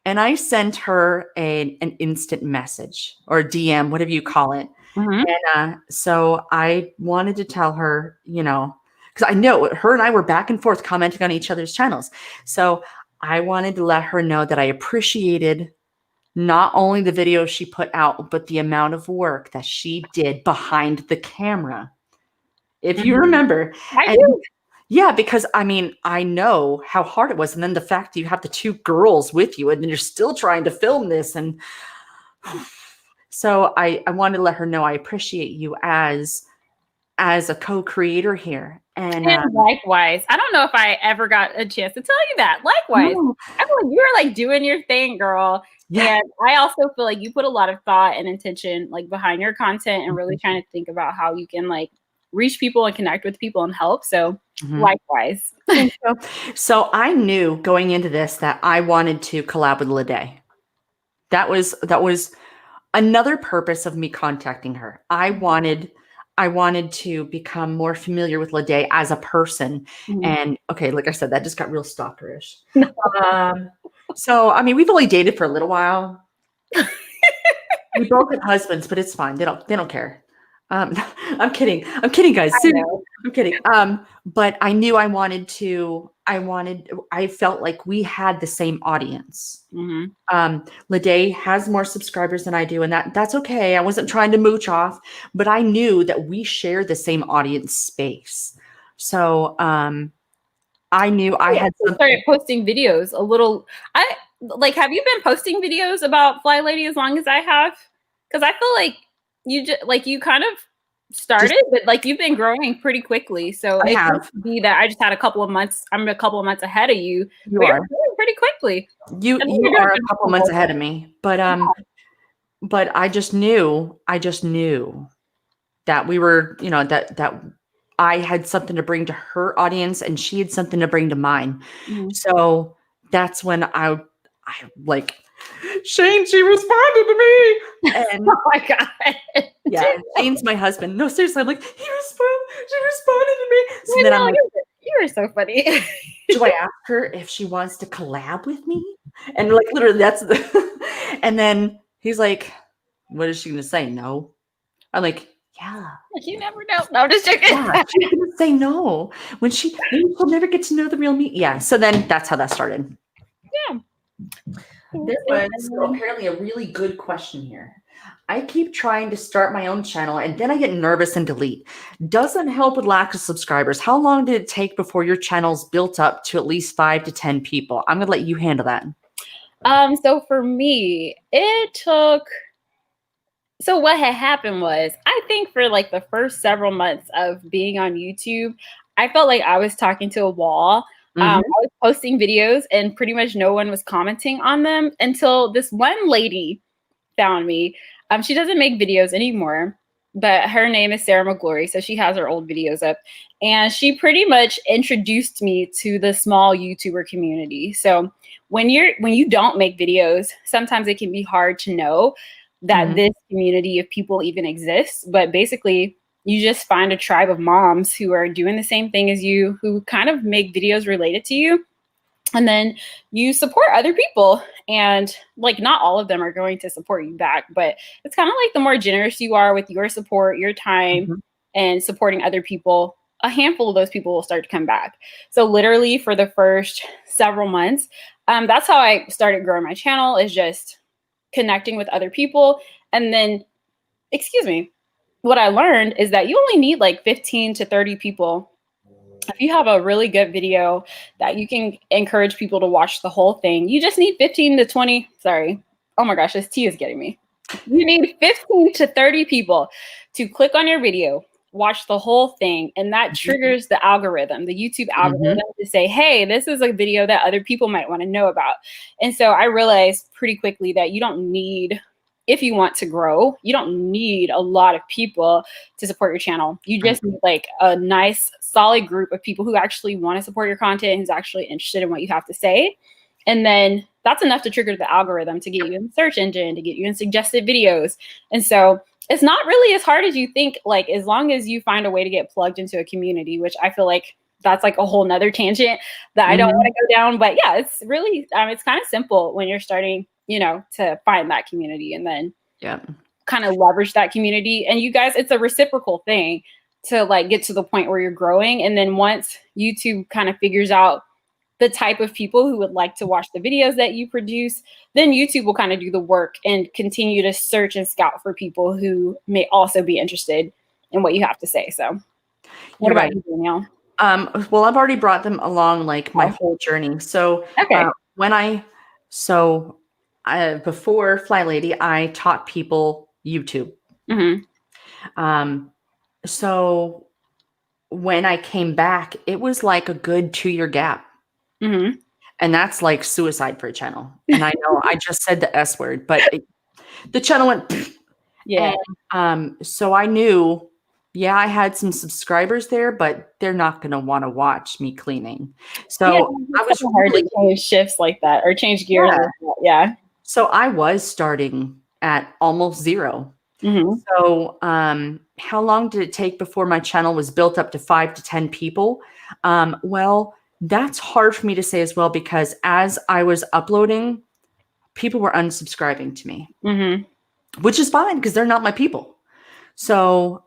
and I sent her an instant message or DM, whatever you call it. And so I wanted to tell her, because I know her and I were back and forth commenting on each other's channels. So I wanted to let her know that I appreciated not only the video she put out, but the amount of work that she did behind the camera. If you remember. I do. Yeah, because I mean, I know how hard it was. And then the fact that you have the two girls with you and then you're still trying to film this. And so I wanted to let her know I appreciate you as a co-creator here. And likewise, I don't know if I ever got a chance to tell you that. Likewise, I feel like you're like doing your thing, girl. Yeah. And I also feel like you put a lot of thought and intention like behind your content and really trying to think about how you can like reach people and connect with people and help. So likewise. So I knew going into this that I wanted to collab with Liselotte. That was another purpose of me contacting her. I wanted to become more familiar with Liselotte as a person. And okay, like I said, that just got real stalkerish. So, I mean, we've only dated for a little while. We both have husbands, but it's fine. They don't care. I'm kidding, guys. I'm kidding. But I knew I felt like we had the same audience. Liselotte has more subscribers than I do, and that's okay. I wasn't trying to mooch off, but I knew that we share the same audience space. So, I knew I had started posting videos a little. Have you been posting videos about Flylady as long as I have? Because I feel like you kind of started, but like you've been growing pretty quickly. So it could be that I just had a couple of months. I'm a couple of months ahead of you. You are pretty quickly. You are a couple months ahead of me, but I just knew that we were, that I had something to bring to her audience and she had something to bring to mine. So that's when I like, Shane, she responded to me. And oh my God. Yeah, Shane's my husband. No, seriously, I'm like, she responded to me. So then I'm like, you are so funny. do I ask her if she wants to collab with me? And like literally that's and then he's like, what is she gonna say? No. I'm like, yeah. You never know. No, I'm just joking. Yeah, she's gonna say no. When she'll never get to know the real me. Yeah. So then that's how that started. Yeah. This was apparently a really good question here. I keep trying to start my own channel and then I get nervous and delete. Doesn't help with lack of subscribers. How long did it take before your channel's built up to at least 5 to 10 people? I'm gonna let you handle that. So for me, it took. So what had happened was, I think for like the first several months of being on YouTube, I felt like I was talking to a wall. I was posting videos and pretty much no one was commenting on them until this one lady found me. She doesn't make videos anymore, but her name is Sarah McGlory. So she has her old videos up, and she pretty much introduced me to the small YouTuber community. So when you don't make videos, sometimes it can be hard to know that this community of people even exists. But basically, you just find a tribe of moms who are doing the same thing as you, who kind of make videos related to you. And then you support other people, and like not all of them are going to support you back, but it's kind of like the more generous you are with your support, your time, and supporting other people, a handful of those people will start to come back. So literally for the first several months, that's how I started growing my channel, is just connecting with other people. And then, excuse me, what I learned is that you only need like 15 to 30 people. If you have a really good video that you can encourage people to watch the whole thing, you just need 15 to 20. Sorry. Oh my gosh, this tea is getting me. You need 15 to 30 people to click on your video, watch the whole thing, and that triggers the algorithm, the YouTube algorithm, to say, hey, this is a video that other people might want to know about. And so I realized pretty quickly that you don't need, if you want to grow, you don't need a lot of people to support your channel. You just need like a nice, solid group of people who actually want to support your content, who's actually interested in what you have to say. And then that's enough to trigger the algorithm to get you in the search engine, to get you in suggested videos. And so it's not really as hard as you think, like as long as you find a way to get plugged into a community, which I feel like that's like a whole nother tangent that I don't want to go down. But yeah, it's really, it's kind of simple when you're starting, to find that community and then kind of leverage that community. And you guys, it's a reciprocal thing to like get to the point where you're growing. And then once YouTube kind of figures out the type of people who would like to watch the videos that you produce, then YouTube will kind of do the work and continue to search and scout for people who may also be interested in what you have to say. So what about you, Danielle? Well, I've already brought them along like my whole journey. So before Flylady, I taught people YouTube. So when I came back, it was like a good 2-year gap. And that's like suicide for a channel. And I know I just said the S word, but the channel went. And, so I knew, I had some subscribers there, but they're not going to want to watch me cleaning. So I was hard to change shifts like that or change gears. So I was starting at almost zero. So how long did it take before my channel was built up to 5 to 10 people? Well, that's hard for me to say as well, because as I was uploading, people were unsubscribing to me, which is fine because they're not my people. So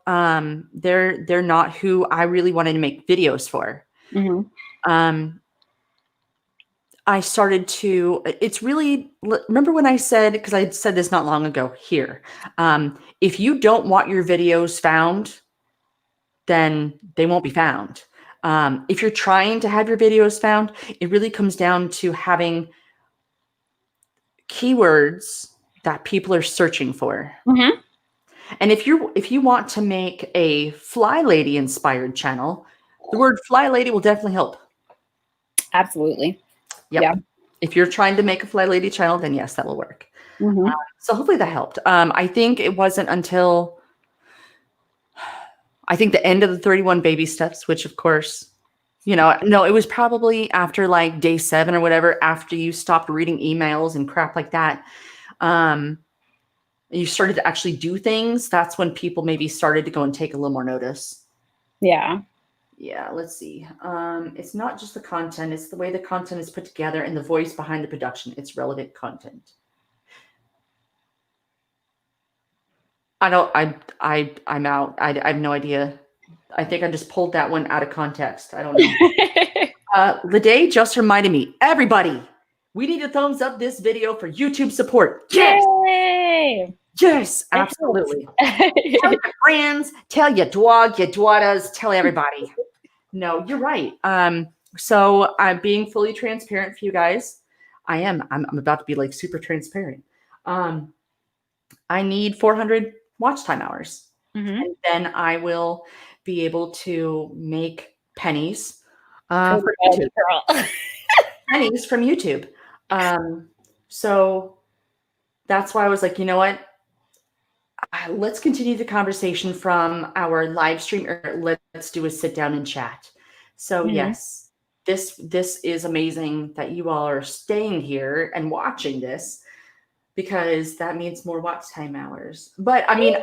they're not who I really wanted to make videos for. I started to, it's really, remember when I said, because I said this not long ago here, if you don't want your videos found, then they won't be found. If you're trying to have your videos found, it really comes down to having keywords that people are searching for. And if you want to make a Flylady inspired channel, the word Flylady will definitely help. Absolutely. Yep. Yeah. If you're trying to make a Flylady channel, then yes, that will work. So hopefully that helped. I think it wasn't until the end of the 31 baby steps, which of course, no, it was probably after like day 7 or whatever, after you stopped reading emails and crap like that. You started to actually do things. That's when people maybe started to go and take a little more notice. Yeah, let's see. It's not just the content, it's the way the content is put together and the voice behind the production. It's relevant content. I'm out. I have no idea. I think I just pulled that one out of context. I don't know. The day just reminded me, everybody, we need to thumbs up this video for YouTube support. Yes! Yay! Yes, absolutely. Tell your friends, tell your dog, your daughters, tell everybody. No, you're right. So I'm being fully transparent for you guys. I'm about to be like super transparent. I need 400 watch time hours. And then I will be able to make pennies. For YouTube. Pennies from YouTube. So that's why I was like, you know what? Let's continue the conversation from our live stream, or let's do a sit down and chat. So yes, this is amazing that you all are staying here and watching this, because that means more watch time hours. But I mean,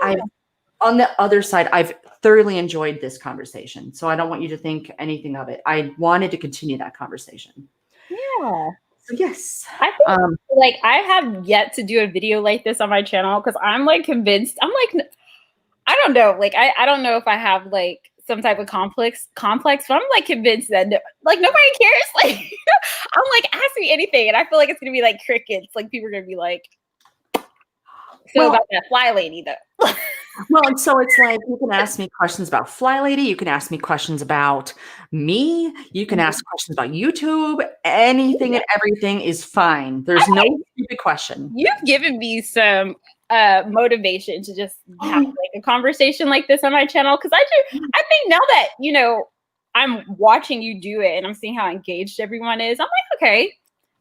on the other side, I've thoroughly enjoyed this conversation. So I don't want you to think anything of it. I wanted to continue that conversation. Yeah. So yes. I think like I have yet to do a video like this on my channel, because I'm like convinced. I'm like, I don't know. Like I don't know if I have like some type of complex, but I'm like convinced that like nobody cares. Like I'm like, ask me anything, and I feel like it's gonna be like crickets. Like people are gonna be like, so about that Flylady though. Well, and so it's like, you can ask me questions about Flylady. You can ask me questions about me. You can ask questions about YouTube. Anything and everything is fine. There's no stupid question. You've given me some motivation to just have like a conversation like this on my channel, because I think now that, you know, I'm watching you do it and I'm seeing how engaged everyone is, I'm like, okay,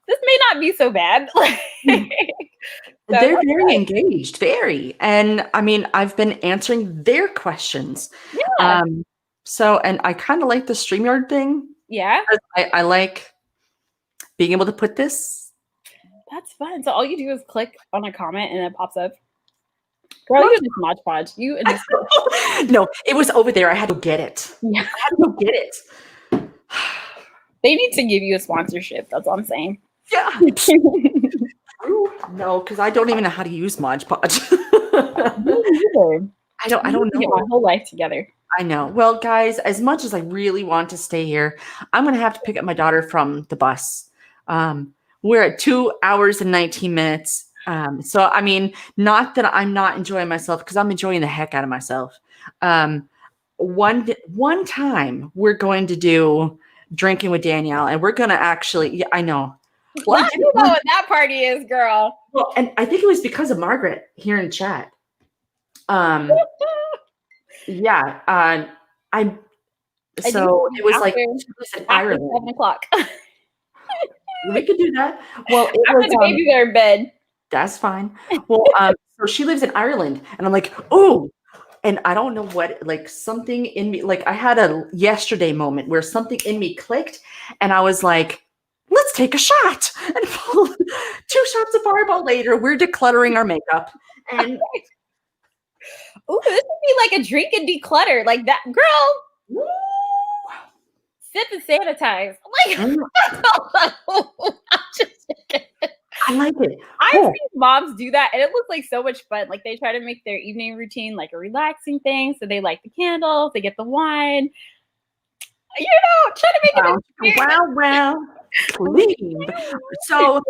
this may not be so bad. So they're very engaged, very. And I mean, I've been answering their questions. Yeah. So, and I kind of like the StreamYard thing. Yeah. I like being able to put this. That's fun. So all you do is click on a comment and it pops up. Girl, you just Mod Podge. You No, it was over there. I had to get it. Yeah. I had to go get it. They need to give you a sponsorship. That's all I'm saying. Yeah. No, because I don't even know how to use Mod Podge. I don't know. Get my whole life together. I know. Well, guys, as much as I really want to stay here, I'm going to have to pick up my daughter from the bus. We're at 2 hours and 19 minutes. So, I mean, not that I'm not enjoying myself, because I'm enjoying the heck out of myself. One time we're going to do drinking with Danielle, and we're going to actually, yeah, I know. Well, you know what that party is, girl. Well, and I think it was because of Margaret here in chat. Yeah. So it was like Ireland. 7 o'clock. We could do that. Well, it after was, the babies are in bed. That's fine. Well, so she lives in Ireland, and I'm like, oh, and I don't know what, like something in me, like I had a yesterday moment where something in me clicked, and I was like, let's take a shot. And 2 shots of Fireball later, we're decluttering our makeup. And ooh, this would be like a drink and declutter, like that, girl. Woo. Sip and sanitize. Like, I'm just I like it. I've seen moms do that, and it looks like so much fun. Like they try to make their evening routine like a relaxing thing. So they light the candles, they get the wine. You know, try to make it. Wow. Please. So,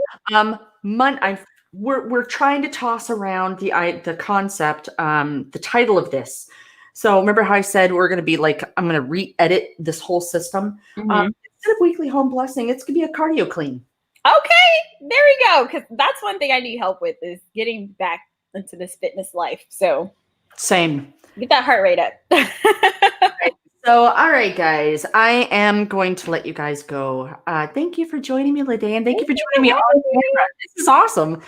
we're trying to toss around the concept, the title of this. So remember how I said we're going to be like, I'm going to re-edit this whole system. Instead of weekly home blessing, it's going to be a cardio clean. Okay, there we go. Because that's one thing I need help with, is getting back into this fitness life. So same. Get that heart rate up. So, all right, guys, I am going to let you guys go. Thank you for joining me today, and thank you for joining me on camera. This is awesome.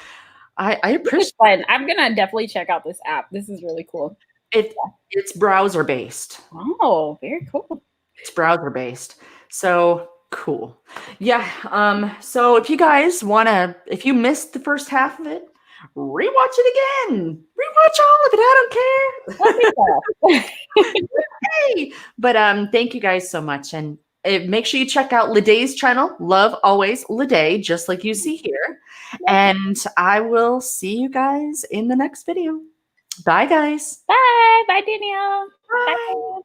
I appreciate it. I'm gonna definitely check out this app. This is really cool. It's browser based. Oh, very cool. It's browser based. So cool. Yeah. So if you guys if you missed the first half of it, rewatch it again. Rewatch all of it. I don't care. Hey. But thank you guys so much. And make sure you check out Liday's channel. Love always Liday, just like you see here. And I will see you guys in the next video. Bye, guys. Bye. Bye, Danielle. Bye. Bye.